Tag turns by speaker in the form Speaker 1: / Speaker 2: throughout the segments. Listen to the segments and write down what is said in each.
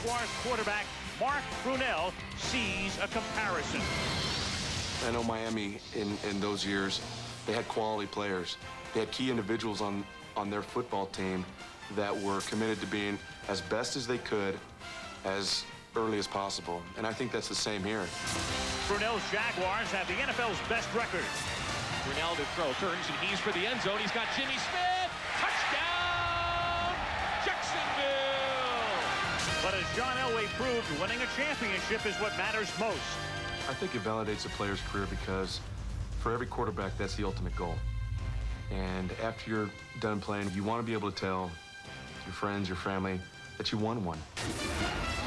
Speaker 1: Jaguars quarterback Mark Brunell sees a comparison.
Speaker 2: I know Miami in those years, they had quality players. They had key individuals on their football team that were committed to being as best as they could as early as possible. And I think that's the same here.
Speaker 1: Brunell's Jaguars have the NFL's best record.
Speaker 3: Brunell to throw, turns and he's for the end zone. He's got Jimmy Smith. Touchdown, Jacksonville!
Speaker 1: But as John Elway proved, winning a championship is what matters most.
Speaker 2: I think it validates a player's career because for every quarterback, that's the ultimate goal. And after you're done playing, you want to be able to tell your friends, your family, that you won one.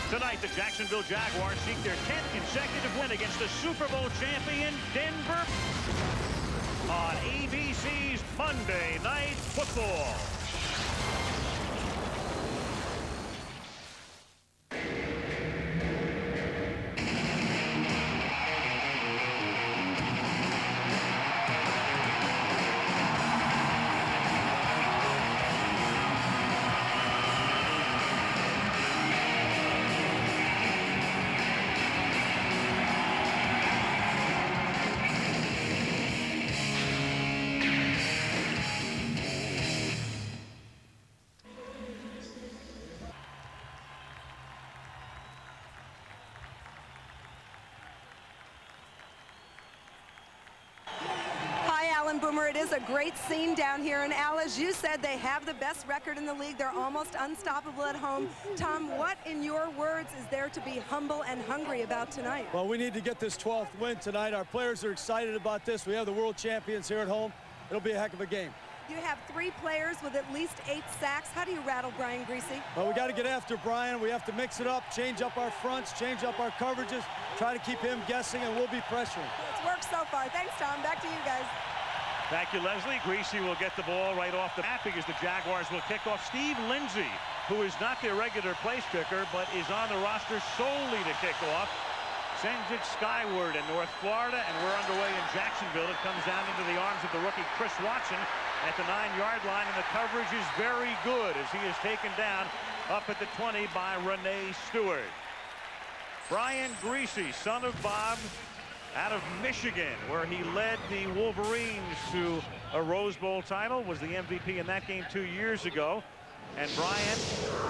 Speaker 1: Tonight, the Jacksonville Jaguars seek their 10th consecutive win against the Super Bowl champion Denver on ABC's Monday Night Football.
Speaker 4: Boomer, it is a great scene down here, and Al, as you said, they have the best record in the league. They're almost unstoppable at home. Tom, what in your words is there to be humble and hungry about tonight?
Speaker 5: Well, we need to get this 12th win tonight. Our players are excited about this. We have the world champions here at home. It'll be a heck of a game.
Speaker 4: You have 3 players with at least 8 sacks. How do you rattle Brian Griese?
Speaker 5: Well, we got to get after Brian. We have to mix it up, change up our fronts, change up our coverages, try to keep him guessing, and we'll be pressuring.
Speaker 4: It's worked so far. Thanks, Tom. Back to you guys.
Speaker 1: Thank you, Leslie. Griese will get the ball right off the bat because the Jaguars will kick off. Steve Lindsay, who is not their regular place kicker, but is on the roster solely to kick off, sends it skyward in North Florida, and we're underway in Jacksonville. It comes down into the arms of the rookie Chris Watson at the 9-yard line, and the coverage is very good as he is taken down up at the 20 by Renee Stewart. Brian Griese, son of Bob, out of Michigan, where he led the Wolverines to a Rose Bowl title, was the MVP in that game 2 years ago. And Brian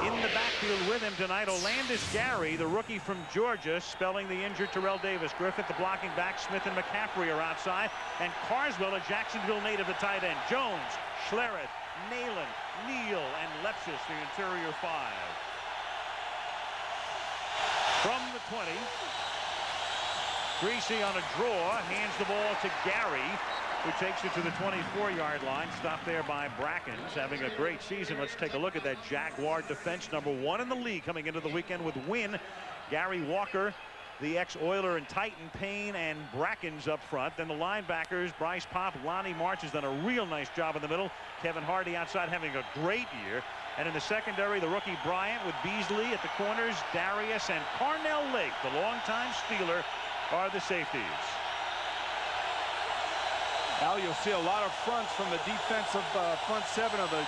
Speaker 1: in the backfield with him tonight, Olandis Gary, the rookie from Georgia, spelling the injured Terrell Davis. Griffith, the blocking back. Smith and McCaffrey are outside. And Carswell, a Jacksonville native, the tight end. Jones, Schlereth, Nalen, Neal, and Lepsis, the interior 5. From the 20, Griese on a draw, hands the ball to Gary, who takes it to the 24-yard line. Stopped there by Brackens, having a great season. Let's take a look at that Jaguar defense, #1 in the league, coming into the weekend with Wynn, Gary Walker, the ex-Oiler and Titan, Payne, and Brackens up front. Then the linebackers, Bryce Pop, Lonnie March has done a real nice job in the middle. Kevin Hardy outside having a great year. And in the secondary, the rookie Bryant with Beasley at the corners, Darius and Carnell Lake, the longtime Steeler, are the safeties.
Speaker 6: Al, you'll see a lot of fronts from the defensive front 7 of the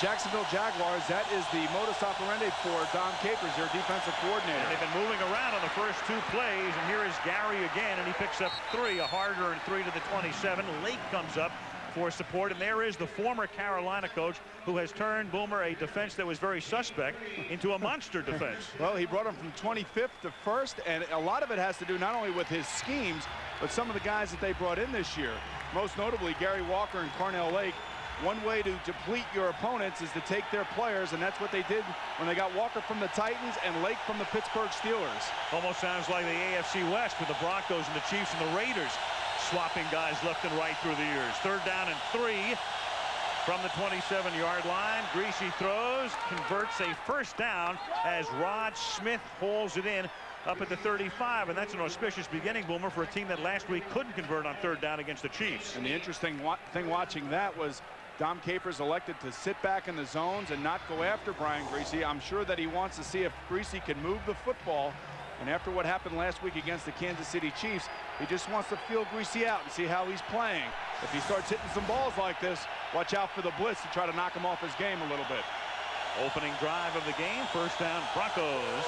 Speaker 6: Jacksonville Jaguars. That is the modus operandi for Dom Capers, their defensive coordinator.
Speaker 1: And they've been moving around on the first 2 plays, and here is Gary again, and he picks up 3, a harder and 3 to the 27. Lake comes up for support, and there is the former Carolina coach who has turned, Boomer, a defense that was very suspect into a monster defense.
Speaker 6: Well, he brought him from 25th to 1st, and a lot of it has to do not only with his schemes, but some of the guys that they brought in this year. Most notably, Gary Walker and Carnell Lake. One way to deplete your opponents is to take their players, and that's what they did when they got Walker from the Titans and Lake from the Pittsburgh Steelers.
Speaker 1: Almost sounds like the AFC West with the Broncos and the Chiefs and the Raiders swapping guys left and right through the years. 3rd down and 3 from the 27-yard line. Griese throws, converts a 1st down as Rod Smith hauls it in up at the 35, and that's an auspicious beginning, Boomer, for a team that last week couldn't convert on 3rd down against the Chiefs.
Speaker 6: And the interesting thing watching that was Dom Capers elected to sit back in the zones and not go after Brian Griese. I'm sure that he wants to see if Griese can move the football. And after what happened last week against the Kansas City Chiefs, he just wants to feel Griese out and see how he's playing. If he starts hitting some balls like this, watch out for the blitz to try to knock him off his game a little bit.
Speaker 1: Opening drive of the game. First down, Broncos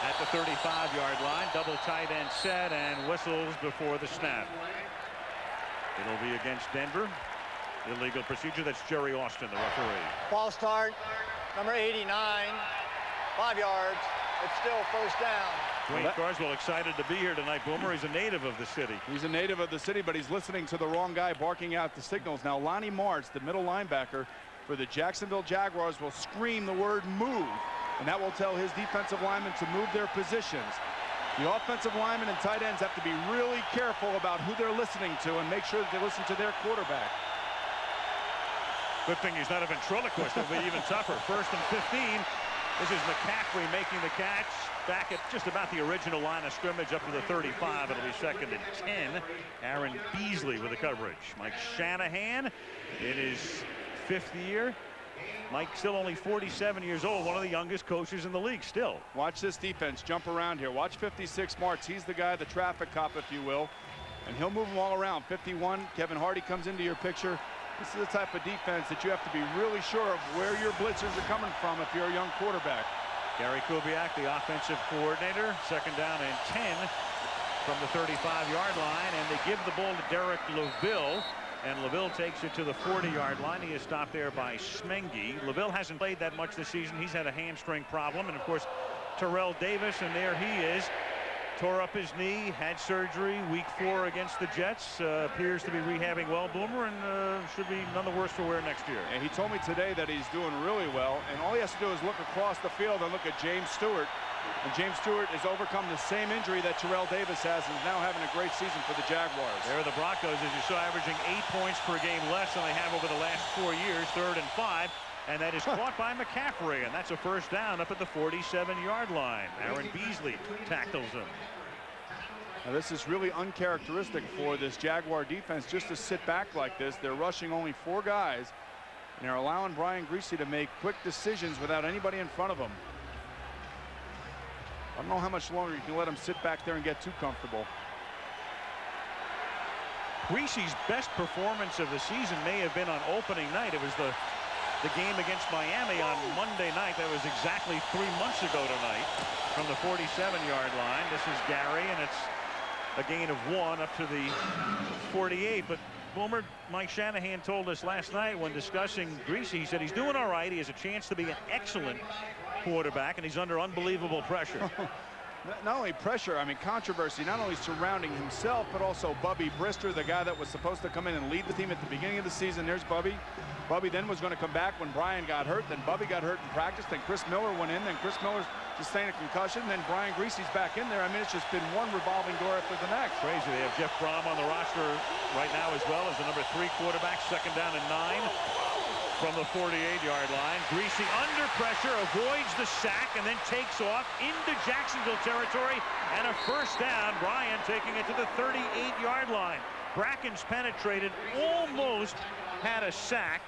Speaker 1: at the 35-yard line. Double tight end set and whistles before the snap. It'll be against Denver. Illegal procedure. That's Jerry Austin, the referee.
Speaker 7: False start, number 89, 5 yards. It's still first down.
Speaker 1: Dwayne Carswell excited to be here tonight, Boomer. He's a native of the city.
Speaker 6: He's a native of the city, but he's listening to the wrong guy barking out the signals. Now, Lonnie Martz, the middle linebacker for the Jacksonville Jaguars, will scream the word move, and that will tell his defensive linemen to move their positions. The offensive linemen and tight ends have to be really careful about who they're listening to and make sure that they listen to their quarterback.
Speaker 1: Good thing he's not a ventriloquist. It'll be even tougher. First and 15. This is McCaffrey making the catch. Back at just about the original line of scrimmage up to the 35. It'll be second and 10. Aaron Beasley with the coverage. Mike Shanahan in his 5th year. Mike still only 47 years old. One of the youngest coaches in the league still.
Speaker 6: Watch this defense jump around here. Watch 56 Martz. He's the guy, the traffic cop, if you will. And he'll move them all around. 51, Kevin Hardy comes into your picture. This is the type of defense that you have to be really sure of where your blitzers are coming from if you're a young quarterback.
Speaker 1: Gary Kubiak, the offensive coordinator. Second down and 10 from the 35-yard line. And they give the ball to Derek LaVille. And LaVille takes it to the 40-yard line. He is stopped there by Smengi. LaVille hasn't played that much this season. He's had a hamstring problem. And, of course, Terrell Davis, and there he is. Tore up his knee, had surgery week 4 against the Jets. Appears to be rehabbing well, Boomer, and should be none the worse for wear next year.
Speaker 6: And he told me today that he's doing really well, and all he has to do is look across the field and look at James Stewart. And James Stewart has overcome the same injury that Terrell Davis has and is now having a great season for the Jaguars.
Speaker 1: There are the Broncos, as you saw, averaging 8 points per game less than they have over the last 4 years. 3rd and 5. And that is caught by McCaffrey, and that's a first down up at the 47-yard line. Aaron Beasley tackles him.
Speaker 6: Now this is really uncharacteristic for this Jaguar defense just to sit back like this. They're rushing only 4 guys, and they're allowing Brian Griese to make quick decisions without anybody in front of him. I don't know how much longer you can let him sit back there and get too comfortable.
Speaker 1: Griese's best performance of the season may have been on opening night. It was the game against Miami on Monday night. That was exactly 3 months ago tonight from the 47-yard line. This is Gary, and it's a gain of 1 up to the 48. But Boomer, Mike Shanahan told us last night when discussing Griese, he said he's doing all right. He has a chance to be an excellent quarterback, and he's under unbelievable pressure.
Speaker 6: Not only pressure, I mean controversy, not only surrounding himself, but also Bubby Brister, the guy that was supposed to come in and lead the team at the beginning of the season. There's Bubby. Bubby then was going to come back when Brian got hurt. Then Bubby got hurt in practice. Then Chris Miller went in. Then Chris Miller's sustained a concussion. Then Brian Griese's back in there. I mean, it's just been one revolving door after the next.
Speaker 1: Crazy. They have Jeff Brom on the roster right now as well as the number 3 quarterback. Second down and 9 from the 48-yard line. Griese under pressure, avoids the sack, and then takes off into Jacksonville territory, and a first down. Brian taking it to the 38-yard line. Bracken's penetrated, almost had a sack,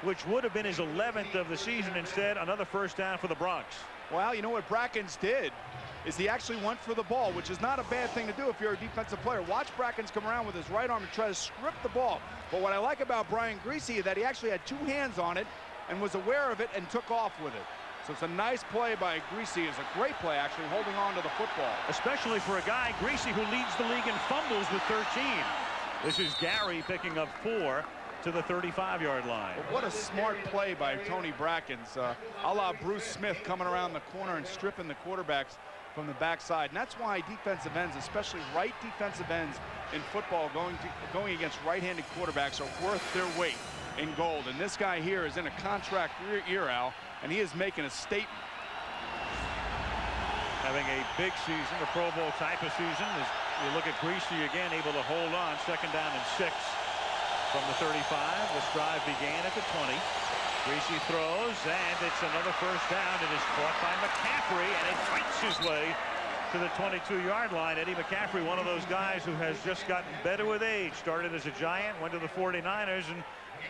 Speaker 1: which would have been his 11th of the season. Instead, another first down for the Bronx.
Speaker 6: Well, you know what Brackens did is he actually went for the ball, which is not a bad thing to do if you're a defensive player. Watch Brackens come around with his right arm and try to script the ball. But what I like about Brian Griese is that he actually had 2 hands on it and was aware of it and took off with it. So it's a nice play by Griese. It's a great play, actually, holding on to the football.
Speaker 1: Especially for a guy, Griese, who leads the league in fumbles with 13. This is Gary picking up 4 to the 35-yard line.
Speaker 6: But what a smart play by Tony Brackens, a la Bruce Smith coming around the corner and stripping the quarterbacks from the backside. And that's why defensive ends, especially right defensive ends in football, going against right-handed quarterbacks are worth their weight in gold. And this guy here is in a contract year, Al, and he is making a statement.
Speaker 1: Having a big season, a Pro Bowl type of season. As you look at Griese again, able to hold on. Second down and 6 from the 35. This drive began at the 20. Griese throws, and it's another first down. It is caught by McCaffrey, and it fights his way to the 22-yard line. Eddie McCaffrey, one of those guys who has just gotten better with age. Started as a Giant, went to the 49ers, and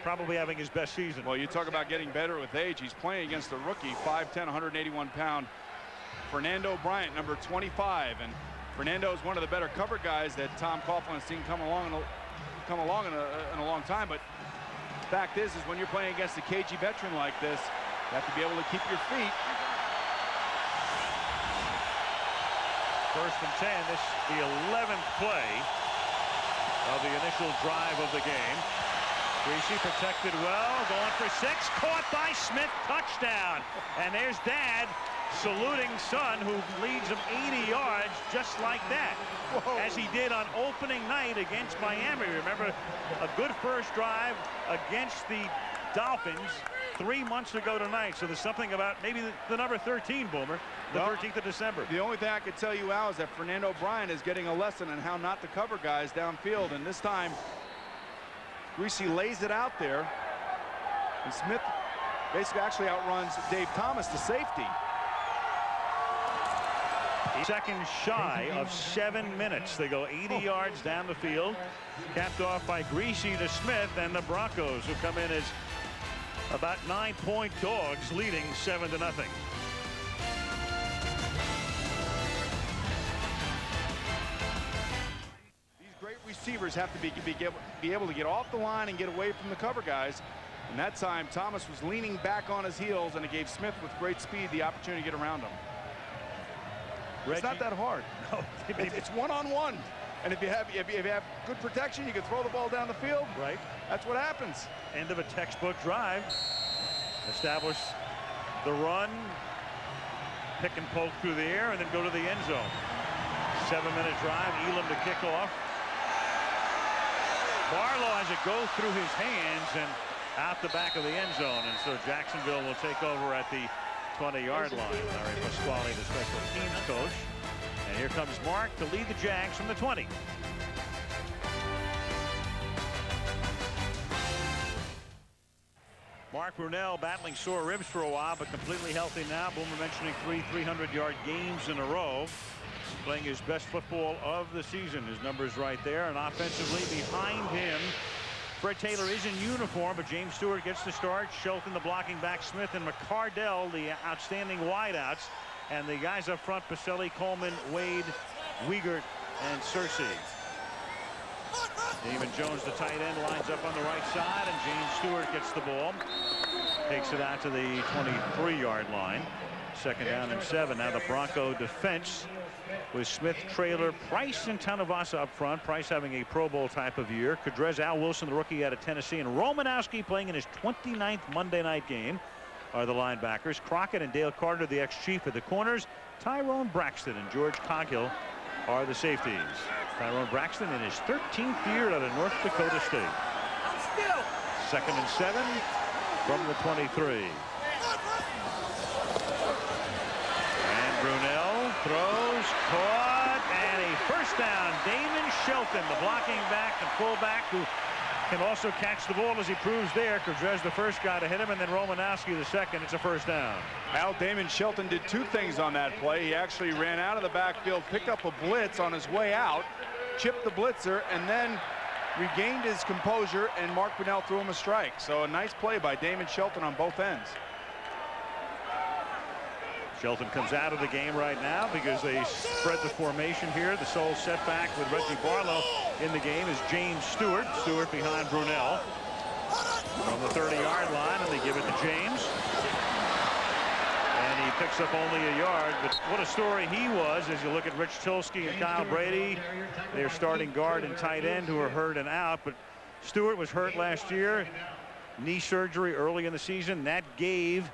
Speaker 1: probably having his best season.
Speaker 6: Well, you talk about getting better with age. He's playing against a rookie, 5'10", 181-pound Fernando Bryant, number 25. And Fernando is one of the better cover guys that Tom Coughlin has seen come along in a long time. But the fact is when you're playing against a cagey veteran like this, You have to be able to keep your feet.
Speaker 1: First and 10. This the 11th play of the initial drive of the game. Griese protected well, going for 6, caught by Smith, touchdown. And there's Dad saluting son, who leads him 80 yards just like that. Whoa. As he did on opening night against Miami. Remember, a good first drive against the Dolphins 3 months ago tonight. So there's something about maybe the number 13, Boomer, the 13th of December.
Speaker 6: The only thing I could tell you, Al, is that Fernando Bryant is getting a lesson on how not to cover guys downfield. And this time, Griese lays it out there. And Smith basically actually outruns Dave Thomas, the safety.
Speaker 1: Seconds shy of 7 minutes. They go 80 yards down the field, capped off by Griese to Smith, and the Broncos, who come in as about 9-point dogs, leading 7-0.
Speaker 6: These great receivers have to be able to get off the line and get away from the cover guys. And that time, Thomas was leaning back on his heels, and it gave Smith, with great speed, the opportunity to get around him. It's not that hard. No, it's one-on-one. And if you have good protection, you can throw the ball down the field.
Speaker 1: Right.
Speaker 6: That's what happens.
Speaker 1: End of a textbook drive. Establish the run, pick and poke through the air, and then go to the end zone. 7-minute drive. Elam to kick off. Barlow has it go through his hands and out the back of the end zone, and so Jacksonville will take over at the 20-yard line. Larry Pasquale, the special teams coach. And here comes Mark to lead the Jags from the 20. Mark Brunell battling sore ribs for a while, but completely healthy now. Boomer mentioning 3 300-yard games in a row. Playing his best football of the season. His numbers right there. And offensively behind him, Fred Taylor is in uniform, but James Stewart gets the start. Shelton, the blocking back. Smith and McCardell, the outstanding wideouts. And the guys up front, Pacelli, Coleman, Wade, Wiegert, and Searcy. Damon Jones, the tight end, lines up on the right side, and James Stewart gets the ball. Takes it out to the 23-yard line. 2nd down and 7. Now the Bronco defense with Smith, Traylor, Price, and Tanavasa up front. Price having a Pro Bowl type of year. Kadrez, Al Wilson, the rookie out of Tennessee, and Romanowski playing in his 29th Monday night game are the linebackers. Crockett and Dale Carter, the ex-chief, at the corners. Tyrone Braxton and George Coghill are the safeties. Tyrone Braxton in his 13th year out of North Dakota State. 2nd and 7 from the 23. And Brunell throws, caught, and a first down. Damon Shelton, the blocking back and fullback, who can also catch the ball, as he proves there. Kadrez, the first guy to hit him, and then Romanowski, the second. It's a first down.
Speaker 6: Al, Damon Shelton did 2 things on that play. He actually ran out of the backfield, picked up a blitz on his way out, chipped the blitzer, and then regained his composure, and Mark Brunell threw him a strike. So a nice play by Damon Shelton on both ends.
Speaker 1: Shelton comes out of the game right now because they spread the formation here. The sole setback with Reggie Barlow in the game is James Stewart. Stewart behind Brunell from the 30-yard line, and they give it to James. And he picks up only a yard, but what a story he was as you look at Rich Tilsky and Kyle Brady, their starting guard and tight end, who are hurt and out. But Stewart was hurt last year, knee surgery early in the season. That gave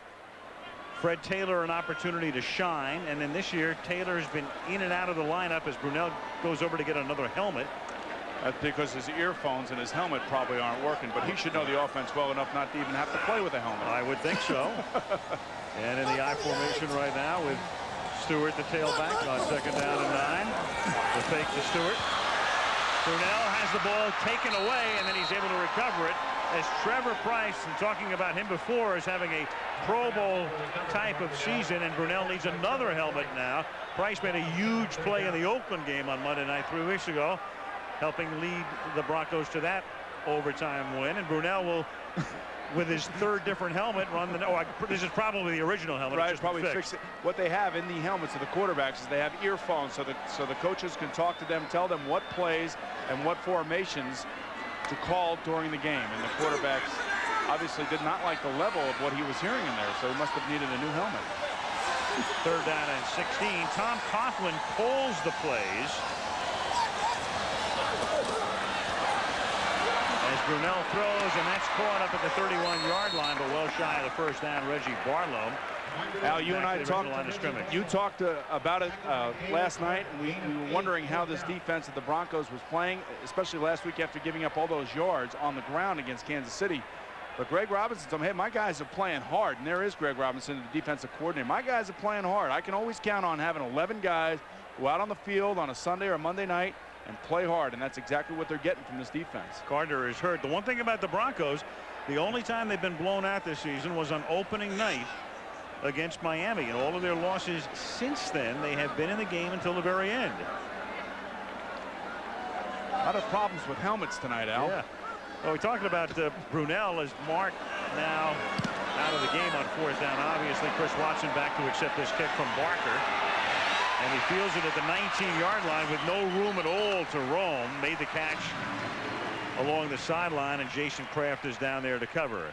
Speaker 1: Fred Taylor an opportunity to shine, and then this year Taylor's been in and out of the lineup as Brunell goes over to get another helmet.
Speaker 6: That's because his earphones and his helmet probably aren't working, but he should know the offense well enough not to even have to play with a helmet.
Speaker 1: I would think so. And in the I formation right now with Stewart, the tailback, on 2nd down and 9. The fake to Stewart. Brunell has the ball taken away, and then he's able to recover it. As Trevor Price, and talking about him before, is having a Pro Bowl type of season, and Brunell needs another helmet now. Price made a huge play in the Oakland game on Monday night 3 weeks ago, helping lead the Broncos to that overtime win. And Brunell will, with his 3rd different helmet, run the. Oh, this is probably the original helmet.
Speaker 6: Right, probably fix it. What they have in the helmets of the quarterbacks is they have earphones, so the coaches can talk to them, tell them what plays and what formations to call during the game, and the quarterbacks obviously did not like the level of what he was hearing in there, so he must have needed a new helmet.
Speaker 1: 3rd down and 16. Tom Coughlin calls the plays. As Brunell throws, and that's caught up at the 31-yard line, but well shy of the 1st down. Reggie Barlow.
Speaker 6: Al, you and I talked about it last night, and we were wondering how this defense that the Broncos was playing, especially last week after giving up all those yards on the ground against Kansas City. But Greg Robinson told me, hey, my guys are playing hard. And there is Greg Robinson, the defensive coordinator. My guys are playing hard. I can always count on having 11 guys go out on the field on a Sunday or a Monday night and play hard. And that's exactly what they're getting from this defense.
Speaker 1: Carter is hurt. The one thing about the Broncos, the only time they've been blown out this season was on opening night against Miami. And all of their losses since then, they have been in the game until the very end.
Speaker 6: A lot of problems with helmets tonight, Al.
Speaker 1: Yeah. Well, we're talking about Brunell as Mark now out of the game on 4th down. Obviously, Chris Watson back to accept this kick from Barker. And he feels it at the 19-yard line with no room at all to roam. Made the catch along the sideline, and Jason Kraft is down there to cover.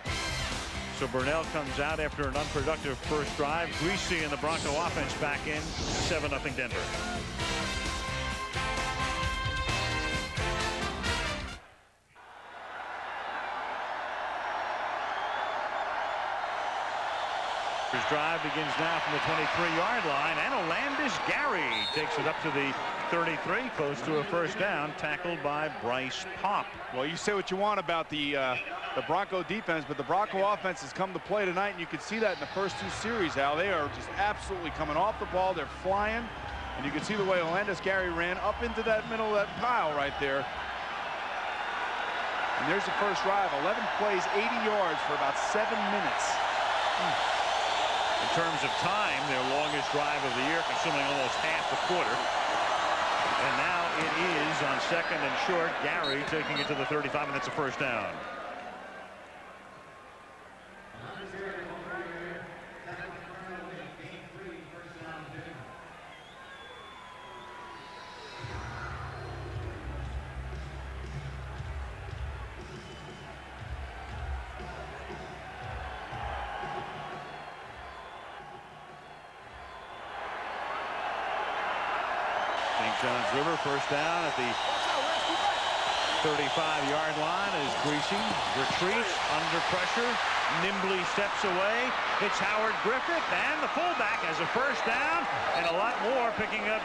Speaker 1: So Brunell comes out after an unproductive first drive. Griese and the Bronco offense back in. 7-0 Denver. His drive begins now from the 23-yard line, and Olandis Gary takes it up to the 33, close to a 1st down, tackled by Bryce Popp.
Speaker 6: Well, you say what you want about the Bronco defense, but the Bronco offense has come to play tonight, and you can see that in the first 2 series, Al. They are just absolutely coming off the ball. They're flying, and you can see the way Olandis Gary ran up into that middle of that pile right there. And there's the first drive, 11 plays, 80 yards for about 7 minutes.
Speaker 1: In terms of time, their longest drive of the year, consuming almost half the quarter. And now it is on 2nd and short. Gary taking it to the 35, and that's a 1st down. Jones River, 1st down at the 35-yard line as Griese retreats under pressure, nimbly steps away, hits Howard Griffith, and the fullback has a 1st down, and a lot more, picking up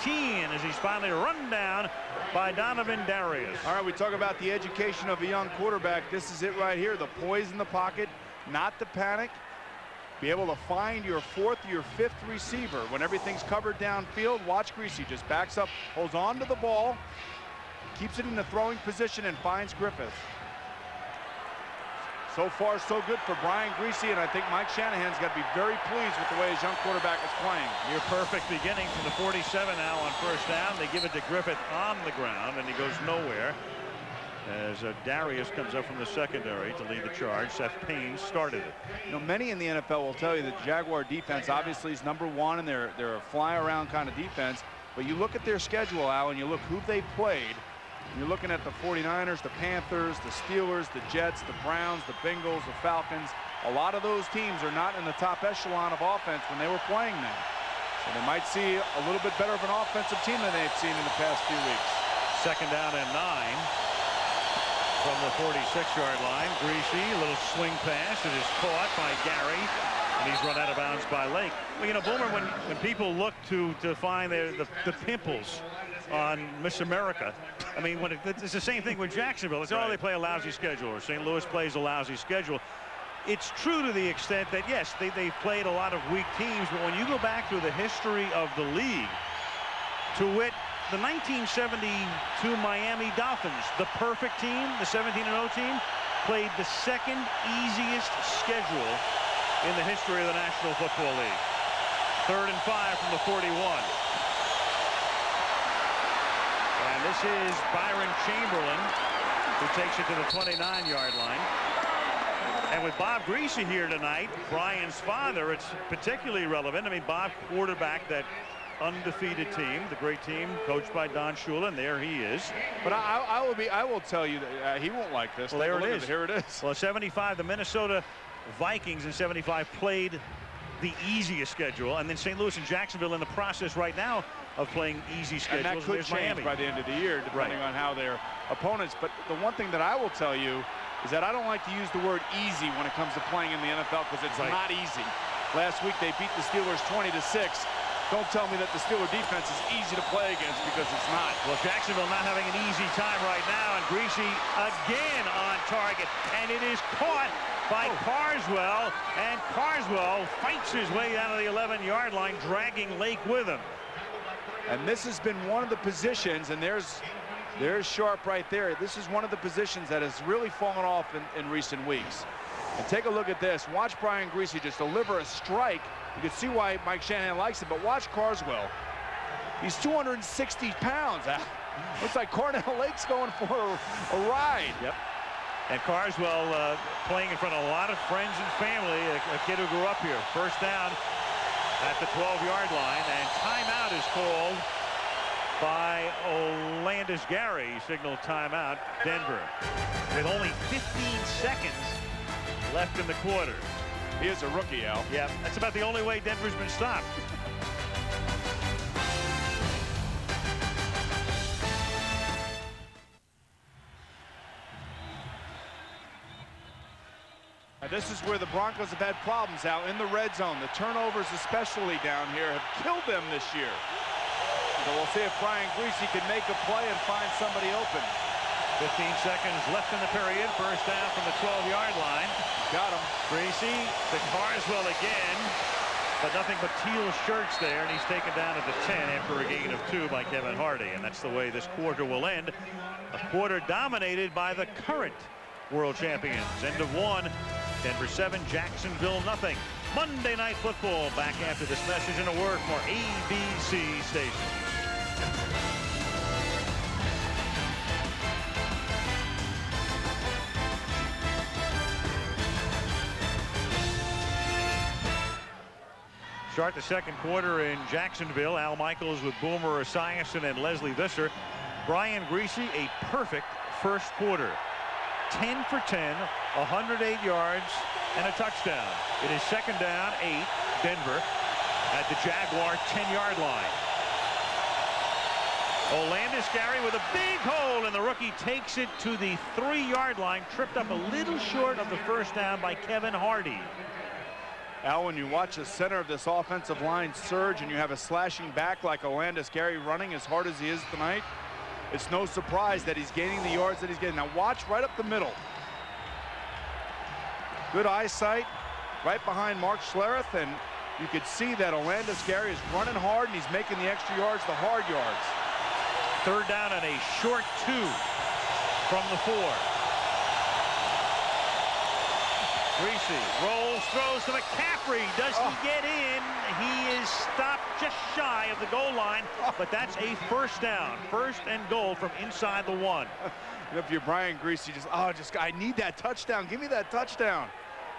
Speaker 1: 19 as he's finally run down by Donovan Darius.
Speaker 6: All right, we talk about the education of a young quarterback. This is it right here, the poise in the pocket, not to panic. Be able to find your 4th or your 5th receiver when everything's covered downfield. Watch Griese just backs up, holds on to the ball, keeps it in the throwing position, and finds Griffith. So far, so good for Brian Griese, and I think Mike Shanahan's got to be very pleased with the way his young quarterback is playing.
Speaker 1: Near perfect beginning from the 47 now on 1st down. They give it to Griffith on the ground, and he goes nowhere. As Darius comes up from the secondary to lead the charge. Seth Payne started it.
Speaker 6: You know, many in the NFL will tell you that Jaguar defense obviously is #1, and they're a fly-around kind of defense. But you look at their schedule, Al, and you look who they played. You're looking at the 49ers, the Panthers, the Steelers, the Jets, the Browns, the Bengals, the Falcons. A lot of those teams are not in the top echelon of offense when they were playing them. So they might see a little bit better of an offensive team than they've seen in the past few weeks.
Speaker 1: 2nd down and 9. From the 46-yard line, Griese, a little swing pass. It is caught by Gary, and he's run out of bounds by Lake. Well, you know, Boomer, when people look to find the pimples on Miss America, I mean, it's the same thing with Jacksonville. It's, oh, they play a lousy schedule, or St. Louis plays a lousy schedule. It's true to the extent that, yes, they've played a lot of weak teams, but when you go back through the history of the league, to wit, the 1972 Miami Dolphins, the perfect team, the 17-0 team, played the 2nd easiest schedule in the history of the National Football League. 3rd and 5 from the 41. And this is Byron Chamberlain, who takes it to the 29-yard line. And with Bob Griese here tonight, Brian's father, it's particularly relevant. I mean, Bob quarterbacked that undefeated team, the great team coached by Don Shula, and there he is.
Speaker 6: But I will tell you that he won't like this.
Speaker 1: Well, there it is.
Speaker 6: Here it is.
Speaker 1: Well, 75, the Minnesota Vikings in 75 played the easiest schedule, and then St. Louis and Jacksonville in the process right now of playing easy schedules.
Speaker 6: And that could change
Speaker 1: Miami
Speaker 6: by the end of the year, depending on how their opponents. But the one thing that I will tell you is that I don't like to use the word easy when it comes to playing in the NFL, because it's not easy. Last week they beat the Steelers 20-6. Don't tell me that the Steeler defense is easy to play against, because it's not.
Speaker 1: Well, Jacksonville not having an easy time right now, and Griese again on target, and it is caught by Carswell, and Carswell fights his way down to the 11-yard line, dragging Lake with him.
Speaker 6: And this has been one of the positions, and there's Sharp right there. This is one of the positions that has really fallen off in recent weeks. And take a look at this. Watch Brian Griese just deliver a strike. You can see why Mike Shanahan likes it, but watch Carswell. He's 260 pounds. Looks like Cornell Lake's going for a ride.
Speaker 1: Yep. And Carswell playing in front of a lot of friends and family, a kid who grew up here. First down at the 12-yard line, and timeout is called by Olandis Gary. Signal timeout, Denver, with only 15 seconds left in the quarter.
Speaker 6: He is a rookie, Al.
Speaker 1: Yeah, that's about the only way Denver's been stopped.
Speaker 6: This is where the Broncos have had problems out in the red zone. The turnovers, especially down here, have killed them this year. So we'll see if Brian Griese can make a play and find somebody open.
Speaker 1: 15 seconds left in the period. First down from the 12-yard line.
Speaker 6: Got him.
Speaker 1: Griese to Carswell again, but nothing but teal shirts there, and he's taken down at the 10 after a gain of 2 by Kevin Hardy. And that's the way this quarter will end. A quarter dominated by the current world champions. End of 1. Denver 7, Jacksonville nothing. Monday Night Football back after this message and a word from our ABC station. Start the second quarter in Jacksonville. Al Michaels with Boomer Esiason and Leslie Visser. Brian Griese, a perfect first quarter. 10 for 10, 108 yards, and a touchdown. It is second down, 8, Denver, at the Jaguar 10-yard line. Olandis Gary with a big hole, and the rookie takes it to the 3-yard line, tripped up a little short of the first down by Kevin Hardy.
Speaker 6: Al, when you watch the center of this offensive line surge and you have a slashing back like Olandis Gary running as hard as he is tonight, it's no surprise that he's gaining the yards that he's getting. Now watch right up the middle. Good eyesight right behind Mark Schlereth, and you could see that Olandis Gary is running hard and he's making the extra yards, the hard yards.
Speaker 1: Third down and a short 2 from the 4. Griese rolls, throws to McCaffrey. Does he get in? He is stopped just shy of the goal line, but that's a first down. First and goal from inside the 1.
Speaker 6: If you're Brian Griese, I need that touchdown. Give me that touchdown.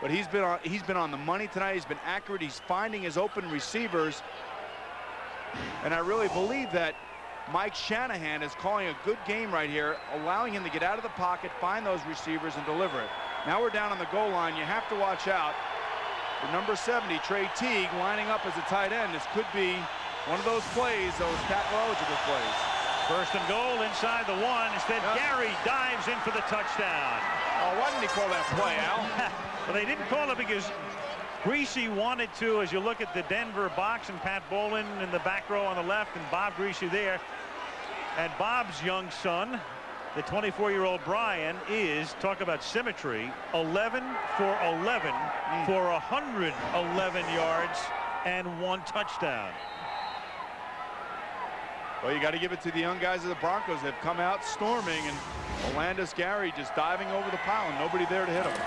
Speaker 6: But he's been on the money tonight. He's been accurate. He's finding his open receivers. And I really believe that Mike Shanahan is calling a good game right here, allowing him to get out of the pocket, find those receivers, and deliver it. Now we're down on the goal line. You have to watch out for number 70, Trey Teague, lining up as a tight end. This could be one of those plays, those tackle-eligible plays.
Speaker 1: First and goal inside the 1. Instead, Gary dives in for the touchdown.
Speaker 6: Oh, why didn't he call that play, Al?
Speaker 1: Well, they didn't call it because Griese wanted to, as you look at the Denver box, and Pat Bolin in the back row on the left, and Bob Griese there. And Bob's young son, the 24-year-old Brian, is, talk about symmetry, 11 for 11 for 111 yards and 1 touchdown.
Speaker 6: Well, you got to give it to the young guys of the Broncos. They've come out storming, and Olandis Gary just diving over the pile and nobody there to hit him.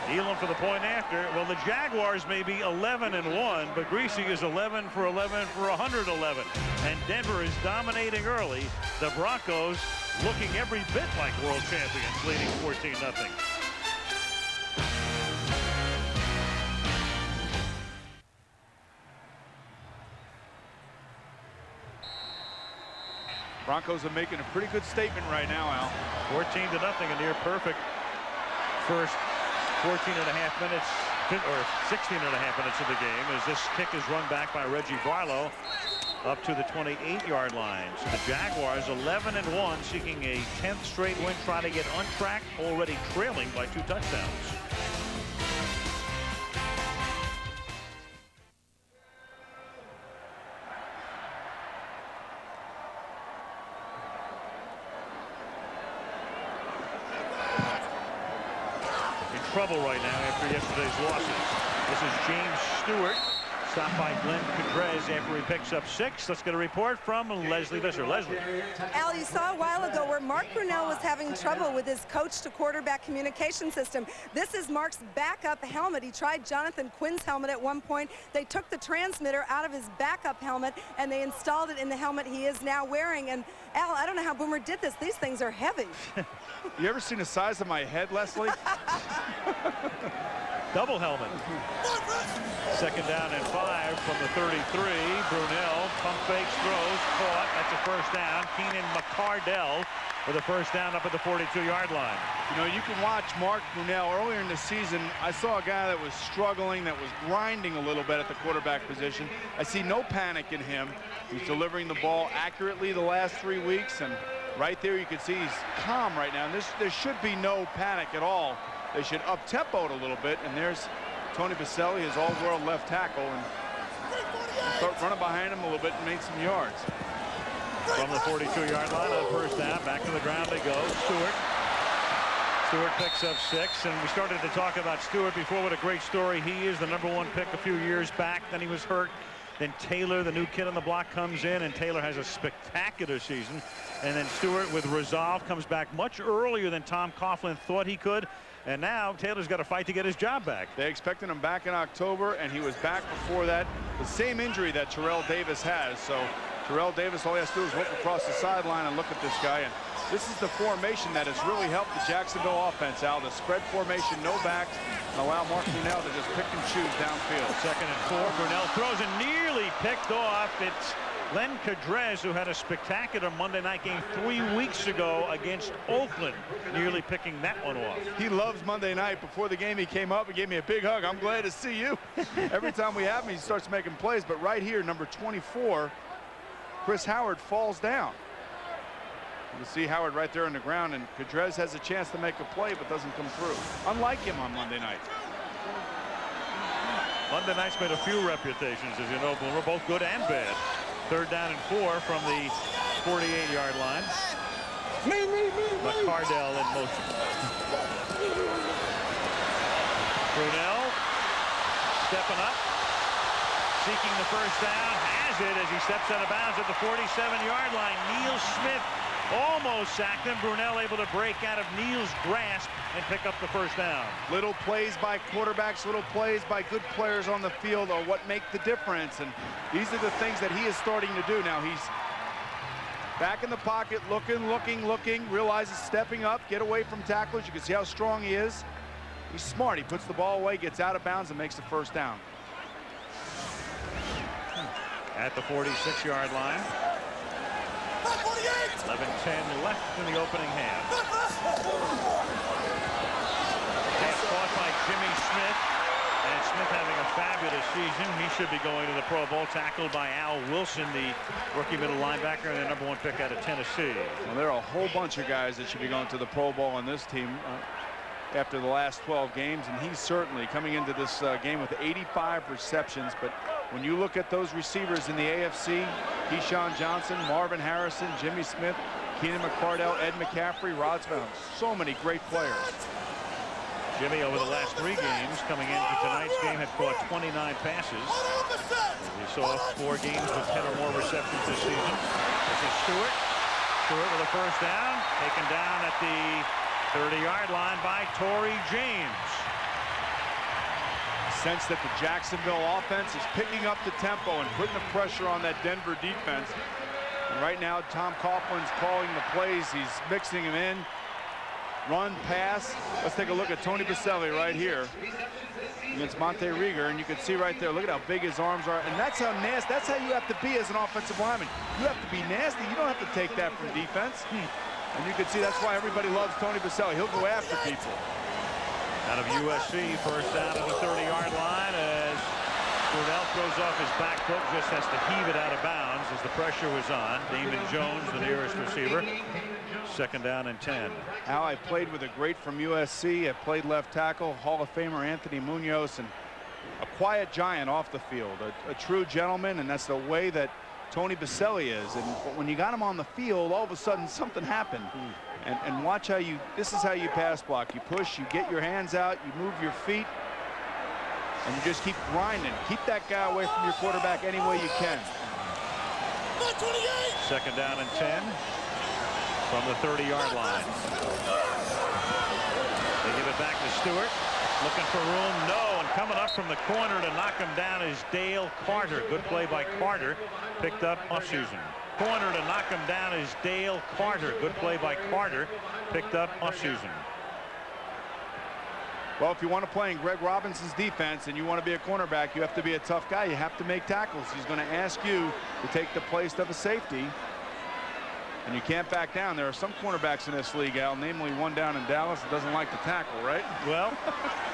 Speaker 1: Elam for the point after. Well, the Jaguars may be 11-1, but Griese is 11 for 11 for 111. And Denver is dominating early. The Broncos looking every bit like world champions, leading 14-0.
Speaker 6: Broncos are making a pretty good statement right now, Al.
Speaker 1: 14-0, a near perfect first 14.5 minutes, or 16.5 minutes of the game, as this kick is run back by Reggie Barlow up to the 28-yard line. So the Jaguars 11-1, seeking a 10th straight win, trying to get on track, already trailing by 2 touchdowns. Trouble right now after yesterday's losses. This is James Stewart, stopped by Glenn Cadrez after he picks up 6. Let's get a report from Leslie Visser. Leslie.
Speaker 4: Al, you saw a while ago where Mark Brunell was having trouble with his coach-to-quarterback communication system. This is Mark's backup helmet. He tried Jonathan Quinn's helmet at one point. They took the transmitter out of his backup helmet and they installed it in the helmet he is now wearing. And Al, I don't know how Boomer did this. These things are heavy.
Speaker 6: You ever seen the size of my head, Leslie?
Speaker 1: Double helmet. 2nd down and 5 from the 33. Brunell pump fakes, throws, caught. That's a first down. Keenan McCardell with a first down up at the 42-yard line.
Speaker 6: You know, you can watch Mark Brunell. Earlier in the season, I saw a guy that was struggling, that was grinding a little bit at the quarterback position. I see no panic in him. He's delivering the ball accurately the last 3 weeks, and right there you can see he's calm right now. And there should be no panic at all. They should up-tempo it a little bit, and there's Tony Baselli, his all-world left tackle, and start running behind him a little bit and make some yards.
Speaker 1: From the 42-yard line on first down, back to the ground they go. Stewart picks up 6, and we started to talk about Stewart before. What a great story he is. The #1 pick a few years back, then he was hurt. Then Taylor, the new kid on the block, comes in, and Taylor has a spectacular season. And then Stewart, with resolve, comes back much earlier than Tom Coughlin thought he could. And now Taylor's got to fight to get his job back.
Speaker 6: They expected him back in October, and he was back before that. The same injury that Terrell Davis has. So Terrell Davis, all he has to do is look across the sideline and look at this guy. And this is the formation that has really helped the Jacksonville offense, Al. The spread formation, no backs, and allow Mark Brunell to just pick and choose downfield.
Speaker 1: 2nd and 4. Brunell throws and nearly picked off. It's Glenn Cadrez, who had a spectacular Monday night game 3 weeks ago against Oakland, nearly picking that one off.
Speaker 6: He loves Monday night. Before the game, he came up and gave me a big hug. I'm glad to see you. Every time we have him, he starts making plays. But right here, number 24, Chris Howard falls down. You can see Howard right there on the ground, and Cadrez has a chance to make a play but doesn't come through. Unlike him on Monday night.
Speaker 1: Monday night's made a few reputations, as you know, Boomer, both good and bad. 3rd down and 4 from the 48-yard line. McCardell in motion. Brunell stepping up, seeking the first down, has it as he steps out of bounds at the 47-yard line. Neil Smith almost sacked him. Brunell able to break out of Neil's grasp and pick up the first down.
Speaker 6: Little plays by quarterbacks, little plays by good players on the field are what make the difference. And these are the things that he is starting to do now. He's back in the pocket, looking, realizes stepping up, get away from tacklers. You can see how strong he is. He's smart. He puts the ball away, gets out of bounds, and makes the first down.
Speaker 1: At the 46-yard line. 11-10 left in the opening half. Pass caught by Jimmy Smith. And Smith having a fabulous season. He should be going to the Pro Bowl, tackled by Al Wilson, the rookie middle linebacker, and the #1 pick out of Tennessee.
Speaker 6: Well, there are a whole bunch of guys that should be going to the Pro Bowl on this team after the last 12 games, and he's certainly coming into this game with 85 receptions. But when you look at those receivers in the AFC, Keyshawn Johnson, Marvin Harrison, Jimmy Smith, Keenan McCardell, Ed McCaffrey, Rod Smith, so many great players.
Speaker 1: Jimmy, over the last 3 games, coming into tonight's game, had caught 29 passes. We saw 4 games with 10 or more receptions this season. This is Stewart. Stewart with a first down, taken down at the 30-yard line by Torrey James.
Speaker 6: Sense that the Jacksonville offense is picking up the tempo and putting the pressure on that Denver defense. And right now, Tom Coughlin's calling the plays. He's mixing them in. run, pass. Let's take a look at Tony Baselli right here against Monte Rieger, and you can see right there, look at how big his arms are, and that's how nasty, that's how you have to be as an offensive lineman. You have to be nasty. You don't have to take that from defense. And you can see that's why everybody loves Tony Baselli. He'll go after people.
Speaker 1: Out of USC, first down at the 30-yard line as Brunell throws off his back foot, just has to heave it out of bounds as the pressure was on. Damon Jones, the nearest receiver. Second down and 10.
Speaker 6: Al, I played with a great from USC. I played left tackle, Hall of Famer Anthony Munoz, and a quiet giant off the field, a true gentleman, and that's the way that Tony Baselli is. And when you got him on the field, all of a sudden something happened. And watch how this is how you pass block. You push, you get your hands out, you move your feet, and you just keep grinding. Keep that guy away from your quarterback any way you can.
Speaker 1: Second down and 10 from the 30-yard line. They give it back to Stewart. Looking for room, no, and coming up from the corner to knock him down is Dale Carter. Good play by Carter, picked up offseason. Corner to knock him down is Dale Carter. Good play by Carter, picked up offseason.
Speaker 6: Well, if you want to play in Greg Robinson's defense and you want to be a cornerback, you have to be a tough guy. You have to make tackles. He's going to ask you to take the place of a safety, and you can't back down. There are some cornerbacks in this league, Al, namely one down in Dallas that doesn't like to tackle, right?
Speaker 1: Well,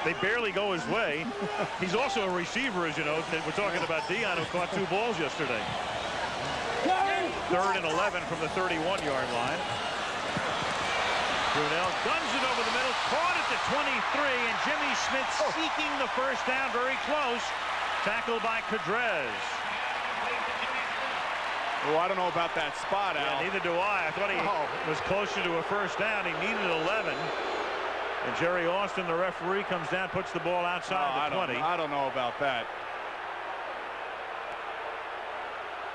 Speaker 1: they barely go his way. He's also a receiver, as you know. We're talking about Dion, who caught 2 balls yesterday. Third and 11 from the 31-yard line. Brunell guns it over the middle, caught at the 23, and Jimmy Smith seeking the first down, very close. Tackled by Cadrez.
Speaker 6: Oh, I don't know about that spot, Al.
Speaker 1: Yeah, neither do I. I thought he was closer to a first down. He needed 11. And Jerry Austin, the referee, comes down, puts the ball outside the 20.
Speaker 6: I don't know about that.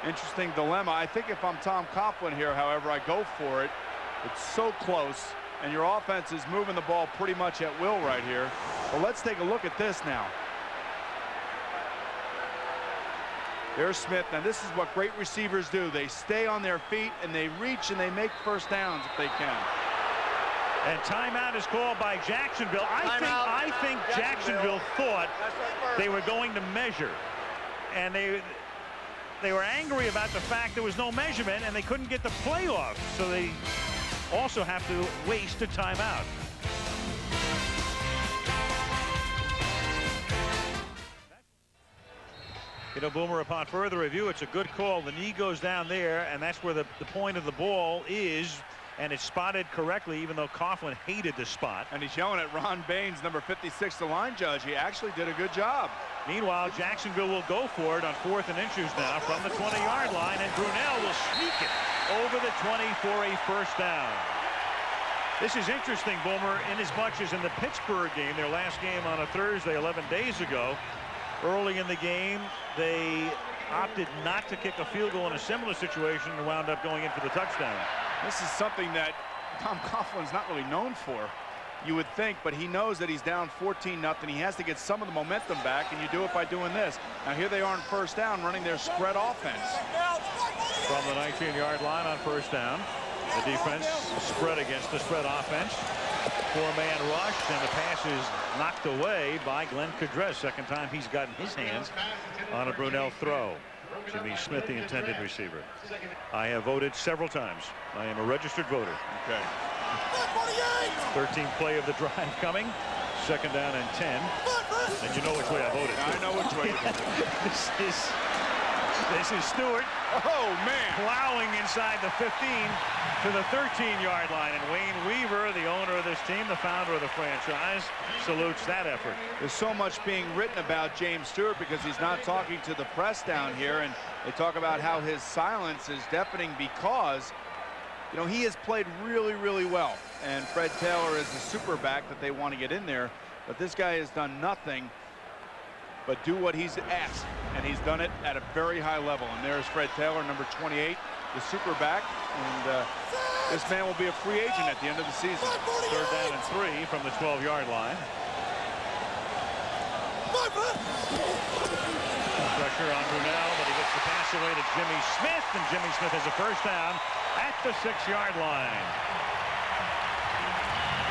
Speaker 6: Interesting dilemma. I think if I'm Tom Coughlin here, however, I go for it. It's so close, and your offense is moving the ball pretty much at will right here. Well, let's take a look at this now. There's Smith. Now, this is what great receivers do. They stay on their feet, and they reach, and they make first downs if they can.
Speaker 1: And timeout is called by Jacksonville. I think Jacksonville thought they were going to measure, and they were angry about the fact there was no measurement and they couldn't get the play off, so they also have to waste a timeout. You know, Boomer, upon further review, it's a good call. The knee goes down there, and that's where the point of the ball is, and it's spotted correctly, even though Coughlin hated the spot.
Speaker 6: And he's yelling at Ron Baines, number 56, the line judge. He actually did a good job.
Speaker 1: Meanwhile, Jacksonville will go for it on 4th and inches now from the 20-yard line, and Brunell will sneak it over the 20 for a first down. This is interesting, Boomer, in as much as in the Pittsburgh game, their last game on a Thursday 11 days ago, early in the game, they opted not to kick a field goal in a similar situation and wound up going in for the touchdown.
Speaker 6: This is something that Tom Coughlin's not really known for, you would think, but he knows that he's down 14-0. He has to get some of the momentum back, and you do it by doing this. Now here they are on first down, running their spread offense.
Speaker 1: From the 19-yard line on first down, the defense spread against the spread offense. 4-man rush, and the pass is knocked away by Glenn Cadrez. Second time he's gotten his hands on a Brunell throw. Jimmy Smith, the intended receiver. I have voted several times. I am a registered voter.
Speaker 6: Okay.
Speaker 1: 13th play of the drive coming. Second down and 10. And you know which way I voted.
Speaker 6: I know which way you voted.
Speaker 1: This is Stewart.
Speaker 6: Oh, man.
Speaker 1: Plowing inside the 15 to the 13-yard line. And Wayne Weaver, the owner of this team, the founder of the franchise, salutes that effort.
Speaker 6: There's so much being written about James Stewart because he's not talking to the press down here. And they talk about how his silence is deafening because, you know, he has played really, really well. And Fred Taylor is the super back that they want to get in there. But this guy has done nothing but do what he's asked, and he's done it at a very high level. And there's Fred Taylor, number 28, the super back, and this man will be a free agent at the end of the season.
Speaker 1: Third down and 3 from the 12-yard line. Pressure on Brunell, but he gets the pass away to Jimmy Smith, and Jimmy Smith has a first down at the 6-yard line.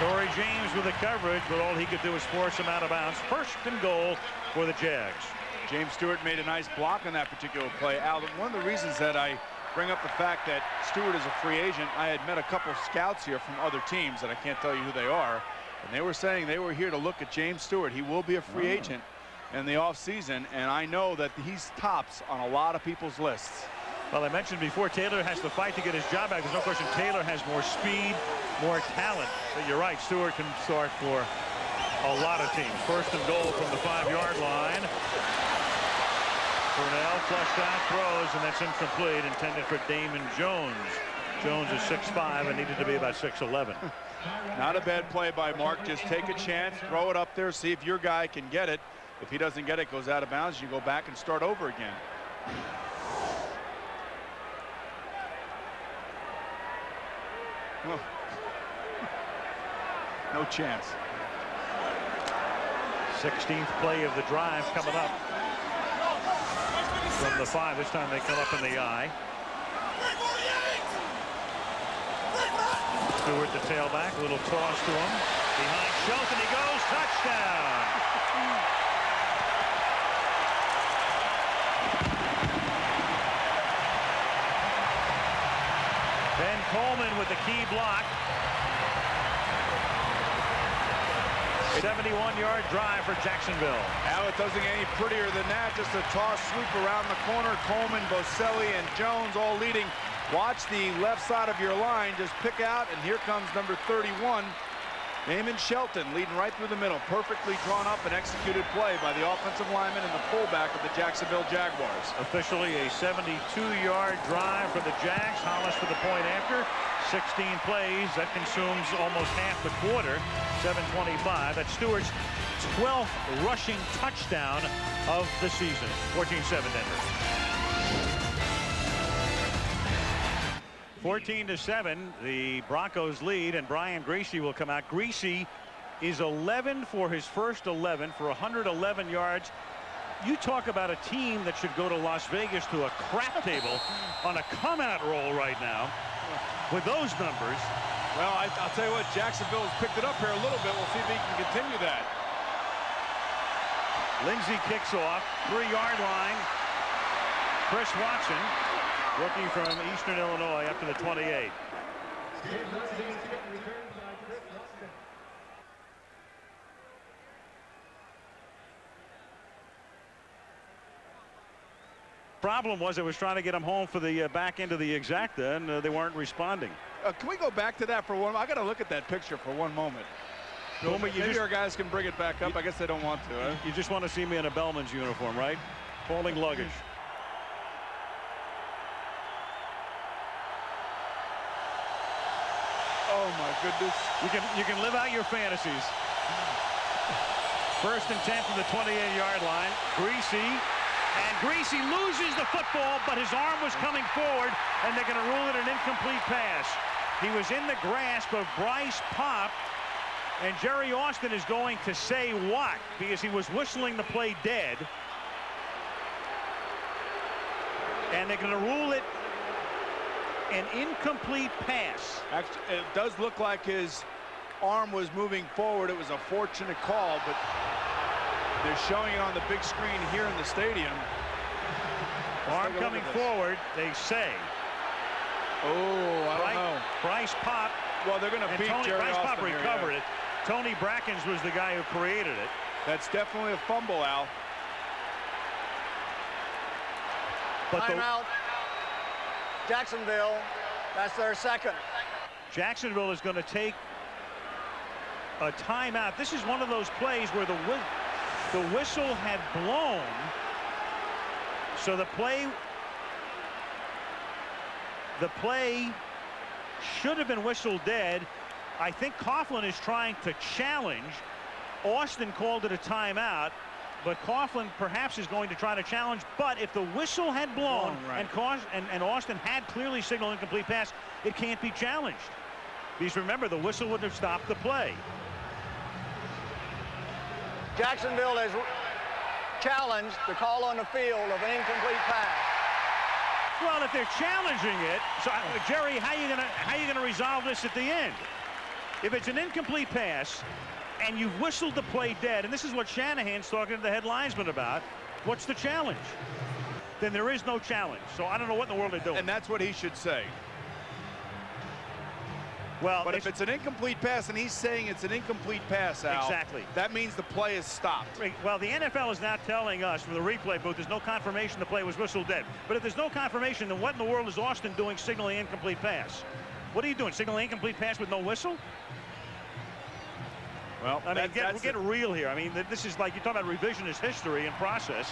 Speaker 1: Torrey James with the coverage, but all he could do was force him out of bounds. First and goal for the Jags.
Speaker 6: James Stewart made a nice block on that particular play. Al, one of the reasons that I bring up the fact that Stewart is a free agent, I had met a couple scouts here from other teams, and I can't tell you who they are, and they were saying they were here to look at James Stewart. He will be a free agent in the offseason, and I know that he's tops on a lot of people's lists.
Speaker 1: Well, I mentioned before, Taylor has to fight to get his job back. There's no question Taylor has more speed, more talent. But you're right, Stewart can start for a lot of teams. First and goal from the 5-yard line. Brunell flushed out, throws, and that's incomplete, intended for Damon Jones. Jones is 6'5" and needed to be about 6'11".
Speaker 6: Not a bad play by Mark. Just take a chance, throw it up there, see if your guy can get it. If he doesn't get it, goes out of bounds. You go back and start over again. Oh. No chance.
Speaker 1: 16th play of the drive coming up. From the 5, this time they come up in the eye. Stewart the tailback, a little toss to him. Behind Shelton, he goes, touchdown. Ben Coleman with the key block. 71-yard drive for Jacksonville.
Speaker 6: Now it doesn't get any prettier than that. Just a toss sweep around the corner. Coleman, Boselli, and Jones all leading. Watch the left side of your line. Just pick out, and here comes number 31, Damon Shelton, leading right through the middle. Perfectly drawn up and executed play by the offensive lineman and the fullback of the Jacksonville Jaguars. Officially
Speaker 1: a 72-yard drive for the Jags. Hollis for the point after. 16 plays. That consumes almost half the quarter. 7:25. That's Stewart's 12th rushing touchdown of the season. 14-7 Denver. 14-7. The Broncos lead, and Brian Griese will come out. Griese is 11 for his first 11 for 111 yards. You talk about a team that should go to Las Vegas to a crap table on a come-out roll right now. With those numbers.
Speaker 6: Well, I'll tell you what, Jacksonville has picked it up here a little bit. We'll see if he can continue that.
Speaker 1: Lindsey kicks off, 3-yard line. Chris Watson, rookie from Eastern Illinois, up to the 28. Problem was, it was trying to get him home for the back end of the exacta, and they weren't responding.
Speaker 6: Can we go back to that for one? I got to look at that picture for one moment. Maybe our guys can bring it back up. I guess they don't want to. Huh?
Speaker 1: You just want to see me in a Bellman's uniform, right? Holding luggage.
Speaker 6: Oh my goodness!
Speaker 1: You can live out your fantasies. First and 10 from the 28-yard line. Griese loses the football, but his arm was coming forward, and they're going to rule it an incomplete pass. He was in the grasp of Bryce Popp, and Jerry Austin is going to say what, because he was whistling the play dead. And they're going to rule it an incomplete pass.
Speaker 6: Actually, it does look like his arm was moving forward. It was a fortunate call, but they're showing it on the big screen here in the stadium.
Speaker 1: Arm coming forward, they say.
Speaker 6: Oh, I don't know.
Speaker 1: Bryce Popp.
Speaker 6: Well, they're going to beat Jerry
Speaker 1: Bryce
Speaker 6: Austin
Speaker 1: Popp recovered it. Tony Brackens was the guy who created it.
Speaker 6: That's definitely a fumble, Al.
Speaker 7: But timeout. Jacksonville. That's their second.
Speaker 1: Jacksonville is going to take a timeout. This is one of those plays where the whistle had blown. So the play should have been whistled dead. I think Coughlin is trying to challenge. Austin called it a timeout, but Coughlin perhaps is going to try to challenge. But if the whistle had blown, right, and Austin had clearly signaled incomplete pass, it can't be challenged. Because remember, the whistle would have stopped the play.
Speaker 7: Jacksonville has challenged the call on the field of an incomplete pass.
Speaker 1: Well, if they're challenging it, so Jerry, how you gonna resolve this at the end? If it's an incomplete pass and you've whistled the play dead, and this is what Shanahan's talking to the head linesman about, what's the challenge? Then there is no challenge. So I don't know what in the world they're doing.
Speaker 6: And that's what he should say.
Speaker 1: Well,
Speaker 6: but if it's an incomplete pass and he's saying it's an incomplete pass, Al,
Speaker 1: exactly,
Speaker 6: that means the play is stopped.
Speaker 1: Well, the NFL is now telling us from the replay booth there's no confirmation the play was whistled dead. But if there's no confirmation, then what in the world is Austin doing signaling incomplete pass? What are you doing, signaling incomplete pass with no whistle? Well, I mean, get real here. I mean, this is like you're talking about revisionist history and process.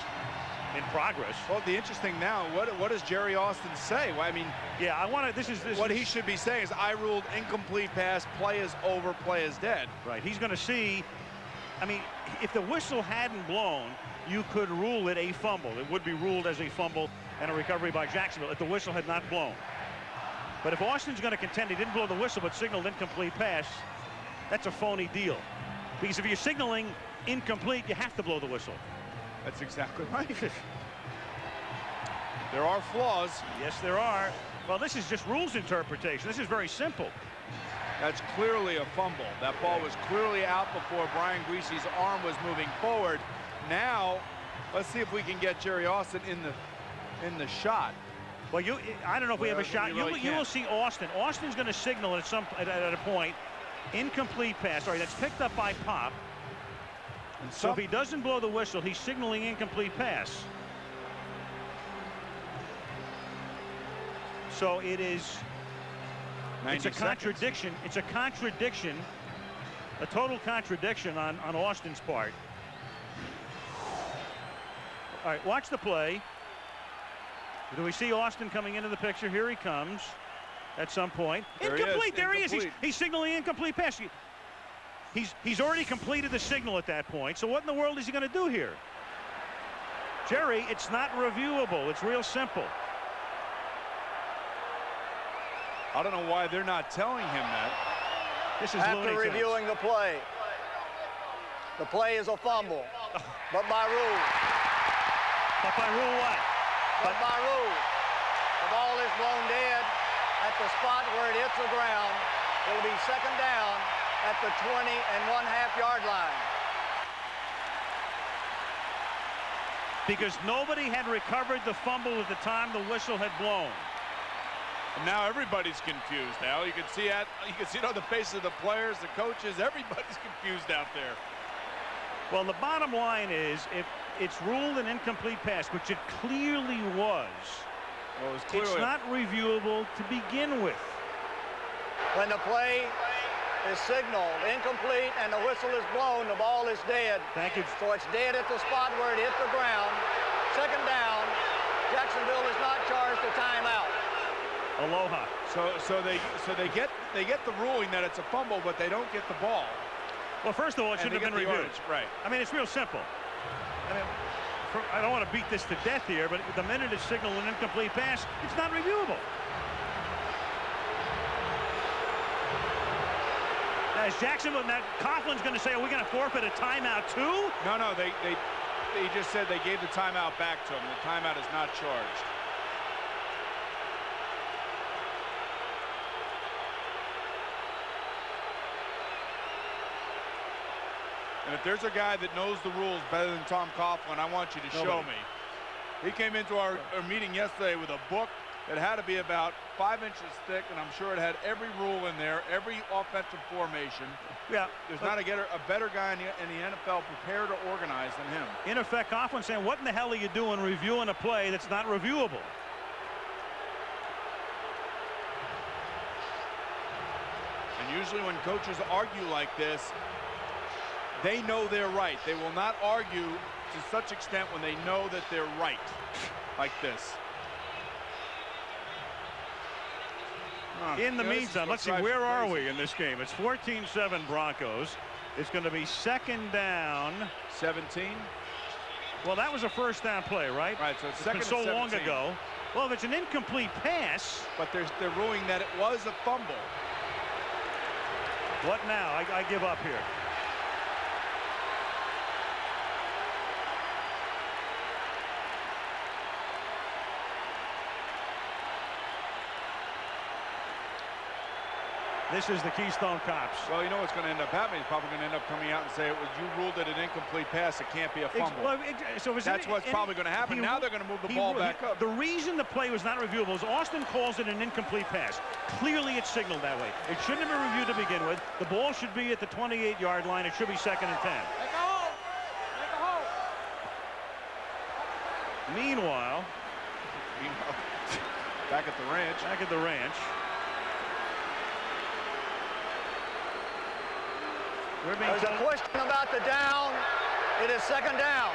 Speaker 1: In progress.
Speaker 6: Well, the interesting now, what does Jerry Austin say? Well, I mean,
Speaker 1: yeah, I want to. This is
Speaker 6: what he should be saying is, I ruled incomplete pass, play is over, play is dead.
Speaker 1: Right. He's going to see. I mean, if the whistle hadn't blown, you could rule it a fumble. It would be ruled as a fumble and a recovery by Jacksonville if the whistle had not blown. But if Austin's going to contend he didn't blow the whistle but signaled incomplete pass, that's a phony deal. Because if you're signaling incomplete, you have to blow the whistle.
Speaker 6: That's exactly right. There are flaws.
Speaker 1: Yes, there are. Well, this is just rules interpretation. This is very simple.
Speaker 6: That's clearly a fumble. That ball was clearly out before Brian Griese's arm was moving forward. Now, let's see if we can get Jerry Austin in the shot.
Speaker 1: Well, I don't know if we have a shot. You will see Austin. Austin's going to signal at a point. Incomplete pass. Sorry, that's picked up by Pop. And so if he doesn't blow the whistle, he's signaling incomplete pass. So it is. It's a contradiction. It's a contradiction. A total contradiction on Austin's part. All right, watch the play. Do we see Austin coming into the picture? Here he comes. At some point. Incomplete. There he is. He's signaling incomplete pass. He's already completed the signal at that point. So what in the world is he going to do here? Jerry, it's not reviewable. It's real simple.
Speaker 6: I don't know why they're not telling him that.
Speaker 1: This is
Speaker 7: after reviewing the play is a fumble. But by rule.
Speaker 1: But by rule what?
Speaker 7: But by rule. The ball is blown dead at the spot where it hits the ground. It'll be second down at the 20.5 yard line.
Speaker 1: Because nobody had recovered the fumble at the time the whistle had blown.
Speaker 6: And now everybody's confused, Al. You can see it on the faces of the players, the coaches. Everybody's confused out there.
Speaker 1: Well, the bottom line is, if it's ruled an incomplete pass, which it clearly was, it's not reviewable to begin with.
Speaker 7: When the play is signaled incomplete and the whistle is blown, the ball is dead.
Speaker 1: Thank you.
Speaker 7: So it's dead at the spot where it hit the ground. Second down. Jacksonville is not charged a timeout.
Speaker 1: Aloha.
Speaker 6: So they get the ruling that it's a fumble, but they don't get the ball.
Speaker 1: Well, first of all, it shouldn't have been reviewed.
Speaker 6: Right.
Speaker 1: I mean, it's real simple. I mean, I don't want to beat this to death here, but the minute it's signaled an incomplete pass, it's not reviewable. Now, is Jacksonville, now Coughlin's going to say, are we going to forfeit a timeout too?
Speaker 6: No, they just said they gave the timeout back to him. The timeout is not charged. And if there's a guy that knows the rules better than Tom Coughlin, I want you to show me. He came into our meeting yesterday with a book that had to be about 5 inches thick, and I'm sure it had every rule in there, every offensive formation.
Speaker 1: Yeah.
Speaker 6: There's not a better guy in the NFL prepared or organized than him.
Speaker 1: In effect, Coughlin saying, what in the hell are you doing reviewing a play that's not reviewable?
Speaker 6: And usually when coaches argue like this, they know they're right. They will not argue to such extent when they know that they're right, like this.
Speaker 1: In the meantime, let's see, where are we in this game? It's 14-7 Broncos. It's going to be second down.
Speaker 6: 17.
Speaker 1: Well, that was a first down play, right?
Speaker 6: Right, so it's second
Speaker 1: so
Speaker 6: and 17.
Speaker 1: long ago. Well, if it's an incomplete pass.
Speaker 6: But they're ruling that it was a fumble.
Speaker 1: What now? I give up here. This is the Keystone Cops.
Speaker 6: Well, you know what's going to end up happening? He's probably going to end up coming out and say, you ruled it an incomplete pass. It can't be a fumble. That's what's probably going to happen. Now they're going to move the ball back up.
Speaker 1: The reason the play was not reviewable is Austin calls it an incomplete pass. Clearly it's signaled that way. It shouldn't have been reviewed to begin with. The ball should be at the 28-yard line. It should be 2nd and 10. Meanwhile,
Speaker 6: back at the ranch.
Speaker 7: There's a question about the down. It is 2nd down.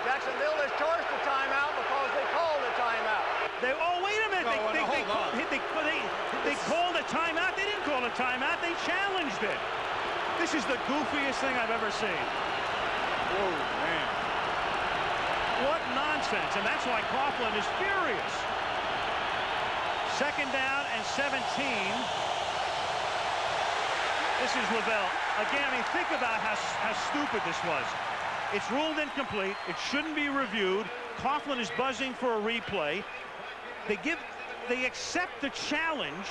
Speaker 7: Jacksonville has charged the timeout because they called a timeout.
Speaker 1: Wait a minute. They called a timeout. They didn't call a timeout. They challenged it. This is the goofiest thing I've ever seen.
Speaker 6: Whoa, man.
Speaker 1: What nonsense. And that's why Coughlin is furious. 2nd down and 17. This is Lavelle. Again, I mean, think about how stupid this was. It's ruled incomplete. It shouldn't be reviewed. Coughlin is buzzing for a replay. They accept the challenge.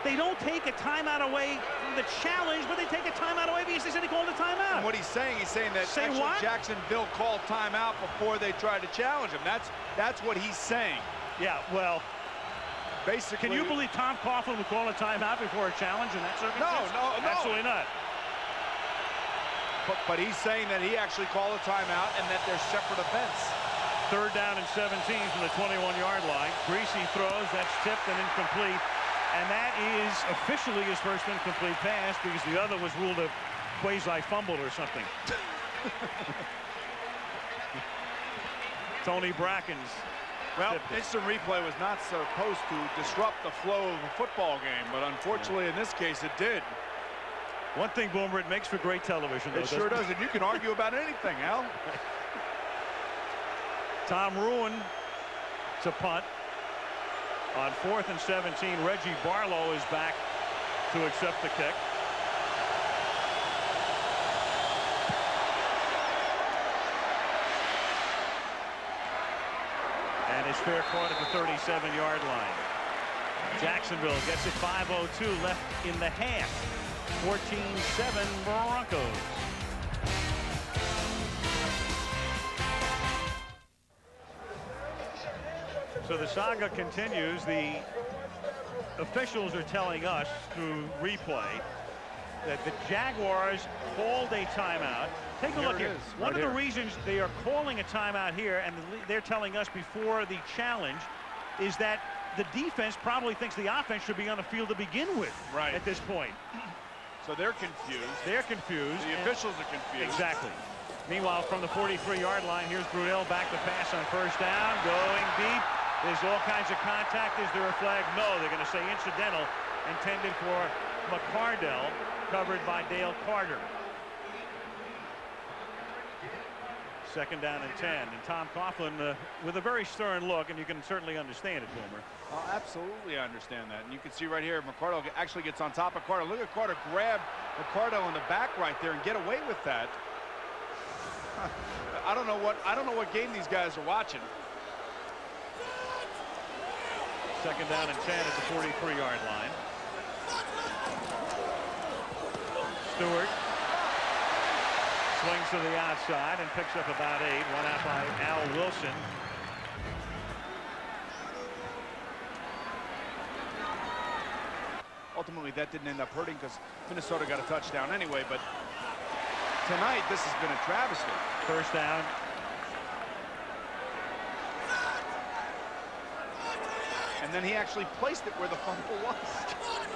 Speaker 1: They don't take a timeout away from the challenge, but they take a timeout away because they said he called a timeout.
Speaker 6: And what he's saying that Jacksonville called timeout before they tried to challenge him. That's what he's saying.
Speaker 1: Yeah, well,
Speaker 6: basically.
Speaker 1: Can you believe Tom Coughlin would call a timeout before a challenge in that circumstance?
Speaker 6: No.
Speaker 1: Absolutely not.
Speaker 6: But he's saying that he actually called a timeout and that they're separate events.
Speaker 1: 3rd down and 17 from the 21-yard line. Griese throws. That's tipped and incomplete. And that is officially his first incomplete pass because the other was ruled a quasi-fumble or something. Tony Brackens.
Speaker 6: Well, instant replay was not supposed to disrupt the flow of a football game, but unfortunately in this case it did.
Speaker 1: One thing, Boomer, it makes for great television, though.
Speaker 6: It sure does, and you can argue about anything, Al.
Speaker 1: Tom Ruin to punt. On 4th and 17, Reggie Barlow is back to accept the kick. And his fair caught at the 37-yard line. Jacksonville gets it 5:02 left in the half. 14-7 Broncos. So the saga continues. The officials are telling us through replay that the Jaguars called a timeout. Take a look here. One of the reasons they are calling a timeout here, and they're telling us before the challenge, is that the defense probably thinks the offense should be on the field to begin with at this point.
Speaker 6: So they're confused.
Speaker 1: They're confused.
Speaker 6: The officials are confused.
Speaker 1: Exactly. Meanwhile, from the 43-yard line, here's Brunell back to pass on 1st down, going deep. There's all kinds of contact. Is there a flag? No, they're going to say incidental, intended for McCardell, covered by Dale Carter. 2nd down and 10. And Tom Coughlin with a very stern look, and you can certainly understand it, Boomer.
Speaker 6: I'll absolutely understand that. And you can see right here, McCardell actually gets on top of Carter. Look at Carter grab McCardell in the back right there and get away with that. I don't know what game these guys are watching.
Speaker 1: 2nd down and 10 at the 43-yard line. Stewart swings to the outside and picks up about 8. Run out by Al Wilson.
Speaker 6: Ultimately, that didn't end up hurting because Minnesota got a touchdown anyway, but tonight this has been a travesty.
Speaker 1: 1st down.
Speaker 6: And then he actually placed it where the fumble was.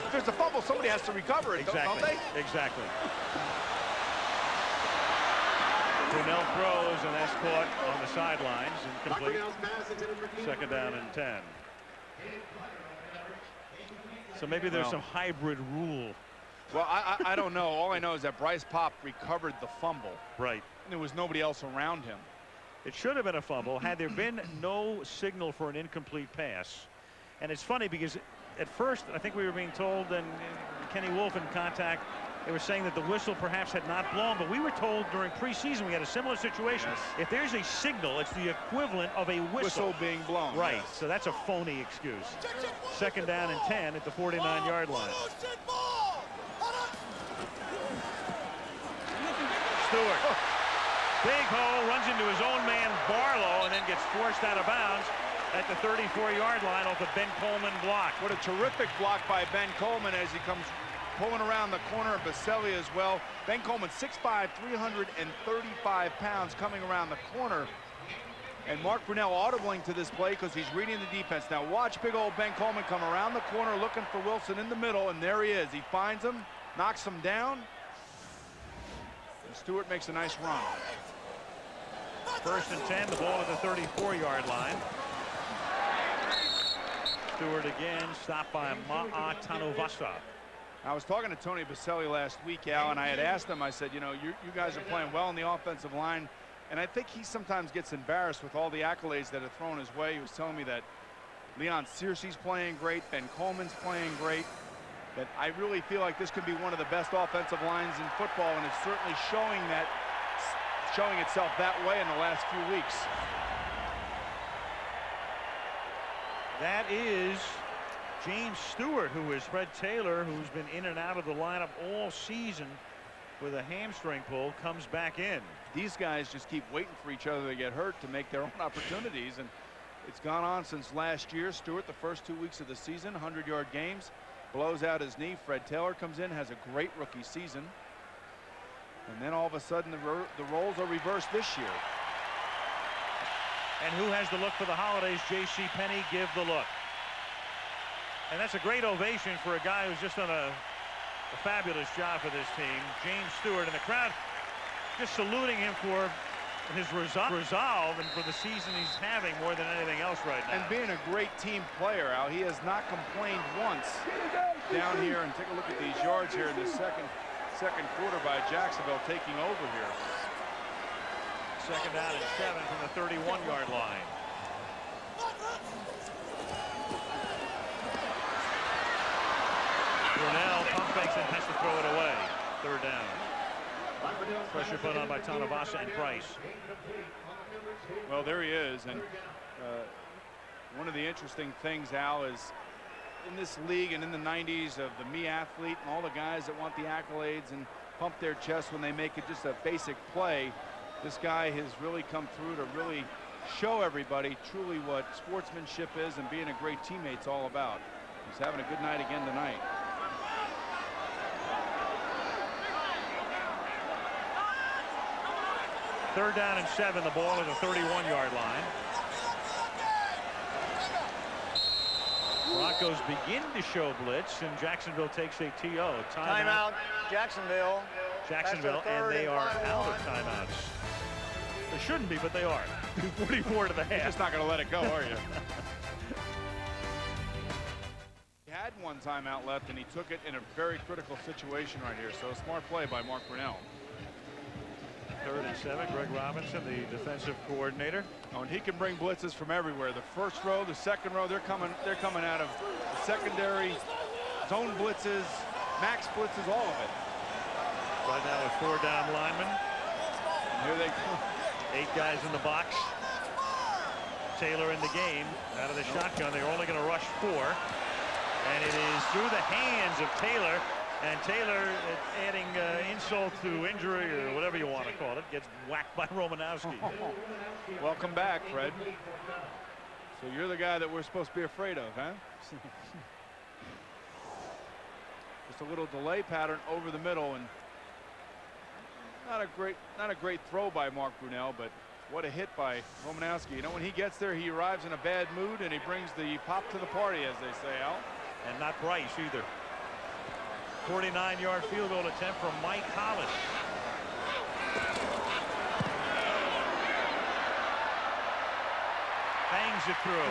Speaker 6: If there's a fumble, somebody has to recover it, don't they?
Speaker 1: Exactly. Brunell throws, and that's caught on the sidelines, incomplete. 2nd down and 10. So maybe there's some hybrid rule.
Speaker 6: Well, I don't know. All I know is that Bryce Pop recovered the fumble.
Speaker 1: Right.
Speaker 6: And there was nobody else around him.
Speaker 1: It should have been a fumble had there been no signal for an incomplete pass. And it's funny because at first I think we were being told, and Kenny Wolf in contact They were saying that the whistle perhaps had not blown, but we were told during preseason we had a similar situation.
Speaker 6: Yes.
Speaker 1: If there's a signal, it's the equivalent of a whistle.
Speaker 6: Being blown.
Speaker 1: Right,
Speaker 6: Yes.
Speaker 1: so that's a phony excuse. 2nd down and 10 at the 49-yard line. Stewart, big hole, runs into his own man Barlow, and then gets forced out of bounds at the 34-yard line off the Ben Coleman block.
Speaker 6: What a terrific block by Ben Coleman as he comes pulling around the corner of Baselli as well. Ben Coleman, 6'5", 335 pounds, coming around the corner. And Mark Brunell audibling to this play because he's reading the defense. Now watch big old Ben Coleman come around the corner looking for Wilson in the middle, and there he is. He finds him, knocks him down, and Stewart makes a nice run.
Speaker 1: 1st and 10, the ball at the 34-yard line. Stewart again, stopped by Ma'a Tanuvasa.
Speaker 6: I was talking to Tony Baselli last week, Al, and I had asked him, I said, you know, you guys are playing well on the offensive line, and I think he sometimes gets embarrassed with all the accolades that are thrown his way. He was telling me that Leon Searcy's playing great, Ben Coleman's playing great, that I really feel like this could be one of the best offensive lines in football, and it's certainly showing itself that way in the last few weeks.
Speaker 1: That is James Stewart, who is Fred Taylor, who's been in and out of the lineup all season with a hamstring pull, comes back in.
Speaker 6: These guys just keep waiting for each other to get hurt to make their own opportunities, and it's gone on since last year. Stewart, the first 2 weeks of the season, 100-yard games, blows out his knee. Fred Taylor comes in, has a great rookie season, and then all of a sudden the roles are reversed this year.
Speaker 1: And who has the look for the holidays? J.C. Penney, give the look. And that's a great ovation for a guy who's just done a fabulous job for this team, James Stewart, and the crowd just saluting him for his resolve and for the season he's having more than anything else right now.
Speaker 6: And being a great team player, Al, he has not complained once down here. And take a look at these yards here in the second quarter by Jacksonville taking over here.
Speaker 1: 2nd down and 7 from the 31-yard line. Brunell pump fakes and has to throw it away. 3rd down. Pressure put on by Tanuvasa and Price.
Speaker 6: Well, there he is, and one of the interesting things, Al, is in this league and in the 90s of the me athlete and all the guys that want the accolades and pump their chest when they make it just a basic play, this guy has really come through to really show everybody truly what sportsmanship is and being a great teammate's all about. He's having a good night again tonight.
Speaker 1: Third down and 7, the ball at the 31-yard line. Broncos begin to show blitz, and Jacksonville takes a TO.
Speaker 7: Timeout, Jacksonville.
Speaker 1: Jacksonville, and they are out of timeouts. They shouldn't be, but they are. 2:44 to the half.
Speaker 6: You're just not going to let it go, are you? He had one timeout left, and he took it in a very critical situation right here. So a smart play by Mark Brunell.
Speaker 1: 3rd and 7, Greg Robinson, the defensive coordinator.
Speaker 6: Oh, and he can bring blitzes from everywhere. The first row, the second row, they're coming out of the secondary, zone blitzes, max blitzes, all of it.
Speaker 1: Right now with 4 down linemen.
Speaker 6: And here they come.
Speaker 1: 8 guys in the box. Taylor in the game. Out of the shotgun, they're only going to rush 4. And it is through the hands of Taylor. And Taylor, adding insult to injury or whatever you want to call it, gets whacked by Romanowski.
Speaker 6: Welcome back, Fred. So you're the guy that we're supposed to be afraid of, huh? Just a little delay pattern over the middle, and not a great throw by Mark Brunell, but what a hit by Romanowski. You know, when he gets there, he arrives in a bad mood, and he brings the pop to the party, as they say, Al.
Speaker 1: And not Price either. 49-yard field goal attempt from Mike Hollis. Bangs it through.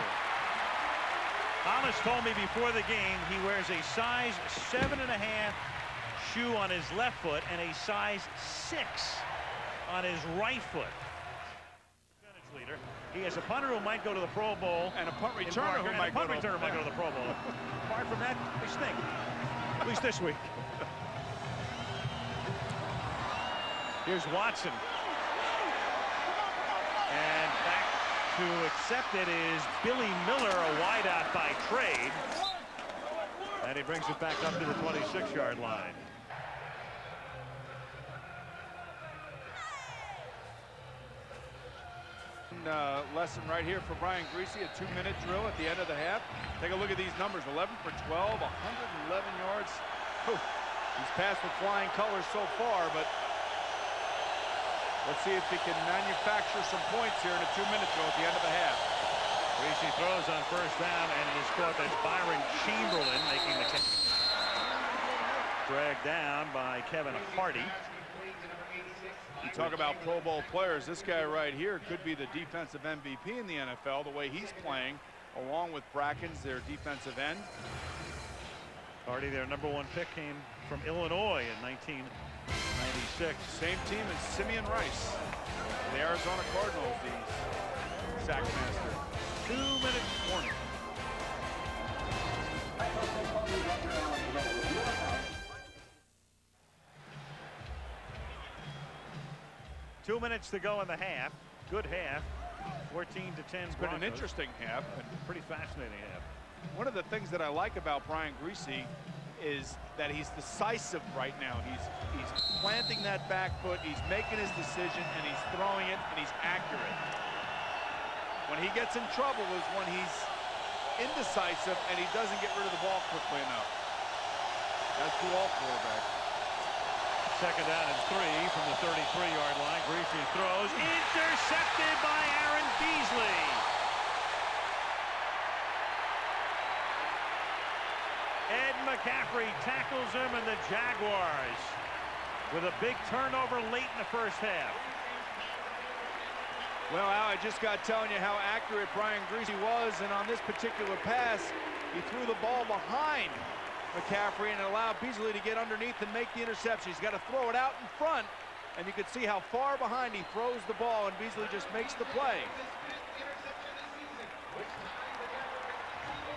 Speaker 1: Hollis told me before the game he wears a size 7.5 shoe on his left foot and a size 6 on his right foot. Leader. He has a punter who might go to the Pro Bowl.
Speaker 6: And a punt returner who might go to the Pro Bowl.
Speaker 1: Apart from that, they stink. At least this week. Here's Watson. And back to accept it is Billy Miller, a wideout by trade. And he brings it back up to the 26-yard line.
Speaker 6: Lesson right here for Brian Griese, a 2-minute drill at the end of the half. Take a look at these numbers: 11 for 12, 111 yards. Whew. He's passed with flying colors so far, but let's see if he can manufacture some points here in a 2-minute drill at the end of the half.
Speaker 1: Griese throws on first down, and it is caught by Byron Chamberlain, making the catch. Dragged down by Kevin Hardy.
Speaker 6: You talk about Pro Bowl players. This guy right here could be the defensive MVP in the NFL, the way he's playing, along with Brackens, their defensive end.
Speaker 1: Hardy, their #1 pick, came from Illinois in 1996.
Speaker 6: Same team as Simeon Rice, the Arizona Cardinals, the sack master.
Speaker 1: 2-minute warning. Two minutes to go in the half. Good half. 14-10.
Speaker 6: It's been an interesting half.
Speaker 1: And pretty fascinating half.
Speaker 6: One of the things that I like about Brian Griese is that he's decisive right now. He's planting that back foot, he's making his decision, and he's throwing it, and he's accurate. When he gets in trouble is when he's indecisive and he doesn't get rid of the ball quickly enough. That's to all quarterbacks.
Speaker 1: Second down and 3 from the 33-yard line. Griese throws, intercepted by Aaron Beasley. Ed McCaffrey tackles him, and the Jaguars with a big turnover late in the first half.
Speaker 6: Well, Al, I just got telling you how accurate Brian Griese was, and on this particular pass, he threw the ball behind McCaffrey and allowed Beasley to get underneath and make the interception. He's got to throw it out in front, and you can see how far behind he throws the ball, and Beasley just makes the play.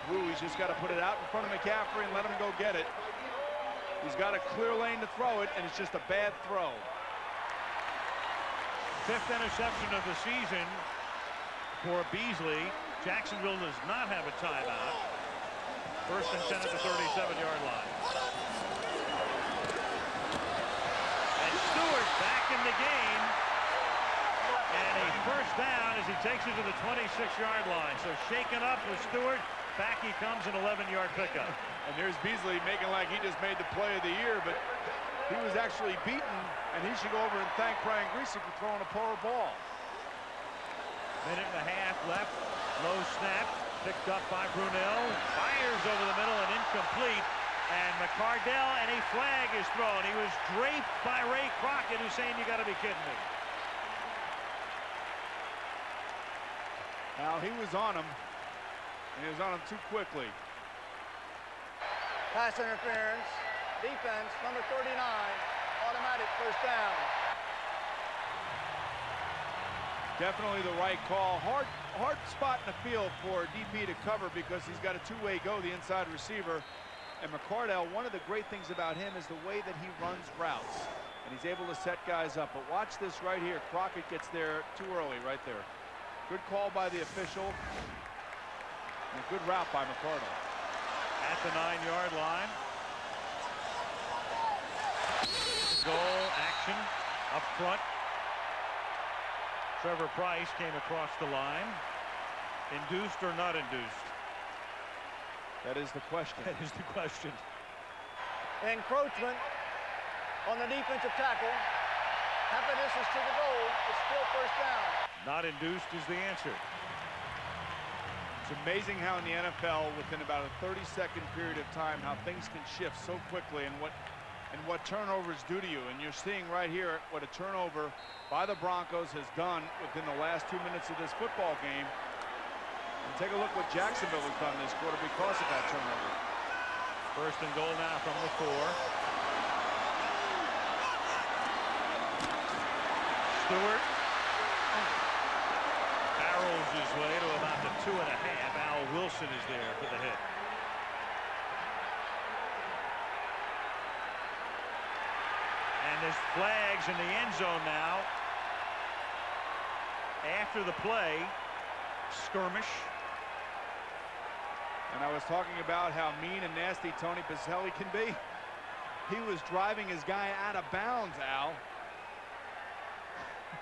Speaker 6: Ooh, he's just got to put it out in front of McCaffrey and let him go get it. He's got a clear lane to throw it, and it's just a bad throw.
Speaker 1: 5th interception of the season for Beasley. Jacksonville does not have a timeout. 1st and 10 at the 37-yard line. And Stewart back in the game. And a first down as he takes it to the 26-yard line. So shaken up with Stewart. Back he comes, an 11-yard pickup.
Speaker 6: And there's Beasley making like he just made the play of the year, but he was actually beaten, and he should go over and thank Brian Griese for throwing a poor ball.
Speaker 1: Minute and a half left. Low snap. Picked up by Brunell. Fires over the middle and incomplete. And McCardell, and a flag is thrown. He was draped by Ray Crockett, who's saying, you got to be kidding me.
Speaker 6: Now, he was on him, and he was on him too quickly.
Speaker 7: Pass interference. Defense, number 39. Automatic first down.
Speaker 6: Definitely the right call. Hard spot in the field for DP to cover because he's got a two-way go, the inside receiver. And McCardell, one of the great things about him is the way that he runs routes. And he's able to set guys up. But watch this right here. Crockett gets there too early right there. Good call by the official. And a good route by McCardell.
Speaker 1: At the 9-yard line. Goal action up front. Trevor Price came across the line. Induced or not induced?
Speaker 6: That is the question.
Speaker 1: That is the question.
Speaker 7: Encroachment on the defensive tackle. Half of this is to the goal. It's still first down.
Speaker 1: Not induced is the answer.
Speaker 6: It's amazing how in the NFL, within about a 30-second period of time, how things can shift so quickly and what turnovers do to you. And you're seeing right here what a turnover by the Broncos has done within the last 2 minutes of this football game. And take a look what Jacksonville has done this quarter because of that turnover.
Speaker 1: 1st and goal now from the 4. Stewart barrels his way to about the 2.5. Al Wilson is there for the hit. And the there's flags in the end zone now. After the play, skirmish.
Speaker 6: And I was talking about how mean and nasty Tony Boselli can be. He was driving his guy out of bounds, Al.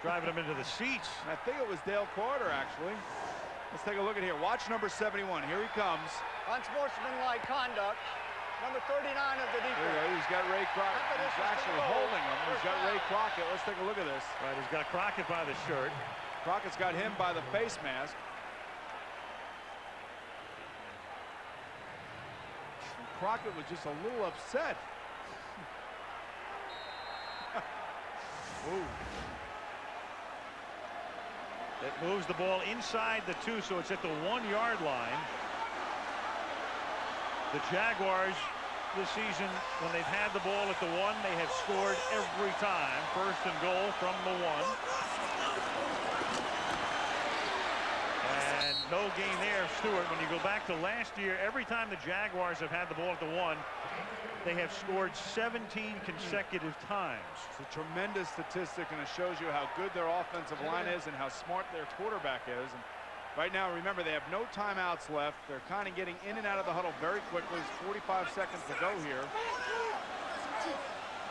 Speaker 1: Driving him into the seats.
Speaker 6: And I think it was Dale Carter, actually. Let's take a look at here. Watch number 71. Here he comes.
Speaker 7: Unsportsmanlike conduct. Number 39 of the
Speaker 6: There
Speaker 7: defense.
Speaker 6: you go. He's got Ray Crockett. He's actually holding him. He's got Ray Crockett. Let's take a look at this.
Speaker 1: Right, he's got Crockett by the shirt.
Speaker 6: Crockett's got him by the face mask. Crockett was just a little upset. Ooh.
Speaker 1: It moves the ball inside the 2, so it's at the 1-yard line. The Jaguars this season, when they've had the ball at the 1, they have scored every time. First and goal from the 1. And no gain there, Stewart. When you go back to last year, every time the Jaguars have had the ball at the 1, they have scored 17 consecutive times.
Speaker 6: It's a tremendous statistic, and it shows you how good their offensive line is and how smart their quarterback is. And right now, remember, they have no timeouts left. They're kind of getting in and out of the huddle very quickly. It's 45 seconds to go here.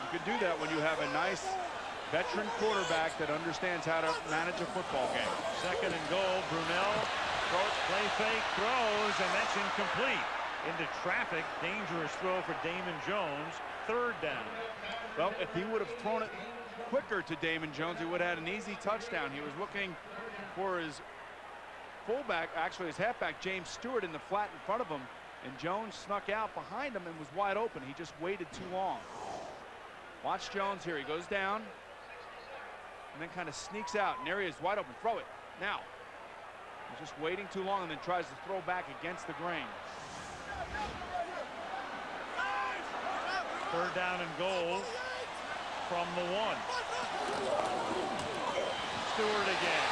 Speaker 6: You can do that when you have a nice veteran quarterback that understands how to manage a football game.
Speaker 1: Second and goal, Brunell, play fake, throws, and that's incomplete. Into traffic, dangerous throw for Damon Jones, 3rd down.
Speaker 6: Well, if he would have thrown it quicker to Damon Jones, he would have had an easy touchdown. He was looking for his fullback, actually his halfback, James Stewart, in the flat in front of him, and Jones snuck out behind him and was wide open. He just waited too long. Watch Jones here. He goes down and then kind of sneaks out, and there he is, wide open. Throw it now. He's just waiting too long and then tries to throw back against the grain.
Speaker 1: 3rd down and goal from the 1. Stewart again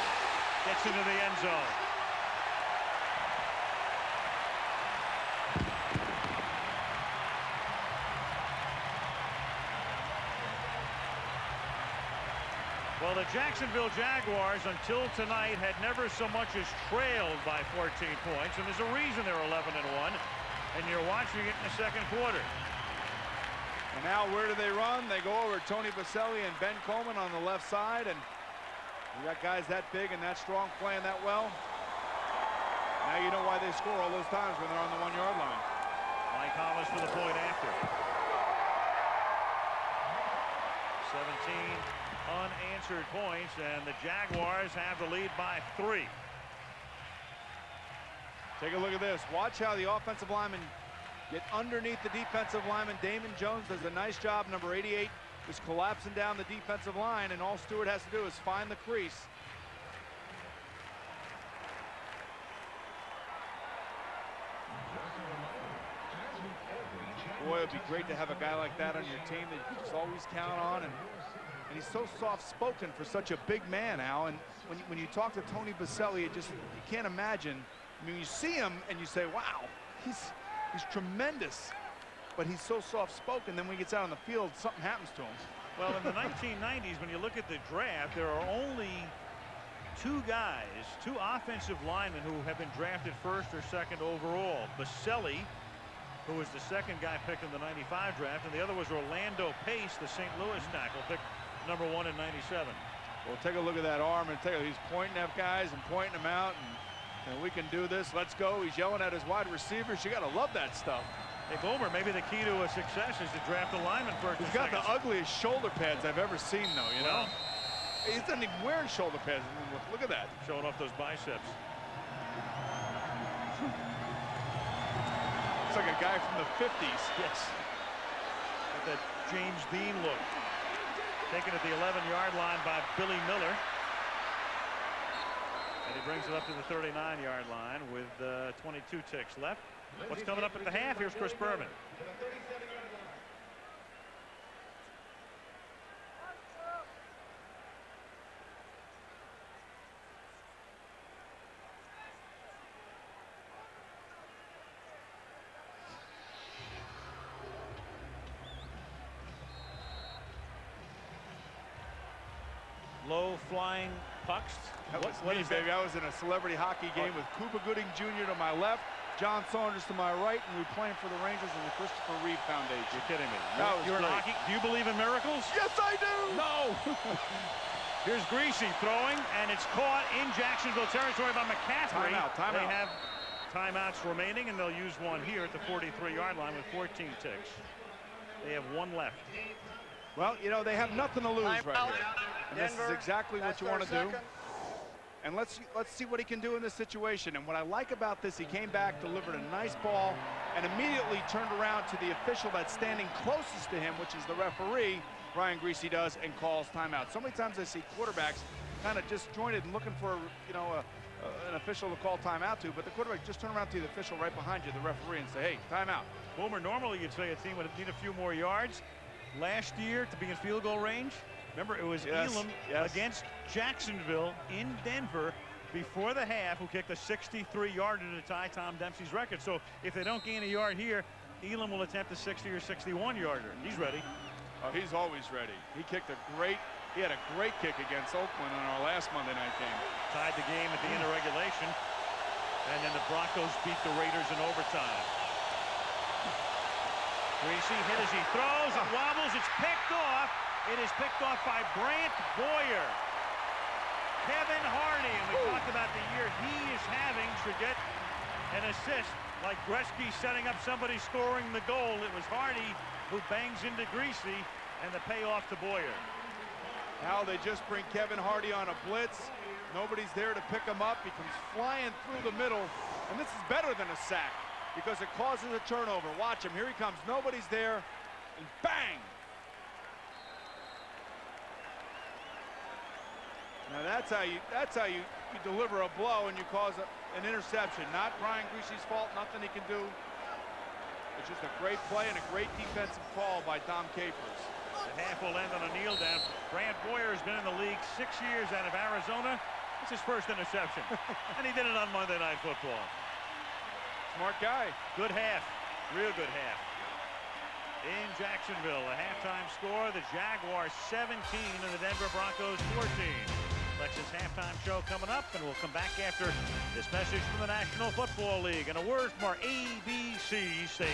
Speaker 1: gets into the end zone. Well, the Jacksonville Jaguars until tonight had never so much as trailed by 14 points, and there's a reason they're 11-1, and you're watching it in the 2nd quarter.
Speaker 6: And now where do they run? They go over Tony Boselli and Ben Coleman on the left side, and you got guys that big and that strong playing that well. Now you know why they score all those times when they're on the 1-yard line.
Speaker 1: Mike Hollis for the point after. 17 unanswered points, and the Jaguars have the lead by 3.
Speaker 6: Take a look at this. Watch how the offensive linemen get underneath the defensive lineman. Damon Jones does a nice job. Number 88 is collapsing down the defensive line, and all Stewart has to do is find the crease. Boy, it'd be great to have a guy like that on your team that you can just always count on, and he's so soft-spoken for such a big man, Al. And when you talk to Tony Boselli, you can't imagine. I mean, you see him and you say, wow, he's tremendous, but he's so soft-spoken. Then when he gets out on the field, something happens to him.
Speaker 1: Well, in the 1990s, when you look at the draft, there are only 2 guys, 2 offensive linemen who have been drafted 1st or 2nd overall. Boselli, who was the 2nd guy picked in the 95 draft, and the other was Orlando Pace, the St. Louis tackle, picked number 1 in 97.
Speaker 6: Well, take a look at that arm, and he's pointing at guys and pointing them out, and we can do this. Let's go. He's yelling at his wide receivers. You got to love that stuff.
Speaker 1: Hey, Boomer, maybe the key to a success is to draft a lineman first.
Speaker 6: He's got the ugliest shoulder pads I've ever seen, though, you know? He doesn't even wear shoulder pads. Look at that.
Speaker 1: Showing off those biceps.
Speaker 6: Looks like a guy from the 50s.
Speaker 1: Yes. With that James Dean look. Taken at the 11-yard line by Billy Miller. And he brings it up to the 39-yard line with 22 ticks left. What's coming up at the half? Here's Chris Berman. low-flying pucks.
Speaker 6: That was
Speaker 1: what
Speaker 6: me,
Speaker 1: is that?
Speaker 6: baby. I was in a celebrity hockey game with Cuba Gooding Jr. to my left, John Saunders to my right, and we were playing for the Rangers and the Christopher Reeve Foundation.
Speaker 1: You're kidding me.
Speaker 6: That was
Speaker 1: You're in
Speaker 6: great.
Speaker 1: hockey. Do you believe in miracles?
Speaker 6: Yes, I do.
Speaker 1: No. Here's Griese throwing, and it's caught in Jacksonville territory by McCaffrey.
Speaker 6: Timeout.
Speaker 1: They have timeouts remaining, and they'll use one here at the 43-yard line with 14 ticks. They have one left.
Speaker 6: Well, you know, they have nothing to lose right
Speaker 7: Timeout.
Speaker 6: here. And this is exactly what you want to do.
Speaker 7: Second.
Speaker 6: And let's see what he can do in this situation. And what I like about this, he came back, delivered a nice ball, and immediately turned around to the official that's standing closest to him, which is the referee, Brian Griese does, and calls timeout. So many times I see quarterbacks kind of disjointed and looking for, an official to call timeout to, but the quarterback just turn around to the official right behind you, the referee, and say, hey, timeout.
Speaker 1: Boomer, normally you'd say a team would need a few more yards. Last year, to be in field goal range, remember, it was Elam against Jacksonville in Denver before the half, who kicked a 63-yarder to tie Tom Dempsey's record. So if they don't gain a yard here, Elam will attempt a 60 or 61-yarder. He's ready.
Speaker 6: Oh, he's always ready. He had a great kick against Oakland in our last Monday night game.
Speaker 1: Tied the game at the end of regulation, and then the Broncos beat the Raiders in overtime. Griese hit as he throws, it wobbles, it's picked off. It is picked off by Brant Boyer. Kevin Hardy, and we talked about the year he is having, should get an assist like Gretzky setting up somebody scoring the goal. It was Hardy who bangs into Griese, and the payoff to Boyer.
Speaker 6: Now they just bring Kevin Hardy on a blitz. Nobody's there to pick him up. He comes flying through the middle, and this is better than a sack because it causes a turnover. Watch him. Here he comes. Nobody's there, and bang! Now that's how you deliver a blow and you cause an interception. Not Brian Griese's fault. Nothing he can do. It's just a great play and a great defensive call by Tom Capers.
Speaker 1: The half will end on a kneel down. Brant Boyer has been in the league 6 years out of Arizona. It's his first interception, and he did it on Monday Night Football.
Speaker 6: Smart guy.
Speaker 1: Good half, real good half. In Jacksonville, a halftime score, the Jaguars 17 and the Denver Broncos 14. Lex's halftime show coming up, and we'll come back after this message from the National Football League and a word from our ABC station.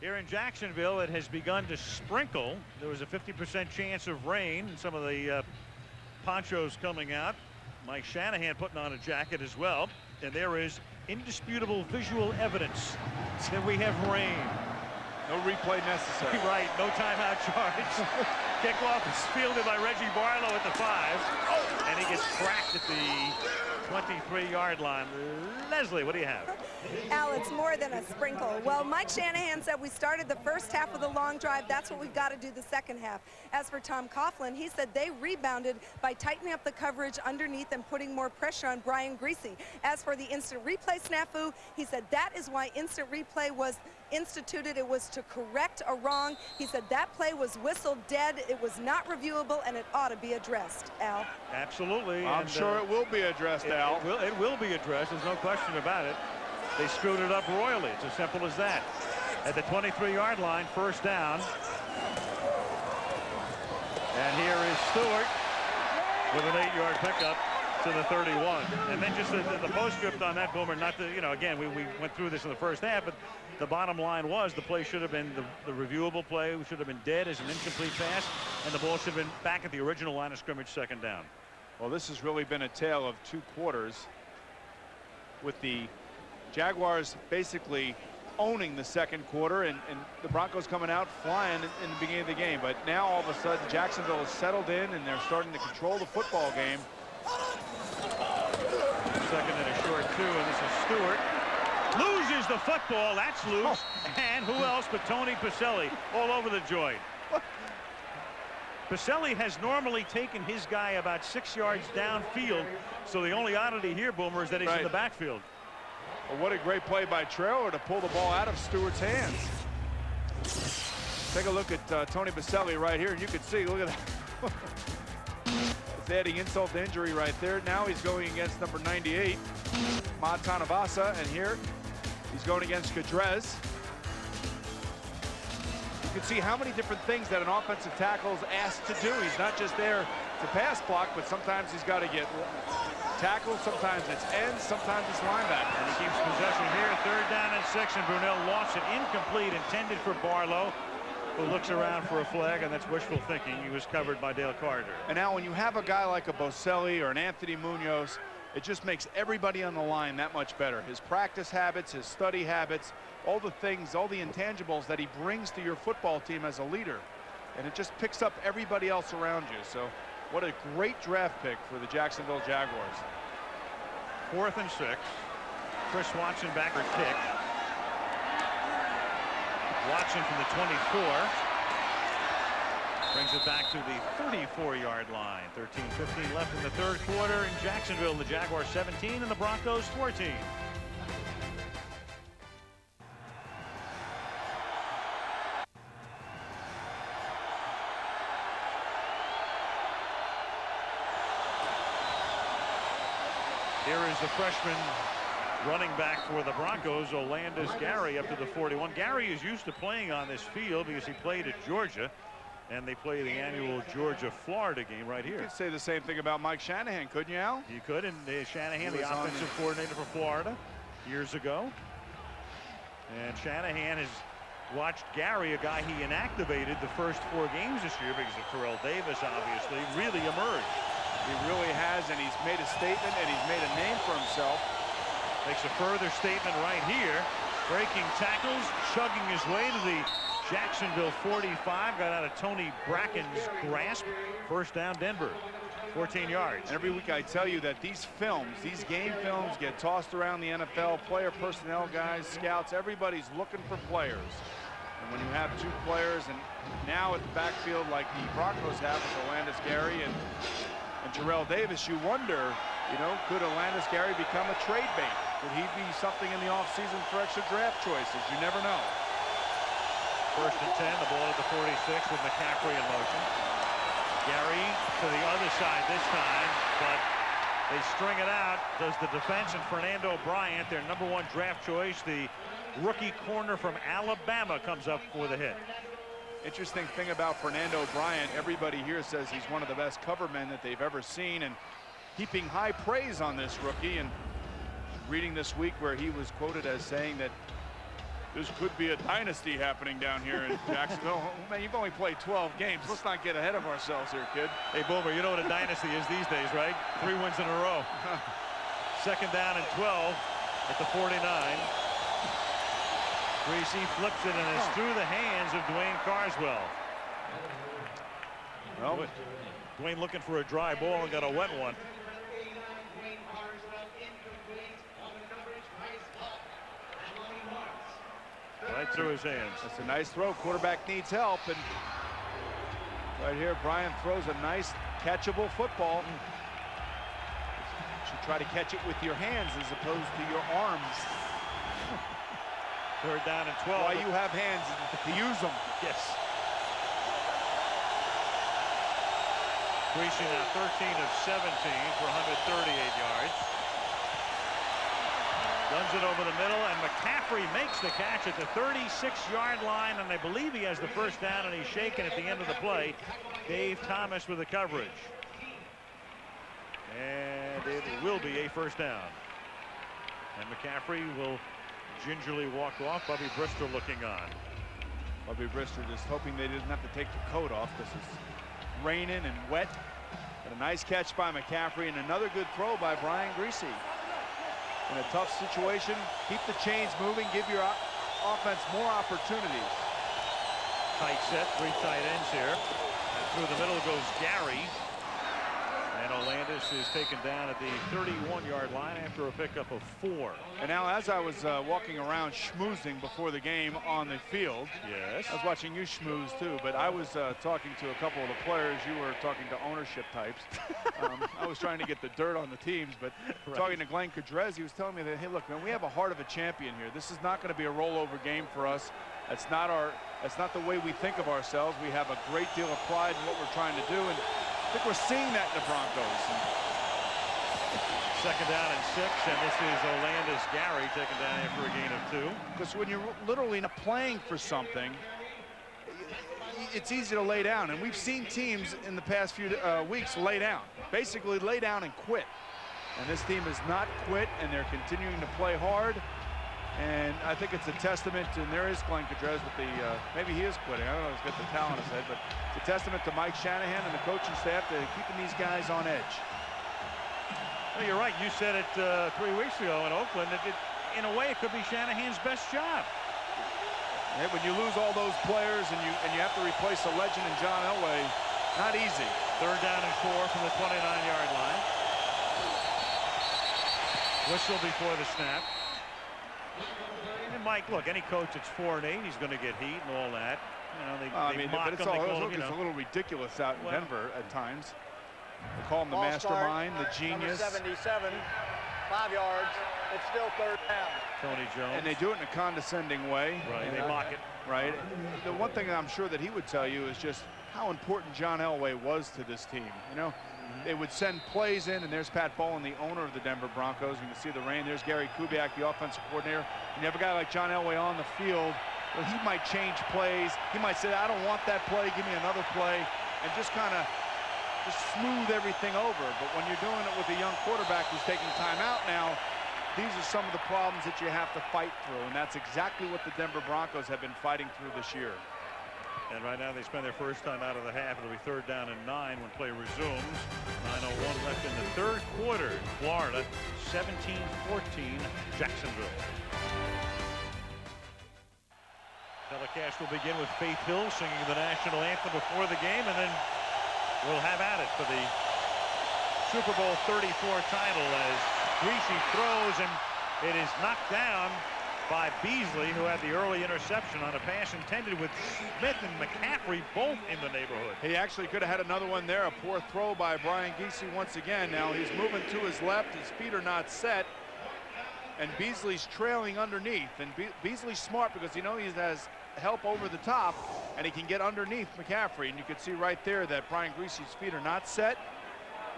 Speaker 1: Here in Jacksonville, it has begun to sprinkle. There was a 50% chance of rain, and some of the ponchos coming out. Mike Shanahan putting on a jacket as well. And there is indisputable visual evidence that we have rain.
Speaker 6: No replay necessary.
Speaker 1: Right, no timeout charge. Kickoff is fielded by Reggie Barlow at the 5. And he gets cracked at the 23-yard line. Leslie, what do you have?
Speaker 4: Al, it's more than a sprinkle. Well, Mike Shanahan said we started the first half of the long drive. That's what we've got to do the second half. As for Tom Coughlin, he said they rebounded by tightening up the coverage underneath and putting more pressure on Brian Griese. As for the instant replay snafu, he said that is why instant replay was instituted. It was to correct a wrong. He said that play was whistled dead. It was not reviewable, and it ought to be addressed. Al?
Speaker 1: Absolutely.
Speaker 6: I'm sure it will be addressed, Al.
Speaker 1: It will be addressed. There's no question about it. They screwed it up royally. It's as simple as that. At the 23-yard line, first down. And here is Stewart with an 8-yard pickup to the 31. And then just the postscript on that, Boomer, not to, again, we went through this in the first half, but the bottom line was the play should have been the reviewable play, should have been dead as an incomplete pass, and the ball should have been back at the original line of scrimmage, second down.
Speaker 6: Well, this has really been a tale of two quarters with the Jaguars basically owning the second quarter, and the Broncos coming out flying in the beginning of the game. But now all of a sudden Jacksonville is settled in and they're starting to control the football game.
Speaker 1: Second and a short 2, and this is Stewart. Loses the football. That's loose. And who else but Tony Pacelli all over the joint. Pacelli has normally taken his guy about 6 yards downfield, so the only oddity here, Boomer, is that he's in the backfield.
Speaker 6: Well, what a great play by Traylor to pull the ball out of Stewart's hands. Take a look at Tony Pacelli right here, and you can see, look at that. It's adding insult to injury right there. Now he's going against number 98, Matanavasa, and here he's going against Cadrez. You can see how many different things that an offensive tackle is asked to do. He's not just there to pass block, but sometimes he's got to get tackled, sometimes it's ends, sometimes it's linebacker.
Speaker 1: And he keeps possession here. 3rd down and 6, and Brunell lost it. Incomplete, intended for Barlow, who looks around for a flag, and that's wishful thinking. He was covered by Dale Carter.
Speaker 6: And now when you have a guy like a Boselli or an Anthony Munoz, it just makes everybody on the line that much better. His practice habits, his study habits, all the things, all the intangibles that he brings to your football team as a leader. And it just picks up everybody else around you. So what a great draft pick for the Jacksonville Jaguars.
Speaker 1: 4th and 6. Chris Watson back for kick. Watson from the 24. Brings it back to the 34-yard line. 13-15 left in the 3rd quarter in Jacksonville. The Jaguars 17 and the Broncos 14. Here is the freshman running back for the Broncos, Olandis Gary, up to the 41. Gary is used to playing on this field because he played at Georgia, and they play the annual Georgia-Florida game right here.
Speaker 6: You could say the same thing about Mike Shanahan, couldn't you, Al?
Speaker 1: You could, and Shanahan, the offensive coordinator for Florida years ago. And Shanahan has watched Gary, a guy he inactivated the first 4 games this year because of Terrell Davis, obviously, really emerged.
Speaker 6: He really has, and he's made a statement, and he's made a name for himself.
Speaker 1: Makes a further statement right here. Breaking tackles, chugging his way to the Jacksonville 45. Got out of Tony Bracken's grasp. 1st down, Denver. 14 yards.
Speaker 6: And every week I tell you that these films, these game films, get tossed around the NFL. Player personnel guys, scouts, everybody's looking for players. And when you have 2 players, and now at the backfield like the Broncos have with Olandis Gary and Terrell Davis, you wonder, you know, could Olandis Gary become a trade bait? Could he be something in the offseason for extra draft choices? You never know.
Speaker 1: 1st and 10, the ball at the 46 with McCaffrey in motion. Gary to the other side this time, but they string it out. Does the defense, and Fernando Bryant, their #1 draft choice, the rookie corner from Alabama, comes up for the hit.
Speaker 6: Interesting thing about Fernando Bryant, everybody here says he's one of the best cover men that they've ever seen, and heaping high praise on this rookie. And reading this week where he was quoted as saying that this could be a dynasty happening down here in Jacksonville. Oh, man, you've only played 12 games. Let's not get ahead of ourselves here, kid.
Speaker 1: Hey, Boomer, you know what a dynasty is these days, right? 3 wins in a row. 2nd down and 12 at the 49. Griese flips it, and it's through the hands of Dwayne Carswell. Well, Dwayne looking for a dry ball and got a wet one. Right through his hands.
Speaker 6: That's a nice throw. Quarterback needs help, and right here Bryant throws a nice catchable football. You should try to catch it with your hands as opposed to your arms.
Speaker 1: 3rd down and 12.
Speaker 6: Why you have hands to use them.
Speaker 1: Yes. Griese now 13 of 17 for 138 yards. Runs it over the middle, and McCaffrey makes the catch at the 36-yard line, and I believe he has the 1st down, and he's shaken at the end of the play. Dave Thomas with the coverage. And it will be a 1st down. And McCaffrey will gingerly walk off. Bubby Brister looking on.
Speaker 6: Bubby Brister just hoping they didn't have to take the coat off. This is raining and wet. But a nice catch by McCaffrey, and another good throw by Brian Griese. In a tough situation, keep the chains moving, give your offense more opportunities.
Speaker 1: Tight set, 3 tight ends here. And through the middle goes Gary. And Olandis is taken down at the 31-yard line after a pickup of 4.
Speaker 6: And now, as I was walking around schmoozing before the game on the field,
Speaker 1: yes,
Speaker 6: I was watching you schmooze too, but I was talking to a couple of the players. You were talking to ownership types. I was trying to get the dirt on the teams, but
Speaker 1: right.
Speaker 6: Talking to Glenn Cadrez, he was telling me that, hey, look, man, we have a heart of a champion here. This is not going to be a rollover game for us. That's not the way we think of ourselves. We have a great deal of pride in what we're trying to do, and I think we're seeing that in the Broncos.
Speaker 1: Second down and 6, and this is Olandis Gary taken down after a gain of 2.
Speaker 6: Because when you're literally not playing for something, it's easy to lay down, and we've seen teams in the past few weeks lay down, basically lay down and quit. And this team has not quit, and they're continuing to play hard. And I think it's a testament, and there is Glenn Cadrez with the, maybe he is quitting. I don't know, he's got the towel on his head, but it's a testament to Mike Shanahan and the coaching staff to keeping these guys on edge.
Speaker 1: Well, you're right. You said it 3 weeks ago in Oakland. In a way, it could be Shanahan's best job.
Speaker 6: Yeah, when you lose all those players and you have to replace a legend in John Elway, not easy.
Speaker 1: 3rd down and 4 from the 29-yard line. Whistle before the snap. And Mike, look, any coach that's 4-8, he's going to get heat and all that. You know, they mock him.
Speaker 6: It's a little ridiculous out in Denver at times. They call him the mastermind, the genius.
Speaker 7: Number 77, 5 yards. It's still 3rd down.
Speaker 1: Tony Jones.
Speaker 6: And they do it in a condescending way.
Speaker 1: Right, they mock it.
Speaker 6: Right. The one thing I'm sure that he would tell you is just how important John Elway was to this team. You know, they would send plays in, and there's Pat Bowlen, the owner of the Denver Broncos. You can see the rain. There's Gary Kubiak, the offensive coordinator. And you have a guy like John Elway on the field. Well, he might change plays. He might say, I don't want that play. Give me another play. And just kind of smooth everything over. But when you're doing it with a young quarterback who's taking time out now, these are some of the problems that you have to fight through. And that's exactly what the Denver Broncos have been fighting through this year.
Speaker 1: And right now they spend their first time out of the half. It'll be 3rd down and 9 when play resumes. 9:01 left in the 3rd quarter. Florida 17-14 Jacksonville. Telecast will begin with Faith Hill singing the national anthem before the game, and then we'll have at it for the Super Bowl 34 title as Griese throws, and it is knocked down by Beasley, who had the early interception on a pass intended with Smith and McCaffrey both in the neighborhood.
Speaker 6: He actually could have had another one there. A poor throw by Brian Griese once again. Now he's moving to his left. His feet are not set. And Beasley's trailing underneath. And Beasley's smart because he knows he has help over the top, and he can get underneath McCaffrey. And you can see right there that Brian Griese's feet are not set.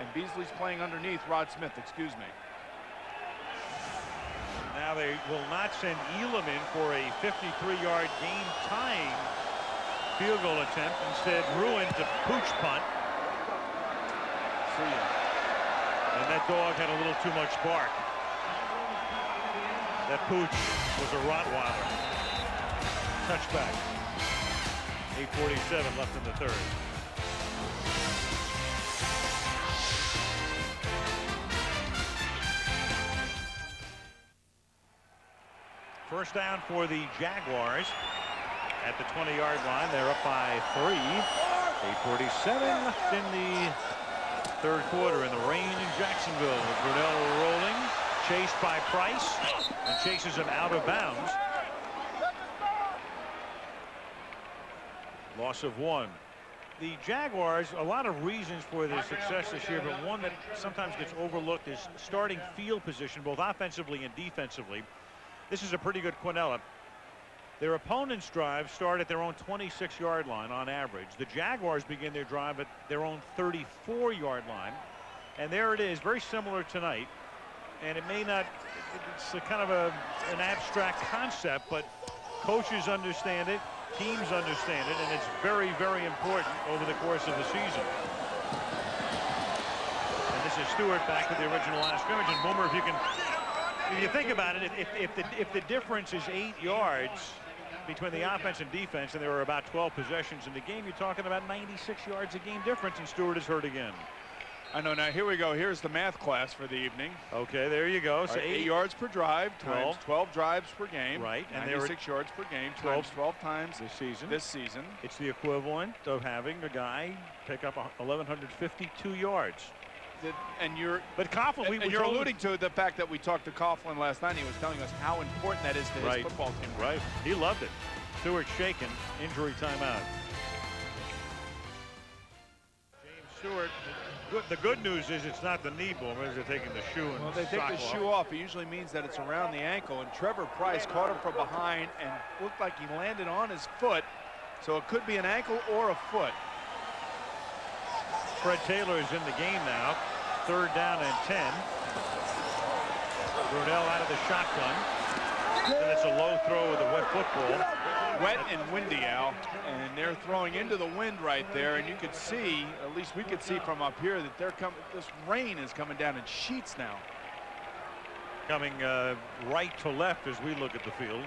Speaker 6: And Beasley's playing underneath Rod Smith, excuse me.
Speaker 1: Now they will not send Elam in for a 53-yard game-tying field goal attempt. Instead, Ruin to pooch punt.
Speaker 6: See ya.
Speaker 1: And that dog had a little too much bark. That pooch was a Rottweiler. Touchback. 8:47 left in the 3rd. First down for the Jaguars at the 20-yard line. They're up by 3. 8:47 left in the 3rd quarter in the rain in Jacksonville. Brunell rolling, chased by Price, and chases him out of bounds. Loss of 1. The Jaguars, a lot of reasons for their success this year, but one that sometimes gets overlooked is starting field position, both offensively and defensively. This is a pretty good Quinella. Their opponent's drive start at their own 26-yard line on average. The Jaguars begin their drive at their own 34-yard line. And there it is, very similar tonight. And it may not, it's a kind of an abstract concept, but coaches understand it, teams understand it, and it's very, very important over the course of the season. And this is Stewart back to the original line of scrimmage. And Boomer, if you think about it, if the difference is 8 yards between the offense and defense, and there are about 12 possessions in the game, you're talking about 96 yards a game difference, and Stewart is hurt again.
Speaker 6: I know. Now here we go. Here's the math class for the evening.
Speaker 1: Okay, there you go. So
Speaker 6: Right, 8 yards per drive times
Speaker 1: 12.
Speaker 6: 12 drives per game.
Speaker 1: Right, and they were
Speaker 6: 96 yards per game times 12 times
Speaker 1: this season. It's the equivalent of having a guy pick up 1,152 yards.
Speaker 6: And you're
Speaker 1: But Coughlin,
Speaker 6: you're alluding to the fact that we talked to Coughlin last night. He was telling us how important that is to his football team.
Speaker 1: Right. He loved it. Stewart shaken. Injury timeout. James Stewart. The good news is it's not the knee boomers. They're taking the shoe and
Speaker 6: well, they take the shoe off. It usually means that it's around the ankle. And Trevor Price caught him from behind and looked like he landed on his foot. So it could be an ankle or a foot.
Speaker 1: Fred Taylor is in the game now. 3rd down and 10. Brunell out of the shotgun. And it's a low throw with a wet football.
Speaker 6: Wet and windy, Al, and they're throwing into the wind right there, and you could see, at least we could see from up here, that they're coming. This rain is coming down in sheets now.
Speaker 1: Coming right to left as we look at the field.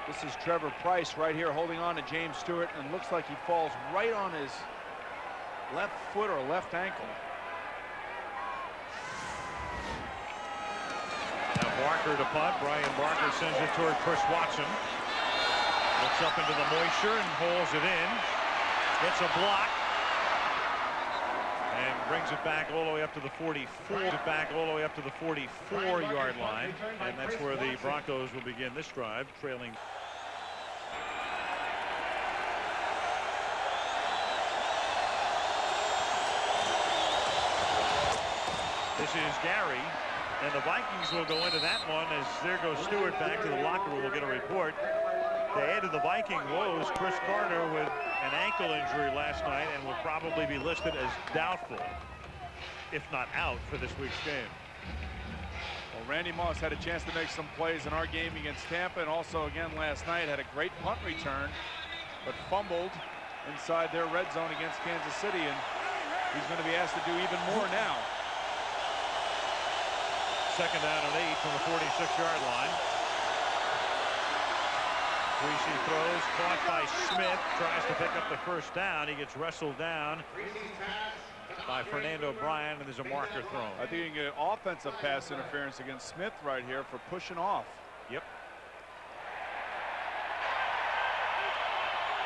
Speaker 6: This is Trevor Price right here holding on to James Stewart, and looks like he falls right on his left foot or left ankle.
Speaker 1: Now Barker to punt. Brian Barker sends it toward Chris Watson. Looks up into the moisture and hauls it in. Gets a block. And brings it back all the way up to the 44. Back all the way up to the 44-yard line. And that's where the Broncos will begin this drive, trailing. This is Gary, and the Vikings will go into that one as there goes Stewart back to the locker room. We'll get a report. They added the Viking woes, Chris Carter with an ankle injury last night and will probably be listed as doubtful, if not out, for this week's game.
Speaker 6: Well, Randy Moss had a chance to make some plays in our game against Tampa, and also again last night had a great punt return, but fumbled inside their red zone against Kansas City, and he's going to be asked to do even more now.
Speaker 1: 2nd down and 8 from the 46-yard line. Griese throws, caught by Smith, tries to pick up the 1st down. He gets wrestled down by Fernando Bryan, and there's a marker thrown.
Speaker 6: I think you can get an offensive pass interference against Smith right here for pushing off.
Speaker 1: Yep.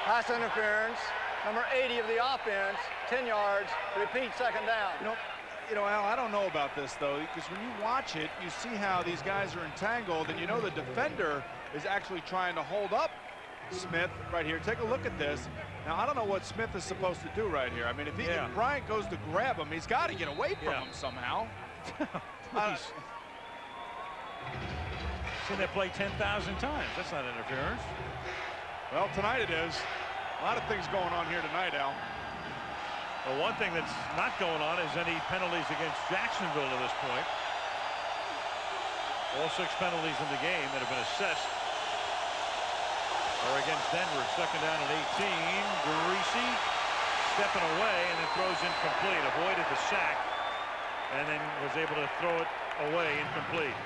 Speaker 7: Pass interference, number 80 of the offense, 10 yards, repeat 2nd down.
Speaker 6: You know, Al, I don't know about this, though, because when you watch it, you see how these guys are entangled, and you know the defender is actually trying to hold up Smith right here. Take a look at this. Now, I don't know what Smith is supposed to do right here. I mean, if Bryant goes to grab him, he's got to get away from him somehow.
Speaker 1: Seen that play 10,000 times. That's not interference.
Speaker 6: Well, tonight it is. A lot of things going on here tonight, Al.
Speaker 1: Well, one thing that's not going on is any penalties against Jacksonville to this point. All 6 penalties in the game that have been assessed are against Denver. 2nd down and 18. Griese stepping away and then throws incomplete. Avoided the sack and then was able to throw it away incomplete.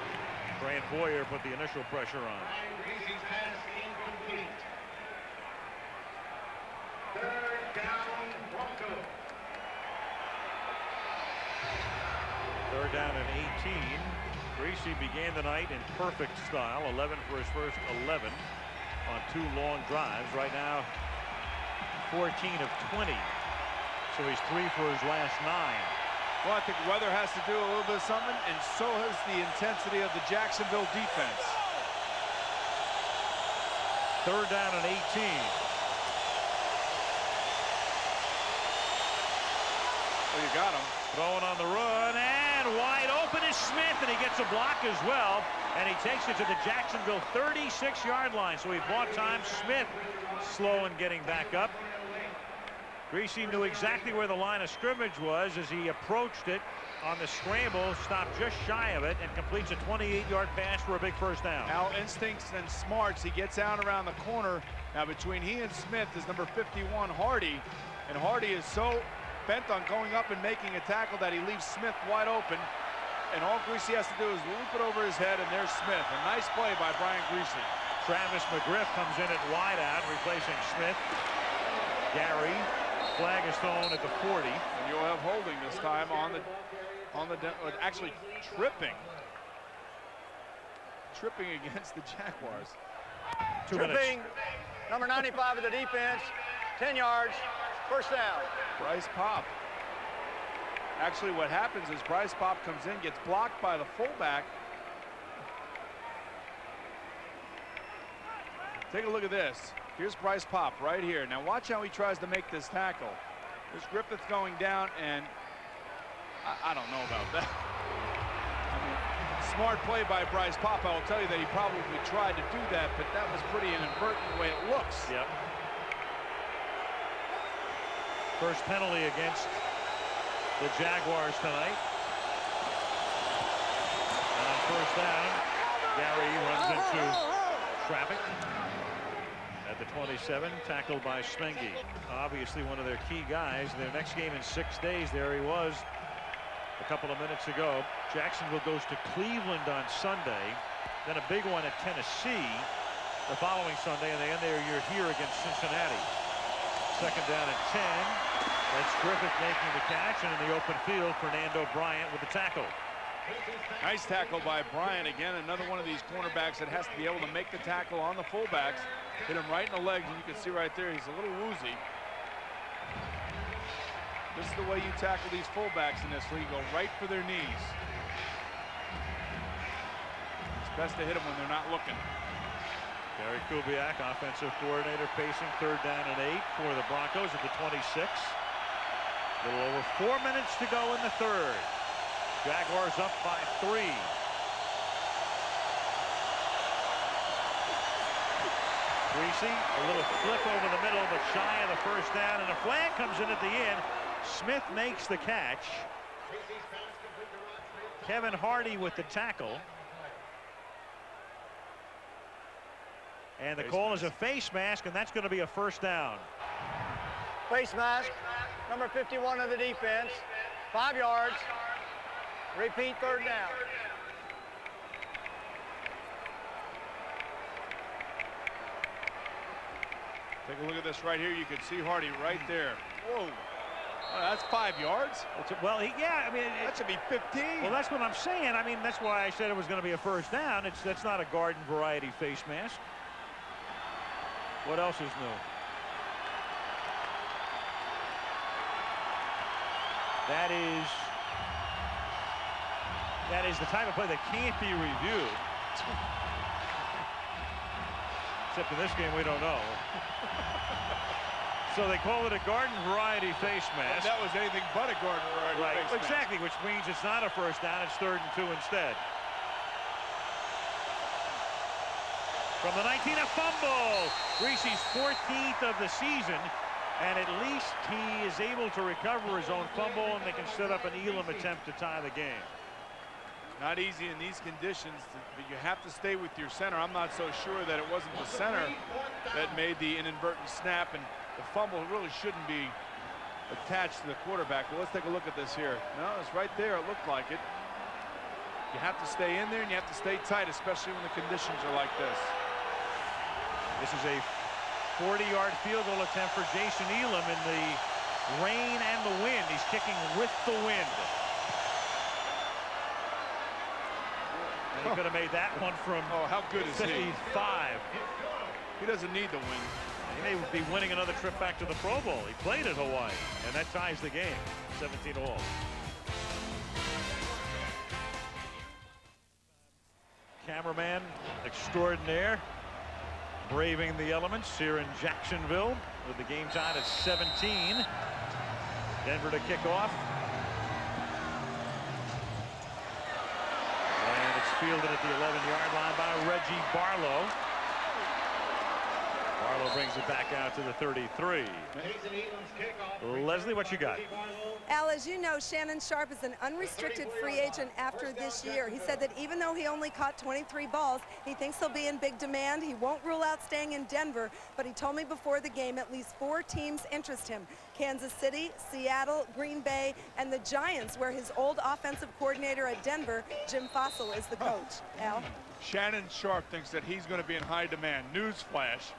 Speaker 1: Grant Boyer put the initial pressure on.
Speaker 8: Griese's pass incomplete. 3rd down, Broncos.
Speaker 1: 3rd down and 18. Griese began the night in perfect style. 11 for his first 11 on 2 long drives. Right now, 14 of 20. So he's 3 for his last 9.
Speaker 6: Well, I think weather has to do a little bit of something, and so has the intensity of the Jacksonville defense.
Speaker 1: 3rd down and 18.
Speaker 6: Well, you got him.
Speaker 1: Throwing on the run, and wide open is Smith, and he gets a block as well, and he takes it to the Jacksonville 36-yard line. So he bought time. Smith slow in getting back up. Griese knew exactly where the line of scrimmage was as he approached it on the scramble, stopped just shy of it, and completes a 28-yard pass for a big 1st down.
Speaker 6: Now, instincts and smarts, he gets out around the corner. Now, between he and Smith is number 51, Hardy, and Hardy is so bent on going up and making a tackle that he leaves Smith wide open, and all Griese has to do is loop it over his head, and there's Smith. A nice play by Brian Griese.
Speaker 1: Travis McGriff comes in at wide out, replacing Smith. Gary flag is thrown at the 40.
Speaker 6: And you'll have holding this time on the actually tripping against the Jaguars.
Speaker 1: 2 minutes.
Speaker 7: Tripping, number 95 of the defense, 10 yards, first down.
Speaker 6: Bryce Popp. Actually, what happens is Bryce Popp comes in, gets blocked by the fullback. Take a look at this. Here's Bryce Popp right here. Now watch how he tries to make this tackle. There's Griffith going down, and I don't know about that. I mean, smart play by Bryce Popp. I will tell you that he probably tried to do that, but that was pretty inadvertent the way it looks.
Speaker 1: Yep. First penalty against the Jaguars tonight. And on first down, Gary runs into traffic at the 27, tackled by Smengi. Obviously one of their key guys. Their next game in 6 days, there he was a couple of minutes ago. Jacksonville goes to Cleveland on Sunday, then a big one at Tennessee the following Sunday, and they end their year here against Cincinnati. Second down and 10. That's Griffith making the catch, and in the open field, Fernando Bryant with the tackle.
Speaker 6: Nice tackle by Bryant. Again, another one of these cornerbacks that has to be able to make the tackle on the fullbacks. Hit him right in the legs, and you can see right there he's a little woozy. This is the way you tackle these fullbacks in this league. Go right for their knees. It's best to hit them when they're not looking.
Speaker 1: Gary Kubiak, offensive coordinator, pacing third down and 8 for the Broncos at the 26. A little over 4 minutes to go in the third. Jaguars up by 3. Griese, a little flip over the middle, but shy of the first down, and a flag comes in at the end. Smith makes the catch. Kevin Hardy with the tackle. And the call is a face mask, and that's going to be a first down.
Speaker 7: Face mask, number 51 of the defense, 5 yards. Repeat, third down.
Speaker 6: Take a look at this right here. You can see Hardy right there. Whoa. Oh, that's 5 yards?
Speaker 1: Well, yeah, I mean,
Speaker 6: that should be 15.
Speaker 1: Well, that's what I'm saying. I mean, that's why I said it was going to be a first down. That's not a garden variety face mask. What else is new? That is the type of play that can't be reviewed. Except in this game, we don't know. So they call it a garden variety face mask.
Speaker 6: That was anything but a garden variety face mask.
Speaker 1: Exactly, which means it's not a first down, it's 3rd and 2 instead. From the 19, a fumble. Griese's 14th of the season, and at least he is able to recover his own fumble, and they can set up an Elam attempt to tie the game.
Speaker 6: Not easy in these conditions, but you have to stay with your center. I'm not so sure that it wasn't the center that made the inadvertent snap, and the fumble really shouldn't be attached to the quarterback. Well, let's take a look at this here. No, it's right there. It looked like it. You have to stay in there, and you have to stay tight, especially when the conditions are like this.
Speaker 1: This is a 40-yard field goal attempt for Jason Elam in the rain and the wind. He's kicking with the wind. And he could have made that one from
Speaker 6: how good is
Speaker 1: 55.
Speaker 6: He doesn't need the win.
Speaker 1: He may be winning another trip back to the Pro Bowl. He played at Hawaii, and that ties the game. 17 all. Cameraman extraordinaire, braving the elements here in Jacksonville with the game tied at 17. Denver to kick off. And it's fielded at the 11-yard line by Reggie Barlow. Barlow brings it back out to the 33. Leslie, what you got?
Speaker 4: Al, as you know, Shannon Sharpe is an unrestricted free agent after this year. He said that even though he only caught 23 balls, he thinks he'll be in big demand. He won't rule out staying in Denver, but he told me before the game at least 4 teams interest him. Kansas City, Seattle, Green Bay, and the Giants, where his old offensive coordinator at Denver, Jim Fossil, is the coach. Al?
Speaker 6: Shannon Sharpe thinks that he's going to be in high demand. Newsflash.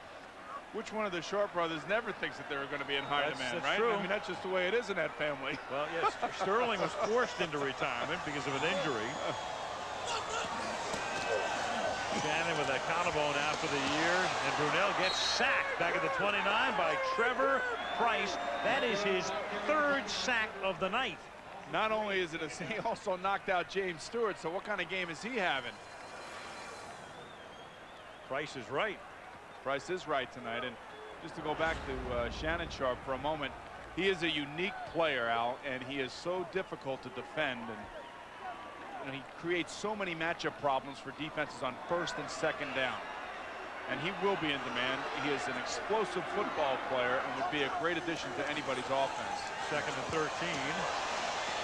Speaker 6: Which one of the Sharp brothers never thinks that they're going to be in high demand, right?
Speaker 1: True.
Speaker 6: I mean, that's just the way it is in that family.
Speaker 1: Well, yes, Sterling was forced into retirement because of an injury. Shannon with a collarbone out for the year, and Brunell gets sacked back at the 29 by Trevor Price. That is his 3rd sack of the night.
Speaker 6: Not only is it he also knocked out James Stewart, so what kind of game is he having?
Speaker 1: Price is right.
Speaker 6: Price is right tonight. And just to go back to Shannon Sharp for a moment, he is a unique player, Al, and he is so difficult to defend. And he creates so many matchup problems for defenses on 1st and 2nd down. And he will be in demand. He is an explosive football player and would be a great addition to anybody's offense.
Speaker 1: 2nd and 13.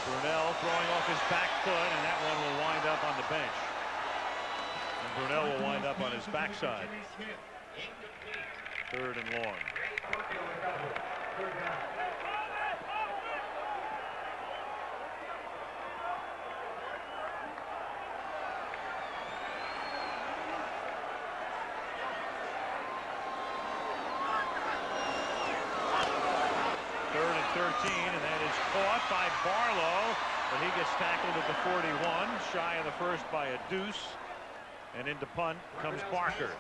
Speaker 1: Brunell throwing off his back foot, and that one will wind up on the bench. And Brunell will wind up on his backside. 3rd and long. Third and 13, and that is caught by Barlow, but he gets tackled at the 41, shy of the first by a deuce. And into punt comes Parker.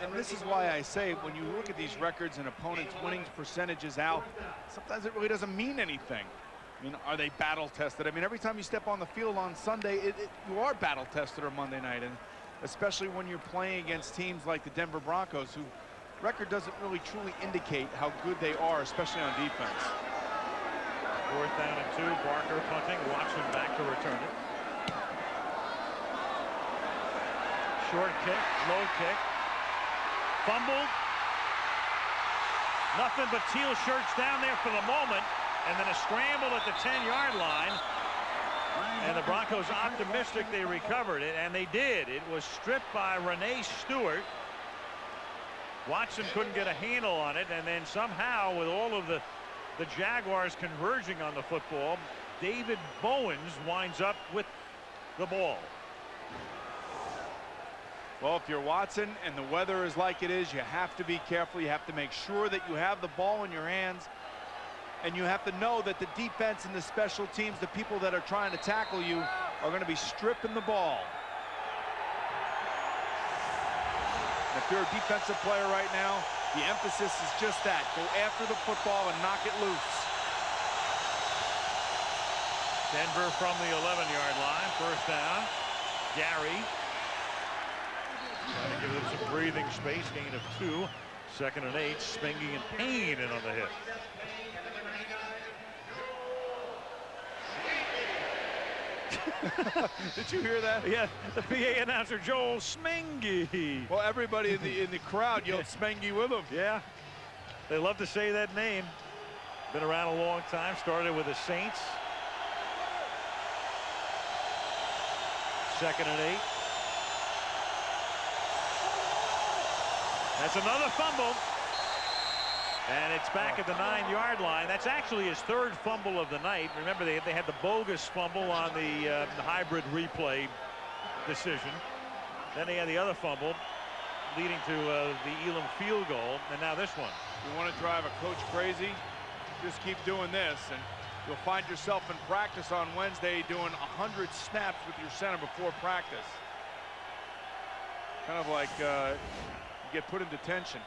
Speaker 6: And this is why I say when you look at these records and opponents' winning percentages out, sometimes it really doesn't mean anything. I mean, are they battle tested? I mean, every time you step on the field on Sunday, you are battle tested or Monday night, and especially when you're playing against teams like the Denver Broncos, who record doesn't really truly indicate how good they are, especially on defense.
Speaker 1: 4th down and 2. Barker punting. Watson back to return it. Short kick, low kick, fumbled. Nothing but teal shirts down there for the moment, and then a scramble at the 10-yard line. And the Broncos optimistic they recovered it, and they did. It was stripped by Renee Stewart. Watson couldn't get a handle on it, and then somehow, with all of the Jaguars converging on the football, David Bowens winds up with the ball.
Speaker 6: Well, if you're Watson and the weather is like it is, you have to be careful. You have to make sure that you have the ball in your hands, and you have to know that the defense and the special teams, the people that are trying to tackle you, are going to be stripping the ball. And if you're a defensive player right now, the emphasis is just that. Go after the football and knock it loose.
Speaker 1: Denver from the 11-yard line. 1st down. Gary trying to give them some breathing space. Gain of 2. 2nd and 8. Spengy and Payne in on the hit.
Speaker 6: Did you hear that?
Speaker 1: Yeah, the PA announcer Joel Smengy.
Speaker 6: Well, everybody in the crowd yelled Smengy with him.
Speaker 1: Yeah, they love to say that name. Been around a long time. Started with the Saints. 2nd and 8. That's another fumble. And it's back at the 9-yard line. That's actually his 3rd fumble of the night. Remember, they had the bogus fumble on the hybrid replay decision. Then they had the other fumble leading to the Elam field goal. And now this one.
Speaker 6: You want to drive a coach crazy? Just keep doing this, and you'll find yourself in practice on Wednesday doing 100 snaps with your center before practice. Kind of like you get put in detention.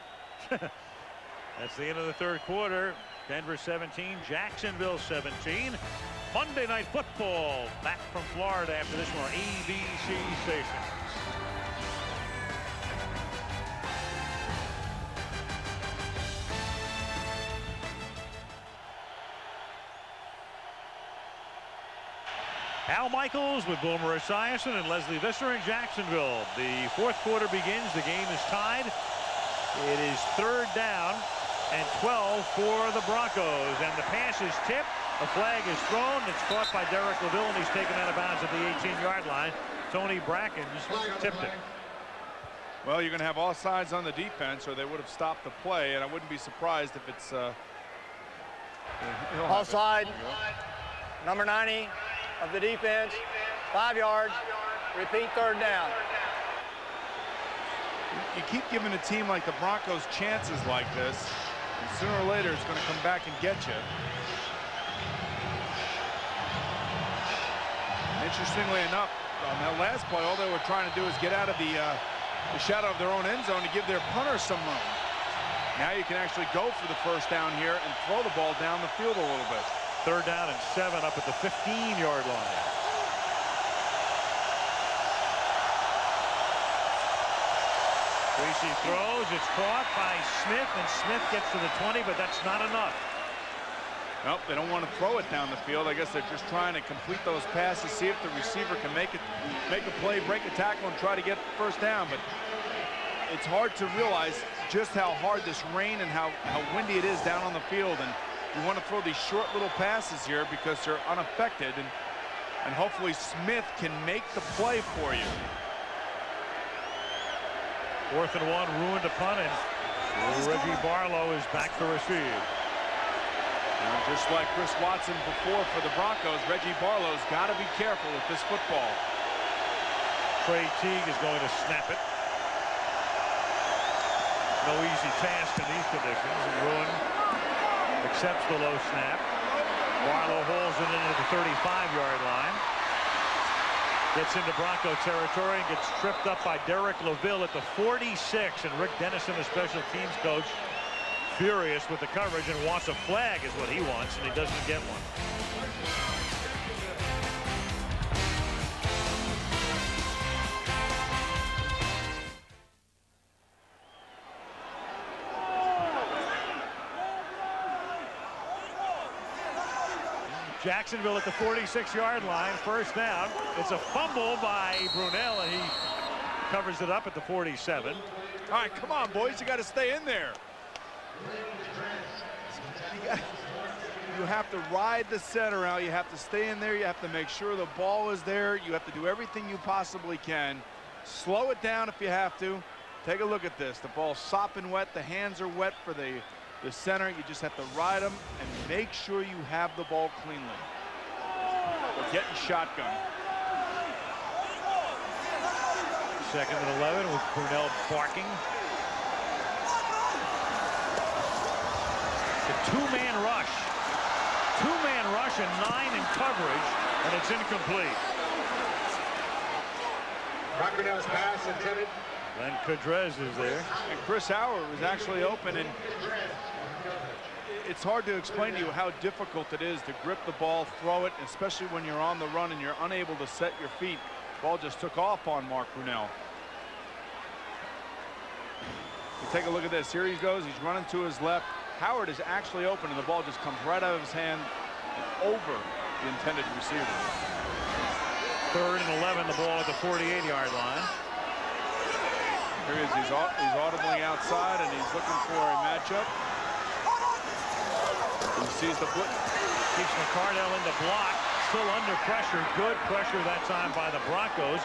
Speaker 1: That's the end of the 3rd quarter. Denver 17, Jacksonville 17. Monday Night Football back from Florida after this one on ABC stations. Al Michaels with Boomer Esiason and Leslie Visser in Jacksonville. The 4th quarter begins. The game is tied. It is 3rd down and 12 for the Broncos, and the pass is tipped. A flag is thrown. It's caught by Derek LaVille, and he's taken out of bounds at the 18-yard line. Tony Brackens tipped it.
Speaker 6: Well, you're going to have all sides on the defense, or they would have stopped the play, and I wouldn't be surprised if it's
Speaker 7: Offside. Number 90 of the defense. 5 yards. Repeat 3rd down.
Speaker 6: you keep giving a team like the Broncos chances like this, and sooner or later it's going to come back and get you. Interestingly enough, on that last play, all they were trying to do is get out of the shadow of their own end zone to give their punter some room. Now you can actually go for the first down here and throw the ball down the field a little bit.
Speaker 1: 3rd down and 7 up at the 15-yard line. Griese throws, it's caught by Smith, and Smith gets to the 20, but that's not enough.
Speaker 6: Nope, they don't want to throw it down the field. I guess they're just trying to complete those passes, see if the receiver can make a play, break a tackle, and try to get the first down. But it's hard to realize just how hard this rain and how windy it is down on the field. And you want to throw these short little passes here because they're unaffected. And hopefully Smith can make the play for you.
Speaker 1: 4th and 1, ruined a punt, and Reggie Barlow is back to receive.
Speaker 6: And just like Chris Watson before for the Broncos, Reggie Barlow's got to be careful with this football.
Speaker 1: Trey Teague is going to snap it. No easy task in these conditions. And Ruin accepts the low snap. Barlow hauls it into the 35-yard line. Gets into Bronco territory and gets tripped up by Derek LaVille at the 46. And Rick Dennison, the special teams coach, furious with the coverage and wants a flag is what he wants, and he doesn't get one. Jacksonville at the 46-yard line, 1st down. It's a fumble by Brunell, and he covers it up at the 47.
Speaker 6: All right, come on, boys, you got to stay in there. You have to ride the center out. You have to stay in there. You have to make sure the ball is there. You have to do everything you possibly can. Slow it down if you have to. Take a look at this. The ball's sopping wet. The hands are wet for the center. You just have to ride them and make sure you have the ball cleanly. We're getting shotgun.
Speaker 1: 2nd and 11 with Brunell barking. The 2-man rush. 2-man rush and 9 in coverage, and it's incomplete.
Speaker 8: Brunell's pass intended.
Speaker 1: Len Cudrez is there.
Speaker 6: And Chris Howard was actually open, and it's hard to explain to you how difficult it is to grip the ball, throw it, especially when you're on the run and you're unable to set your feet. Ball just took off on Mark Brunell. You take a look at this. Here he goes. He's running to his left. Howard is actually open, and the ball just comes right out of his hand and over the intended receiver.
Speaker 1: 3rd and 11, the ball at the 48-yard line.
Speaker 6: Here he is. He's audibly outside, and he's looking for a matchup. He sees the blitz.
Speaker 1: Keeps McCardell in the block. Still under pressure. Good pressure that time by the Broncos.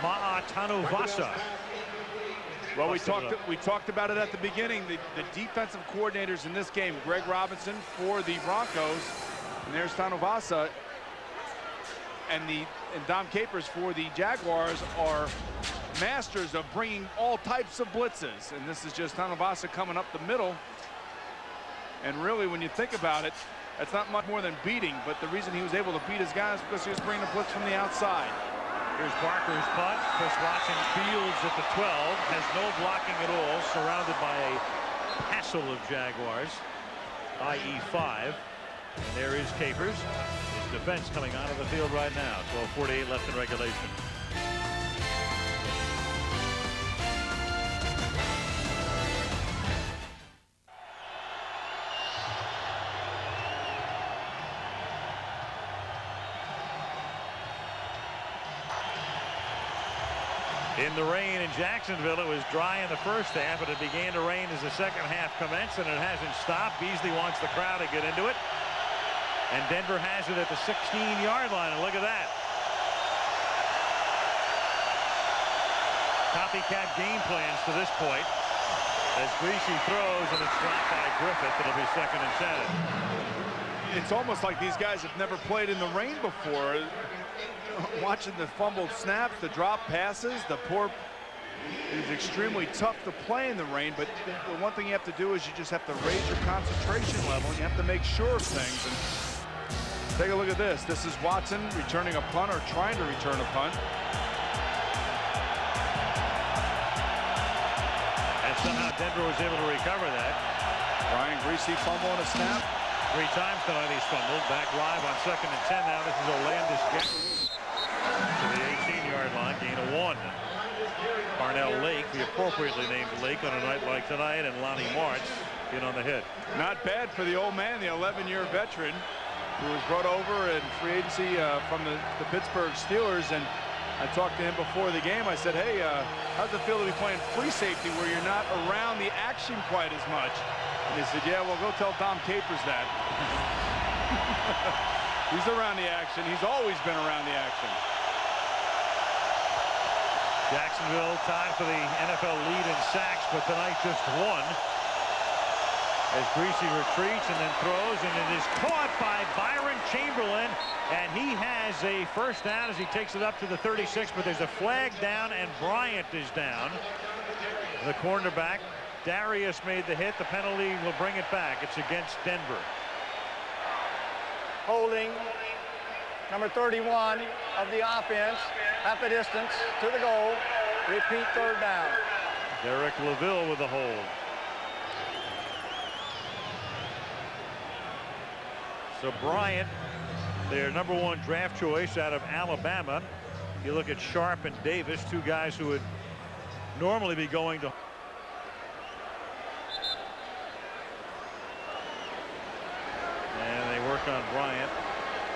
Speaker 1: Ma'atanuvasa.
Speaker 6: Well, we talked about it at the beginning. The defensive coordinators in this game, Greg Robinson for the Broncos, and there's Tanuvasa, and Dom Capers for the Jaguars are masters of bringing all types of blitzes. And this is just Tanuvasa coming up the middle. And really, when you think about it, that's not much more than beating. But the reason he was able to beat his guys because he was bringing the blitz from the outside.
Speaker 1: Here's Barker's punt. Chris Watson fields at the 12. Has no blocking at all. Surrounded by a hassle of Jaguars, i.e. 5. And there is Capers. His defense coming out of the field right now. 12:48 left in regulation. In the rain in Jacksonville, it was dry in the first half, but it began to rain as the second half commenced, and it hasn't stopped. Beasley wants the crowd to get into it. And Denver has it at the 16-yard line, and look at that. Copycat game plans to this point. As Griese throws, and it's dropped by Griffith. It'll be 2nd and 10.
Speaker 6: It's almost like these guys have never played in the rain before. Watching the fumbled snaps, the drop passes, the poor It is extremely tough to play in the rain, but the one thing you have to do is you just have to raise your concentration level, and you have to make sure of things. And take a look at this. This is Watson returning a punt, or trying to return a punt.
Speaker 1: And somehow Denver was able to recover that.
Speaker 6: Brian Griese fumble on a snap.
Speaker 1: 3 times tonight he's fumbled. Back live on 2nd and 10 now. This is Olandis to the 18-yard line. Gain of 1. Brunell Lake, the appropriately named Lake on a night like tonight, and Lonnie Martz in on the hit.
Speaker 6: Not bad for the old man, the 11-year veteran who was brought over in free agency from the Pittsburgh Steelers. And I talked to him before the game. I said, hey, how's it feel to be playing free safety where you're not around the action quite as much? And he said, yeah, well, go tell Dom Capers that. He's around the action. He's always been around the action.
Speaker 1: Jacksonville tied for the NFL lead in sacks, but tonight just 1. As Griese retreats and then throws, and it is caught by Byron Chamberlain, and he has a first down as he takes it up to the 36, but there's a flag down, and Bryant is down. The cornerback, Darius, made the hit. The penalty will bring it back. It's against Denver.
Speaker 7: Holding number 31 of the offense, half a distance to the goal. Repeat, 3rd down.
Speaker 1: Derek LaVille with the hold. So Bryant, their #1 draft choice out of Alabama. You look at Sharp and Davis, 2 guys who would normally be going to. And they work on Bryant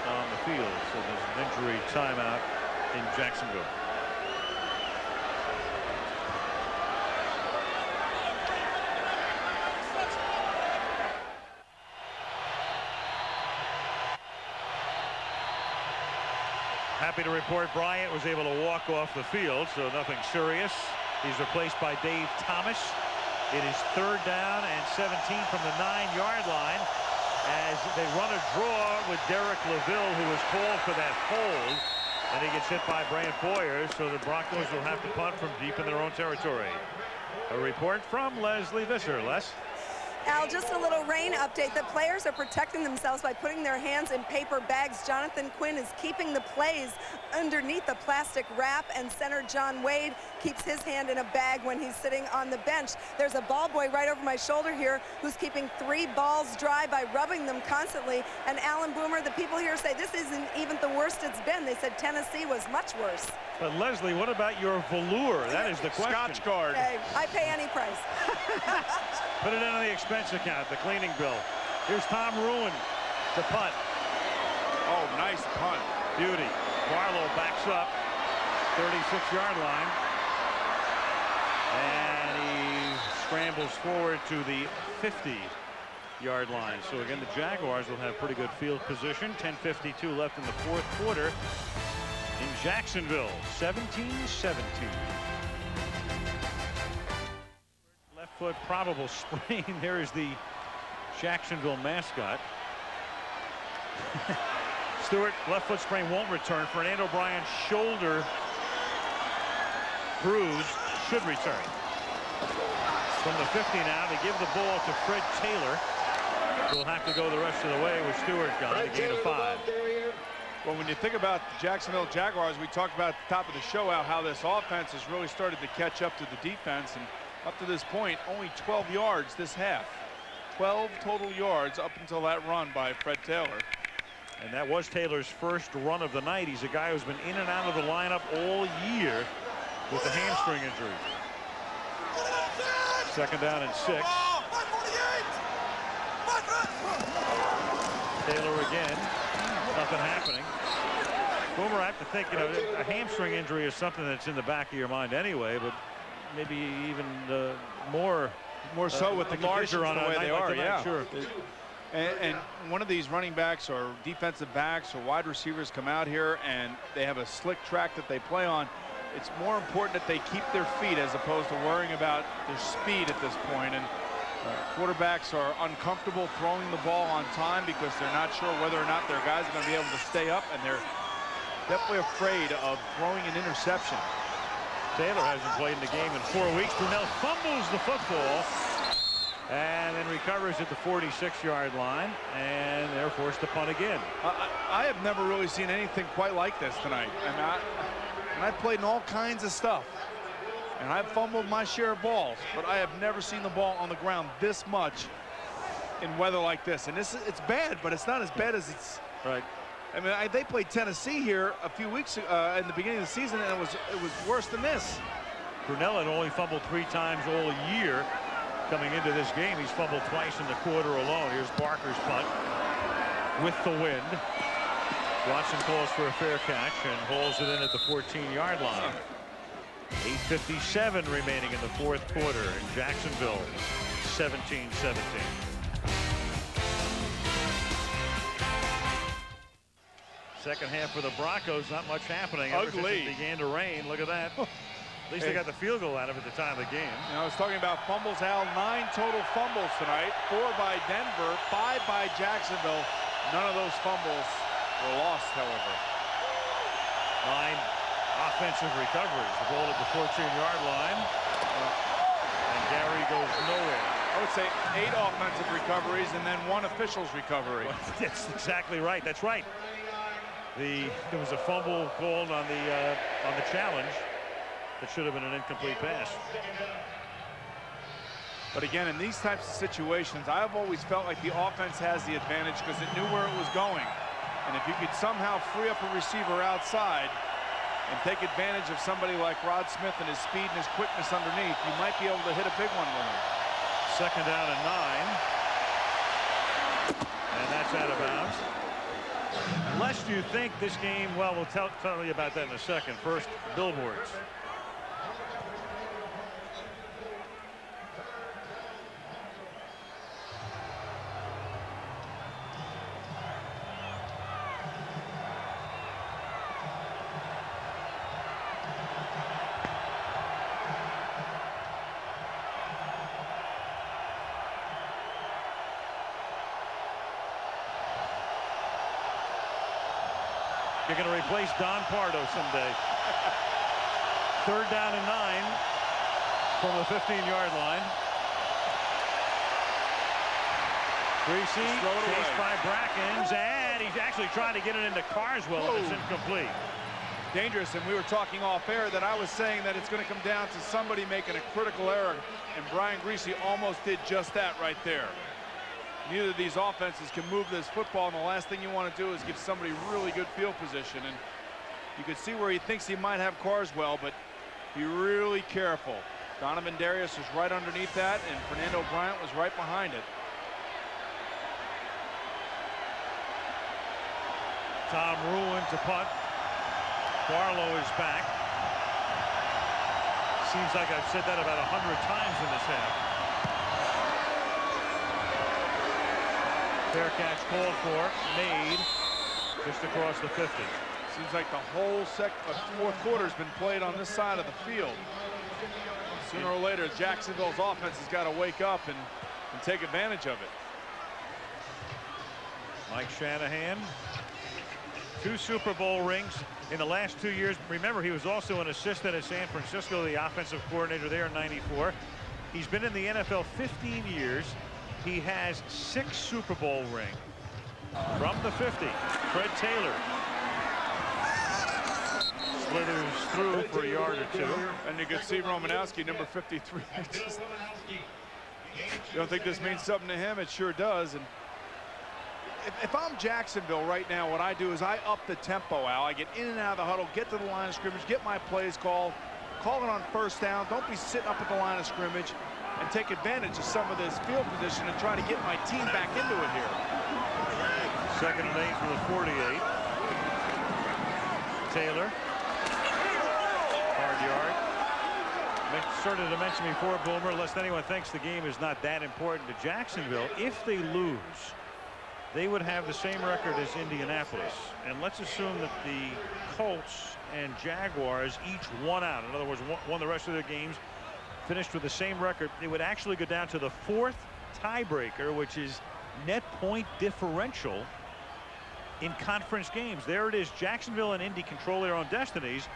Speaker 1: on the field. So there's an injury timeout in Jacksonville. Happy to report Bryant was able to walk off the field, so nothing serious. He's replaced by Dave Thomas. It is 3rd down and 17 from the 9-yard line as they run a draw with Derek LaVille, who was called for that hold, and he gets hit by Brant Boyer, so the Broncos will have to punt from deep in their own territory. A report from Leslie Visser. Les?
Speaker 4: Al, just a little rain update. The players are protecting themselves by putting their hands in paper bags. Jonathan Quinn is keeping the plays underneath the plastic wrap, and center John Wade keeps his hand in a bag when he's sitting on the bench. There's a ball boy right over my shoulder here who's keeping 3 balls dry by rubbing them constantly. And Alan Boomer, the people here say this isn't even the worst it's been. They said Tennessee was much worse.
Speaker 1: But Leslie, what about your velour? That is the question.
Speaker 6: Scotch guard.
Speaker 4: Hey, I pay any price.
Speaker 1: Put it in on the expense account, the cleaning bill. Here's Tom Ruin to punt.
Speaker 6: Oh, nice punt.
Speaker 1: Beauty. Barlow backs up, 36-yard line. And he scrambles forward to the 50-yard line. So again, the Jaguars will have pretty good field position. 10:52 left in the 4th quarter in Jacksonville. 17-17. Left foot probable sprain. There is the Jacksonville mascot. Stewart, left foot sprain, won't return. Fernando Bryant's shoulder bruise should return. From the 50 now, they give the ball to Fred Taylor. We'll have to go the rest of the way with Stewart gone, a gain of 5.
Speaker 6: Well, when you think about the Jacksonville Jaguars, we talked about at the top of the show how this offense has really started to catch up to the defense, and up to this point, only 12 yards this half. 12 total yards up until that run by Fred Taylor.
Speaker 1: And that was Taylor's first run of the night. He's a guy who's been in and out of the lineup all year with a hamstring injury. 2nd down and 6. Taylor again. Nothing happening. Boomer, I have to think, a hamstring injury is something that's in the back of your mind anyway, but maybe even more
Speaker 6: so with the
Speaker 1: larger on
Speaker 6: the way they
Speaker 1: like
Speaker 6: are.
Speaker 1: tonight,
Speaker 6: Yeah,
Speaker 1: sure.
Speaker 6: And one of these running backs or defensive backs or wide receivers come out here and they have a slick track that they play on. It's more important that they keep their feet as opposed to worrying about their speed at this point. And quarterbacks are uncomfortable throwing the ball on time because they're not sure whether or not their guys are going to be able to stay up, and they're definitely afraid of throwing an interception.
Speaker 1: Taylor hasn't played in the game in 4 weeks. Brunell fumbles the football and then recovers at the 46-yard line, and they're forced to punt again.
Speaker 6: I have never really seen anything quite like this tonight. And I've played in all kinds of stuff, and I've fumbled my share of balls, but I have never seen the ball on the ground this much in weather like this. And it's bad, but it's not as bad as it's.
Speaker 1: Right.
Speaker 6: I mean, they played Tennessee here a few weeks in the beginning of the season, and it was worse than this.
Speaker 1: Brunell had only fumbled 3 times all year coming into this game. He's fumbled twice in the quarter alone. Here's Barker's punt with the wind. Watson calls for a fair catch and hauls it in at the 14-yard line. 8:57 remaining in the fourth quarter in Jacksonville, 17-17. Second half for the Broncos, not much happening. Ever since it began to rain. Look at that. At least they got the field goal out of it at the time of the game.
Speaker 6: You know, I was talking about fumbles, Hal. 9 total fumbles tonight. 4 by Denver, 5 by Jacksonville. None of those fumbles were lost, however.
Speaker 1: 9 offensive recoveries. The ball at the 14-yard line. And Gary goes nowhere.
Speaker 6: I would say 8 offensive recoveries and then 1 official's recovery.
Speaker 1: That's exactly right. That's right. There was a fumble called on the challenge that should have been an incomplete pass.
Speaker 6: But again, in these types of situations, I've always felt like the offense has the advantage because it knew where it was going. And if you could somehow free up a receiver outside and take advantage of somebody like Rod Smith and his speed and his quickness underneath, you might be able to hit a big one with him.
Speaker 1: Second down and 9. And that's out of bounds. Unless you think this game, well, we'll tell you about that in a second. First, billboards. You're going to replace Don Pardo someday. Third down and 9 from the 15-yard line. Griese chased by Brackens, and he's actually trying to get it into Carswell, and it's incomplete.
Speaker 6: Dangerous, and we were talking off air that I was saying that it's going to come down to somebody making a critical error, and Brian Griese almost did just that right there. Neither of these offenses can move this football, and the last thing you want to do is give somebody really good field position. And you can see where he thinks he might have Carswell, but be really careful. Donovan Darius was right underneath that, and Fernando Bryant was right behind it.
Speaker 1: Tom Ruin to punt. Barlow is back. Seems like I've said that about 100 times in this half. Fair catch called for, made just across the 50.
Speaker 6: Seems like the whole fourth quarter has been played on this side of the field. Sooner or later, Jacksonville's offense has got to wake up and take advantage of it.
Speaker 1: Mike Shanahan, 2 Super Bowl rings in the last 2 years. Remember, he was also an assistant at San Francisco, the offensive coordinator there in '94. He's been in the NFL 15 years. He has 6 Super Bowl rings. From the 50, Fred Taylor slithers through for a yard or 2.
Speaker 6: And you can see Romanowski, number 53. You don't think this means something to him? It sure does. And if I'm Jacksonville right now, what I do is I up the tempo, Al. I get in and out of the huddle, get to the line of scrimmage, get my plays called, call it on first down. Don't be sitting up at the line of scrimmage, and take advantage of some of this field position and try to get my team back into it here.
Speaker 1: Second and 8 from the 48. Taylor. Hard yard. Started to mention before, Boomer, lest anyone thinks the game is not that important to Jacksonville. If they lose, they would have the same record as Indianapolis. And let's assume that the Colts and Jaguars each won out. In other words, won the rest of their games, finished with the same record. It would actually go down to the 4th tiebreaker, which is net point differential in conference games. There it is. Jacksonville and Indy control their own destinies.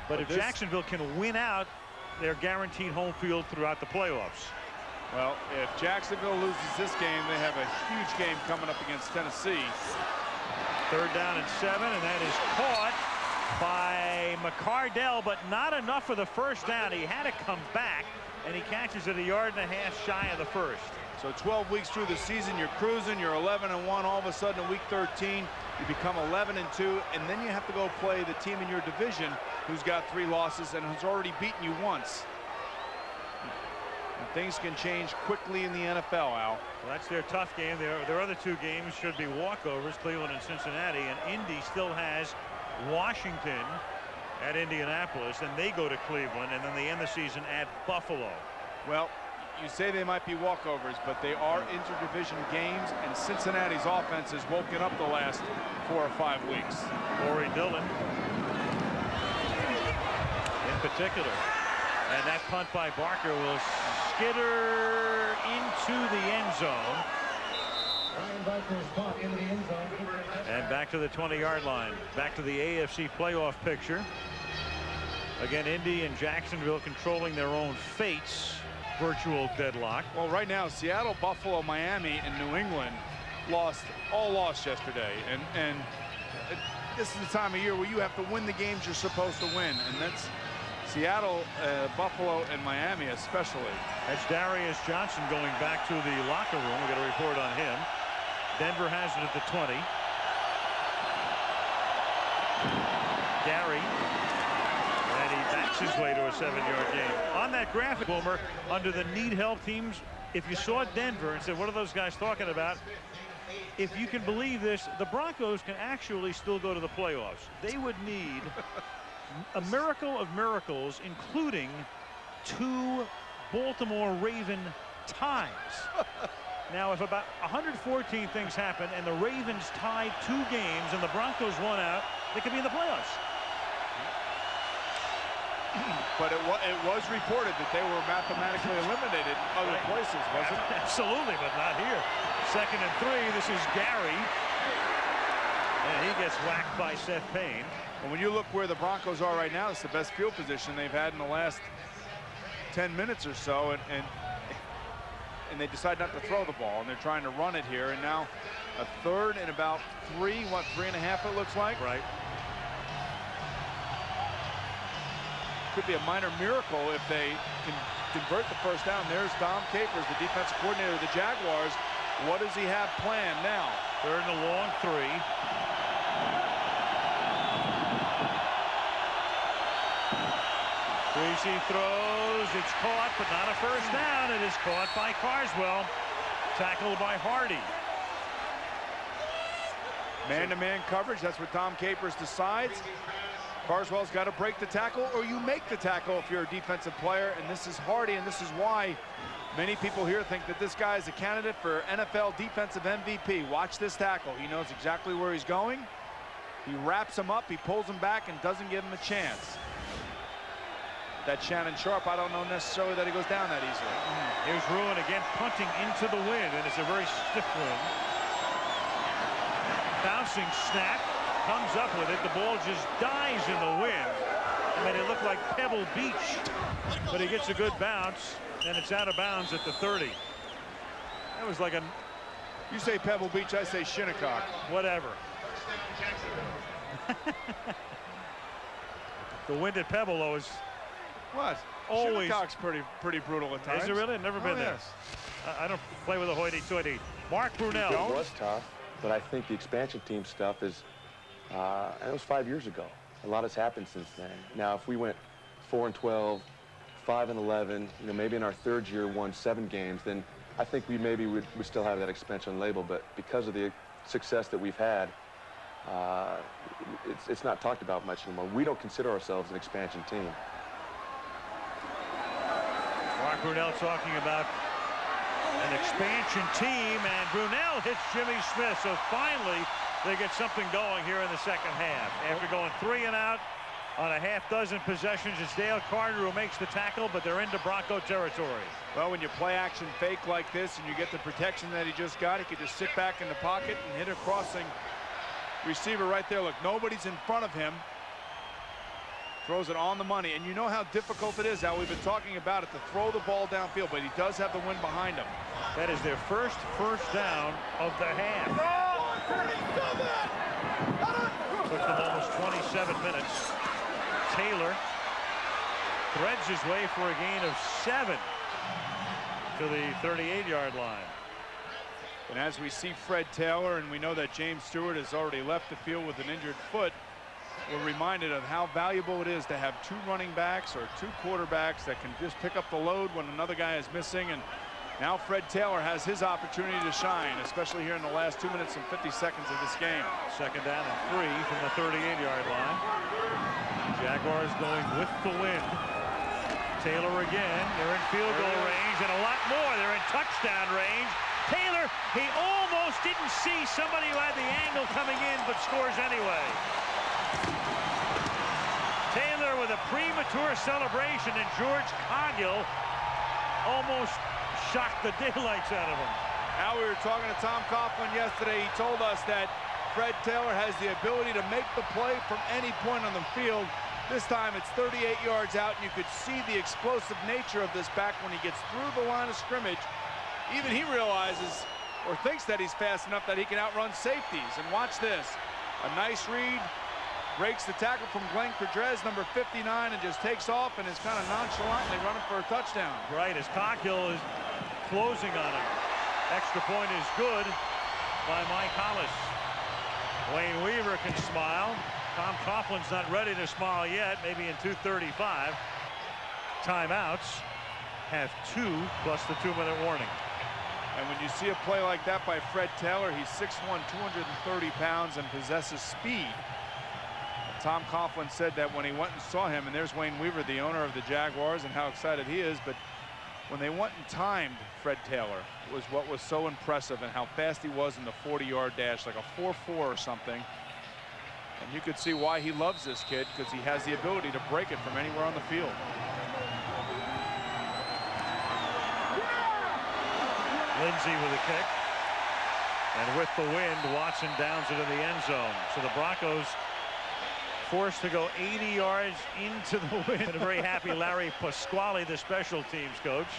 Speaker 1: But if Jacksonville can win out, they're guaranteed home field throughout the playoffs.
Speaker 6: Well, if Jacksonville loses this game, they have a huge game coming up against Tennessee.
Speaker 1: 3rd down and 7, and that is caught by McCardell, but not enough for the first down. He had to come back, and he catches it 1.5 yards shy of the first.
Speaker 6: So 12 weeks through the season, you're cruising, you're 11-1. All of a sudden, in week 13, you become 11-2, and then you have to go play the team in your division who's got 3 losses and has already beaten you once. And things can change quickly in the NFL, Al.
Speaker 1: Well, that's their tough game. Their other 2 games should be walkovers, Cleveland and Cincinnati, and Indy still has Washington at Indianapolis, and they go to Cleveland, and then they end the season at Buffalo.
Speaker 6: Well, you say they might be walkovers, but they are interdivision games, and Cincinnati's offense has woken up the last 4 or 5 weeks.
Speaker 1: Corey Dillon in particular. And that punt by Barker will skitter into the end zone. And back to the 20-yard line. Back to the AFC playoff picture. Again, Indy and Jacksonville controlling their own fates. Virtual deadlock.
Speaker 6: Well, right now, Seattle, Buffalo, Miami, and New England all lost yesterday. And this is the time of year where you have to win the games you're supposed to win. And that's Seattle, Buffalo, and Miami especially.
Speaker 1: That's Darius Johnson going back to the locker room. We've got a report on him. Denver has it at the 20. Gary. And he backs his way to a 7-yard gain. On that graphic, Boomer, under the need help teams, if you saw Denver and said, what are those guys talking about? If you can believe this, the Broncos can actually still go to the playoffs. They would need a miracle of miracles, including 2 Baltimore Raven ties. Now, if about 114 things happen and the Ravens tied 2 games and the Broncos won out, they could be in the playoffs.
Speaker 6: But it was reported that they were mathematically eliminated in other places, wasn't it?
Speaker 1: Absolutely, but not here. 2nd and 3. This is Gary. And he gets whacked by Seth Payne.
Speaker 6: And when you look where the Broncos are right now, it's the best field position they've had in the last 10 minutes or so. And they decide not to throw the ball, and they're trying to run it here. And now a 3rd and about 3, 3.5 it looks like.
Speaker 1: Right.
Speaker 6: Could be a minor miracle if they can convert the first down. There's Dom Capers, the defensive coordinator of the Jaguars. What does he have planned now?
Speaker 1: 3rd and a long 3. Griese throws. It's caught, but not a first down. It is caught by Carswell. Tackled by Hardy.
Speaker 6: Man-to-man coverage. That's what Dom Capers decides. Carswell's got to break the tackle, or you make the tackle if you're a defensive player. And this is Hardy, and this is why many people here think that this guy is a candidate for NFL defensive MVP. Watch this tackle. He knows exactly where he's going. He wraps him up, he pulls him back, and doesn't give him a chance. That Shannon Sharp, I don't know necessarily that he goes down that easily.
Speaker 1: Here's Ruin again, punting into the wind, and it's a very stiff one. Bouncing snap. Comes up with it. The ball just dies in the wind. I mean, it looked like Pebble Beach, but he gets a good bounce, and it's out of bounds at the 30. That was like a...
Speaker 6: You say Pebble Beach, I say Shinnecock.
Speaker 1: Whatever. The wind at Pebble, though, is...
Speaker 6: What?
Speaker 1: Always...
Speaker 6: Shinnecock's pretty brutal at times.
Speaker 1: Is it really? I've never been there. I don't play with a hoity-toity. Mark Brunell.
Speaker 2: It was tough, but I think the expansion team stuff is... and it was 5 years ago. A lot has happened since then. Now, if we went 4-12, 5-11, you know, maybe in our 3rd year won 7 games, then I think we maybe would still have that expansion label. But because of the success that we've had, it's not talked about much anymore. We don't consider ourselves an expansion team.
Speaker 1: Mark Brunell talking about an expansion team, and Brunell hits Jimmy Smith. So finally, they get something going here in the 2nd half. After going 3 and out on a half-dozen possessions, it's Dale Carter who makes the tackle, but they're into Bronco territory.
Speaker 6: Well, when you play action fake like this and you get the protection that he just got, he could just sit back in the pocket and hit a crossing receiver right there. Look, nobody's in front of him. throws it on the money. And you know how difficult it is, how we've been talking about it, to throw the ball downfield, but he does have the wind behind him.
Speaker 1: That is their first down of the half. Took them almost 27 minutes. Taylor threads his way for a gain of 7 to the 38-yard line.
Speaker 6: And as we see Fred Taylor, and we know that James Stewart has already left the field with an injured foot, we're reminded of how valuable it is to have 2 running backs or 2 quarterbacks that can just pick up the load when another guy is missing. And now Fred Taylor has his opportunity to shine, especially here in the last 2 minutes and 50 seconds of this game.
Speaker 1: 2nd down and 3 from the 38-yard line. Jaguars going with the wind. Taylor again. They're in field goal range, and a lot more. They're in touchdown range. Taylor, he almost didn't see somebody who had the angle coming in, but scores anyway. Taylor with a premature celebration, and George Coggill almost shocked the daylights out of him.
Speaker 6: Now, we were talking to Tom Coughlin yesterday. He told us that Fred Taylor has the ability to make the play from any point on the field. This time it's 38 yards out, and you could see the explosive nature of this back when he gets through the line of scrimmage. Even he realizes, or thinks, that he's fast enough that he can outrun safeties. And watch this. A nice read. Breaks the tackle from Glenn Cordrez, number 59, and just takes off and is kind of nonchalantly running for a touchdown.
Speaker 1: Right, as Coghill is closing on him. Extra point is good by Mike Hollis. Wayne Weaver can smile. Tom Coughlin's not ready to smile yet, maybe in 2:35. Timeouts have 2 plus the 2-minute warning.
Speaker 6: And when you see a play like that by Fred Taylor, he's 6'1", 230 pounds, and possesses speed. And Tom Coughlin said that when he went and saw him, and there's Wayne Weaver, the owner of the Jaguars, and how excited he is, but when they went and timed Fred Taylor was what was so impressive, and how fast he was in the 40-yard dash, like a 4.4 or something. And you could see why he loves this kid, because he has the ability to break it from anywhere on the field.
Speaker 1: Lindsey with a kick. And with the wind, Watson downs it in the end zone. So the Broncos forced to go 80 yards into the wind. And a very happy Larry Pasquale, the special teams coach.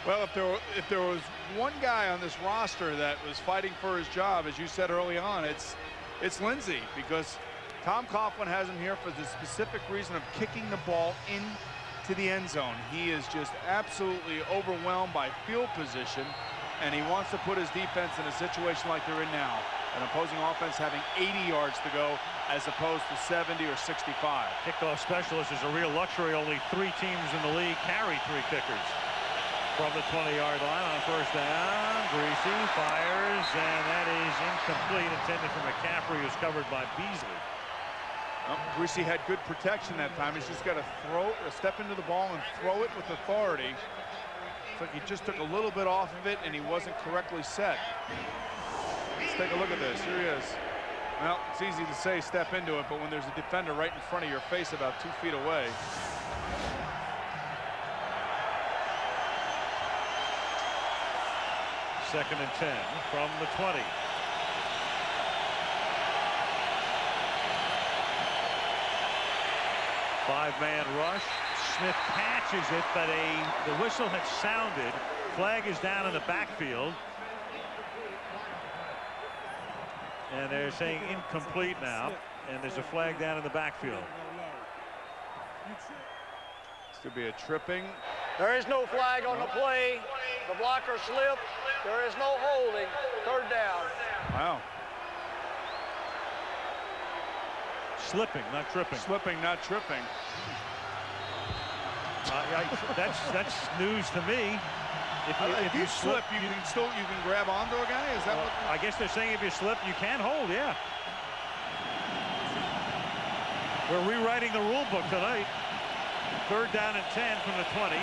Speaker 6: Well, if there was one guy on this roster that was fighting for his job, as you said early on, it's Lindsey, because Tom Coughlin has him here for the specific reason of kicking the ball into the end zone. He is just absolutely overwhelmed by field position, and he wants to put his defense in a situation like they're in now. An opposing offense having 80 yards to go as opposed to 70 or 65.
Speaker 1: Kickoff specialist is a real luxury. Only 3 teams in the league carry 3 kickers. From the 20-yard line on 1st down, Griese fires, and that is incomplete, intended for McCaffrey, who's covered by Beasley.
Speaker 6: Well, Griese had good protection that time. He's just got to step into the ball and throw it with authority. It's like he just took a little bit off of it, and he wasn't correctly set. Let's take a look at this. Here he is. Well, it's easy to say step into it, but when there's a defender right in front of your face about 2 feet away.
Speaker 1: Second and 10 from the 20. Five-man rush. Smith catches it, but the whistle had sounded. Flag is down in the backfield. And they're saying incomplete now. And there's a flag down in the backfield.
Speaker 6: This could be a tripping.
Speaker 7: There is no flag on the play. The blocker slipped. There is no holding. 3rd down.
Speaker 6: Wow.
Speaker 1: Slipping, not tripping.
Speaker 6: Slipping, not tripping.
Speaker 1: That's news to me.
Speaker 6: If you slip, you can grab onto a guy. Is that what?
Speaker 1: I guess they're saying if you slip, you can hold. Yeah. We're rewriting the rule book tonight. 3rd down and 10 from the 20.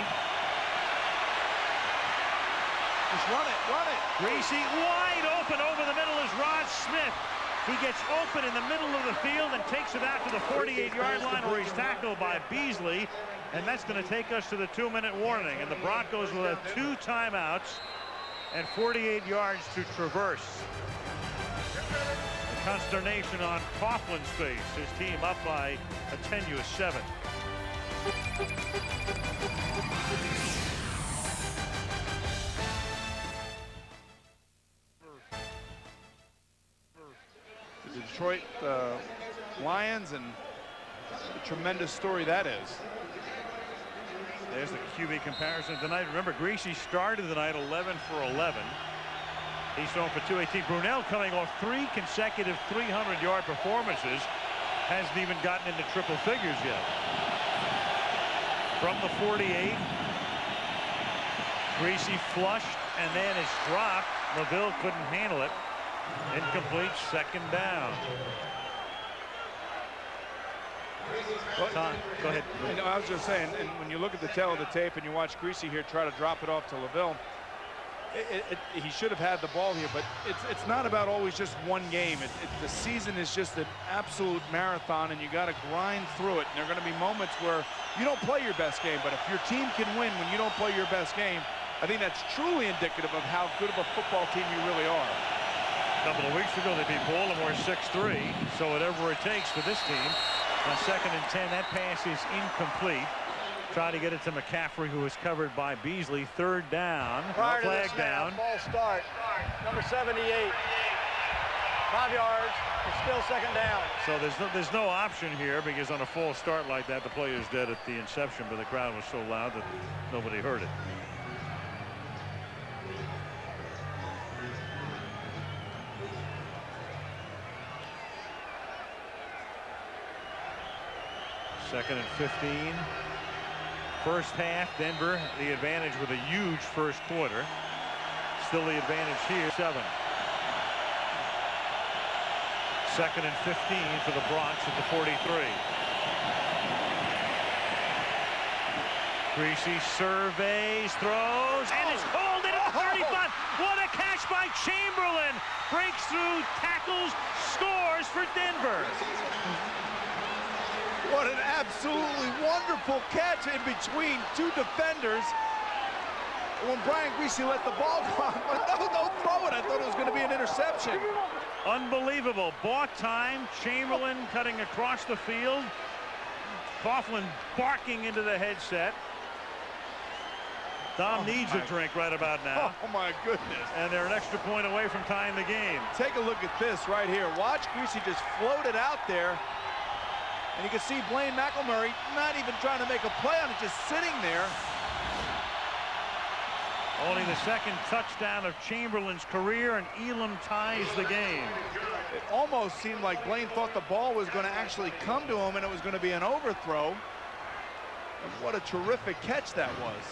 Speaker 6: Just run it, run it.
Speaker 1: Griese wide open over the middle is Rod Smith. He gets open in the middle of the field and takes it out to the 48-yard line, where he's tackled by Beasley. And that's going to take us to the 2-minute warning. And the Broncos will have 2 timeouts and 48 yards to traverse. The consternation on Coughlin's face. His team up by a tenuous 7.
Speaker 6: The Detroit Lions, and a tremendous story that is.
Speaker 1: There's the QB comparison tonight. Remember, Griese started the night 11 for 11. He's thrown for 218. Brunell, coming off 3 consecutive 300-yard performances, hasn't even gotten into triple figures yet. From the 48, Griese flushed and then is dropped. LaVille couldn't handle it. Incomplete, second down. Go ahead.
Speaker 6: I was just saying, and when you look at the tail of the tape and you watch Griese here try to drop it off to LaVille, he should have had the ball here, but it's not about always just one game. The season is just an absolute marathon, and you got to grind through it. And there are going to be moments where you don't play your best game, but if your team can win when you don't play your best game, I think that's truly indicative of how good of a football team you really are.
Speaker 1: A couple of weeks ago, they beat Baltimore 6-3, so whatever it takes for this team. On 2nd and 10, that pass is incomplete. Try to get it to McCaffrey, who was covered by Beasley. 3rd down.
Speaker 7: Prior
Speaker 1: Flag
Speaker 7: to the snap,
Speaker 1: down.
Speaker 7: Ball start. Number 78. 5 yards. It's still 2nd down.
Speaker 1: So there's no option here, because on a false start like that, the play is dead at the inception, but the crowd was so loud that nobody heard it. Second and 15. First half, Denver the advantage with a huge first quarter. Still the advantage here, 7. Second and 15 for the Bronx at the 43. Griese surveys, throws, and is called in at the 35. What a catch by Chamberlain! Breaks through, tackles, scores for Denver.
Speaker 6: What an absolutely wonderful catch in between 2 defenders. When Brian Griese let the ball go, don't throw it. I thought it was going to be an interception.
Speaker 1: Unbelievable. Bought time. Chamberlain cutting across the field. Coughlin barking into the headset. Dom needs a drink right about now.
Speaker 6: Oh, my goodness.
Speaker 1: And they're an extra point away from tying the game.
Speaker 6: Take a look at this right here. Watch Griese just float it out there. And you can see Blaine McElmurray not even trying to make a play on it, just sitting there.
Speaker 1: Only the 2nd touchdown of Chamberlain's career, and Elam ties the game.
Speaker 6: It almost seemed like Blaine thought the ball was going to actually come to him and it was going to be an overthrow. And what a terrific catch that was.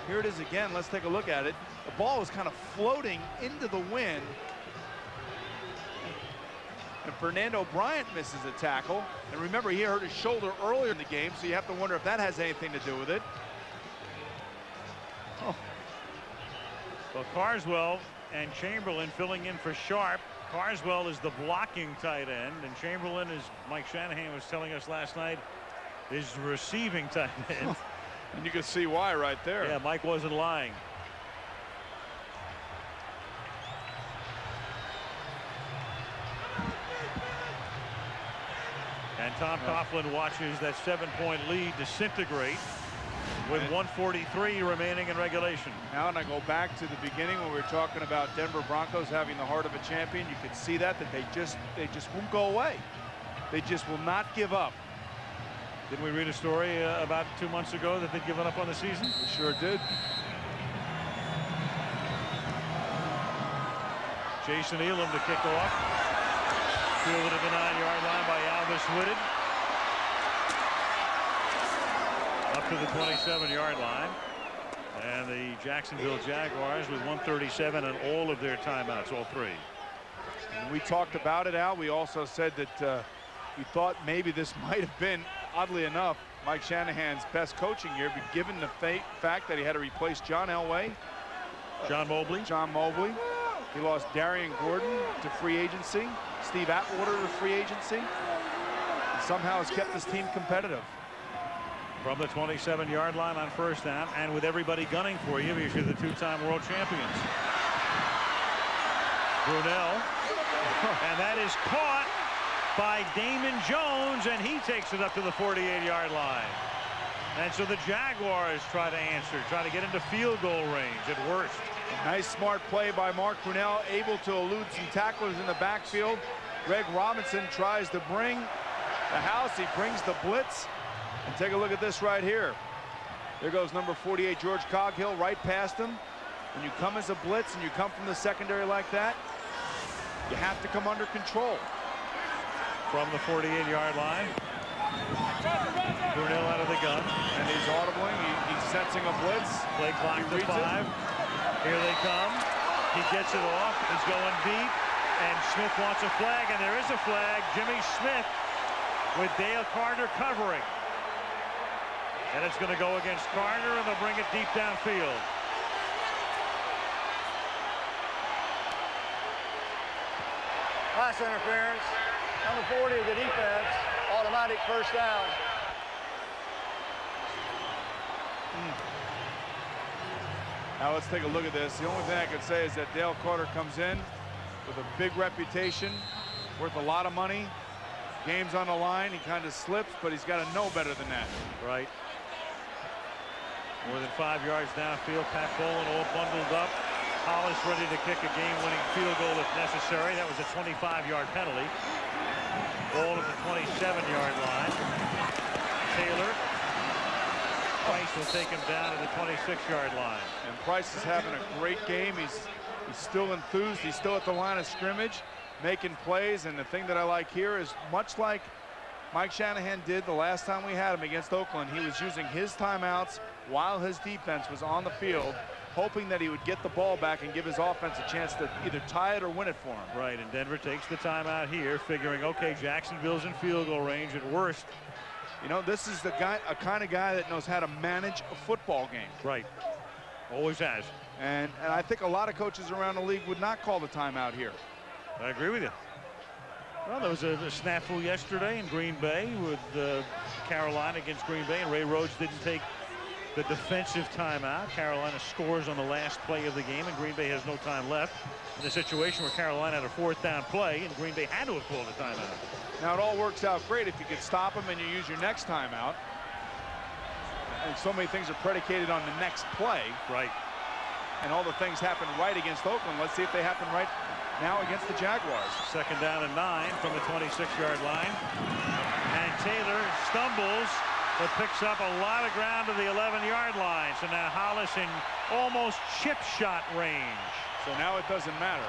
Speaker 6: Here it is again. Let's take a look at it. The ball was kind of floating into the wind. And Fernando Bryant misses a tackle. And remember, he hurt his shoulder earlier in the game, so you have to wonder if that has anything to do with it.
Speaker 1: Oh. Well, Carswell and Chamberlain filling in for Sharp. Carswell is the blocking tight end, and Chamberlain, as Mike Shanahan was telling us last night, is receiving tight end.
Speaker 6: And you can see why right there.
Speaker 1: Yeah, Mike wasn't lying. And Tom Coughlin watches that 7-point lead disintegrate with 1:43 remaining in regulation.
Speaker 6: Now, and I go back to the beginning when we were talking about Denver Broncos having the heart of a champion. You could see that they just won't go away. They just will not give up.
Speaker 1: Didn't we read a story about 2 months ago that they'd given up on the season?
Speaker 6: We sure did.
Speaker 1: Jason Elam to kick off. Fielded at the 9-yard line by Alvis Whitted. Up to the 27-yard line. And the Jacksonville Jaguars with 1:37 and all of their timeouts, all 3.
Speaker 6: And we talked about it, Al. We also said that we thought maybe this might have been, oddly enough, Mike Shanahan's best coaching year, but given the fact that he had to replace John Elway.
Speaker 1: John
Speaker 6: Mobley. He lost Darian Gordon to free agency. Steve Atwater to free agency. And somehow has kept this team competitive.
Speaker 1: From the 27-yard line on first down, and with everybody gunning for you because you're the 2-time world champions. Brunell, and that is caught by Damon Jones, and he takes it up to the 48-yard line. And so the Jaguars try to answer, try to get into field goal range at worst.
Speaker 6: Nice smart play by Mark Brunell, able to elude some tacklers in the backfield. Greg Robinson tries to bring the house. He brings the blitz. And take a look at this right here. There goes number 48, George Coghill, right past him. When you come as a blitz and you come from the secondary like that, you have to come under control.
Speaker 1: From the 48-yard line, Brunell out of the gun.
Speaker 6: And he's audibling. He's sensing a blitz.
Speaker 1: Play clock to 5. Here they come. He gets it off. He's going deep. And Smith wants a flag, and there is a flag. Jimmy Smith with Dale Carter covering. And it's going to go against Carter, and they'll bring it deep downfield.
Speaker 7: Pass interference. Number 40 of the defense. Automatic first down.
Speaker 6: Now let's take a look at this. The only thing I can say is that Dale Carter comes in with a big reputation, worth a lot of money. Game's on the line. He kind of slips, but he's got to know better than that.
Speaker 1: Right. More than 5 yards downfield. Pat Bowlen all bundled up. Hollis ready to kick a game-winning field goal if necessary. That was a 25-yard penalty. Ball at the 27-yard line. Taylor. Price will take him down to the 26-yard line.
Speaker 6: And Price is having a great game. He's still enthused. He's still at the line of scrimmage, making plays. And the thing that I like here is, much like Mike Shanahan did the last time we had him against Oakland, he was using his timeouts while his defense was on the field, hoping that he would get the ball back and give his offense a chance to either tie it or win it for him.
Speaker 1: Right, and Denver takes the timeout here, figuring, okay, Jacksonville's in field goal range at worst.
Speaker 6: You know, this is the guy, a kind of guy that knows how to manage a football game.
Speaker 1: Right, always has.
Speaker 6: And I think a lot of coaches around the league would not call the timeout here.
Speaker 1: I agree with you. Well, there was a snafu yesterday in Green Bay with Carolina against Green Bay, and Ray Rhodes didn't take the defensive timeout. Carolina scores on the last play of the game, and Green Bay has no time left in a situation where Carolina had a 4th down play, and Green Bay had to have called a timeout.
Speaker 6: Now, it all works out great if you can stop them and you use your next timeout. And so many things are predicated on the next play.
Speaker 1: Right.
Speaker 6: And all the things happen right against Oakland. Let's see if they happen right now against the Jaguars.
Speaker 1: 2nd down and 9 from the 26-yard line. And Taylor stumbles, but picks up a lot of ground to the 11-yard line. So now Hollis in almost chip shot range.
Speaker 6: So now it doesn't matter.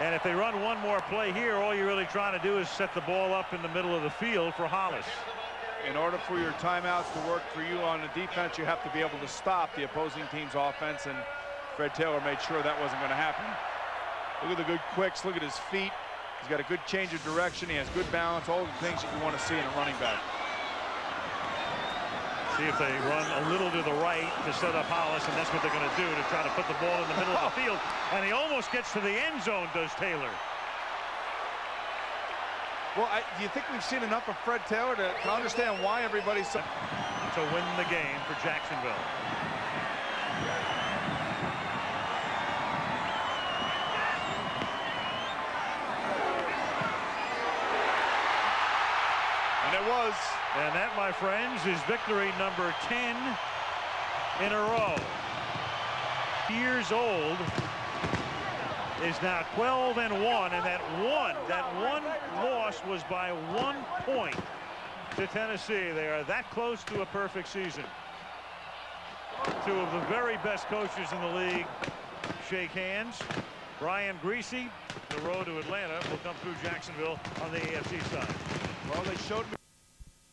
Speaker 1: And if they run one more play here, all you're really trying to do is set the ball up in the middle of the field for Hollis.
Speaker 6: In order for your timeouts to work for you on the defense, you have to be able to stop the opposing team's offense, and Fred Taylor made sure that wasn't going to happen. Look at the good quicks. Look at his feet. He's got a good change of direction. He has good balance. All the things that you want to see in a running back.
Speaker 1: See if they run a little to the right to set up Hollis, and that's what they're going to do to try to put the ball in the middle of the field. And he almost gets to the end zone, does Taylor.
Speaker 6: Well, do you think we've seen enough of Fred Taylor to understand why everybody's so...
Speaker 1: to win the game for Jacksonville?
Speaker 6: And it was.
Speaker 1: And that, my friends, is victory number 10 in a row. Years old is now 12-1, and that one loss was by 1 point to Tennessee. They are that close to a perfect season. 2 of the very best coaches in the league shake hands. Brian Griese, the road to Atlanta, will come through Jacksonville on the AFC side.
Speaker 6: Well, they showed me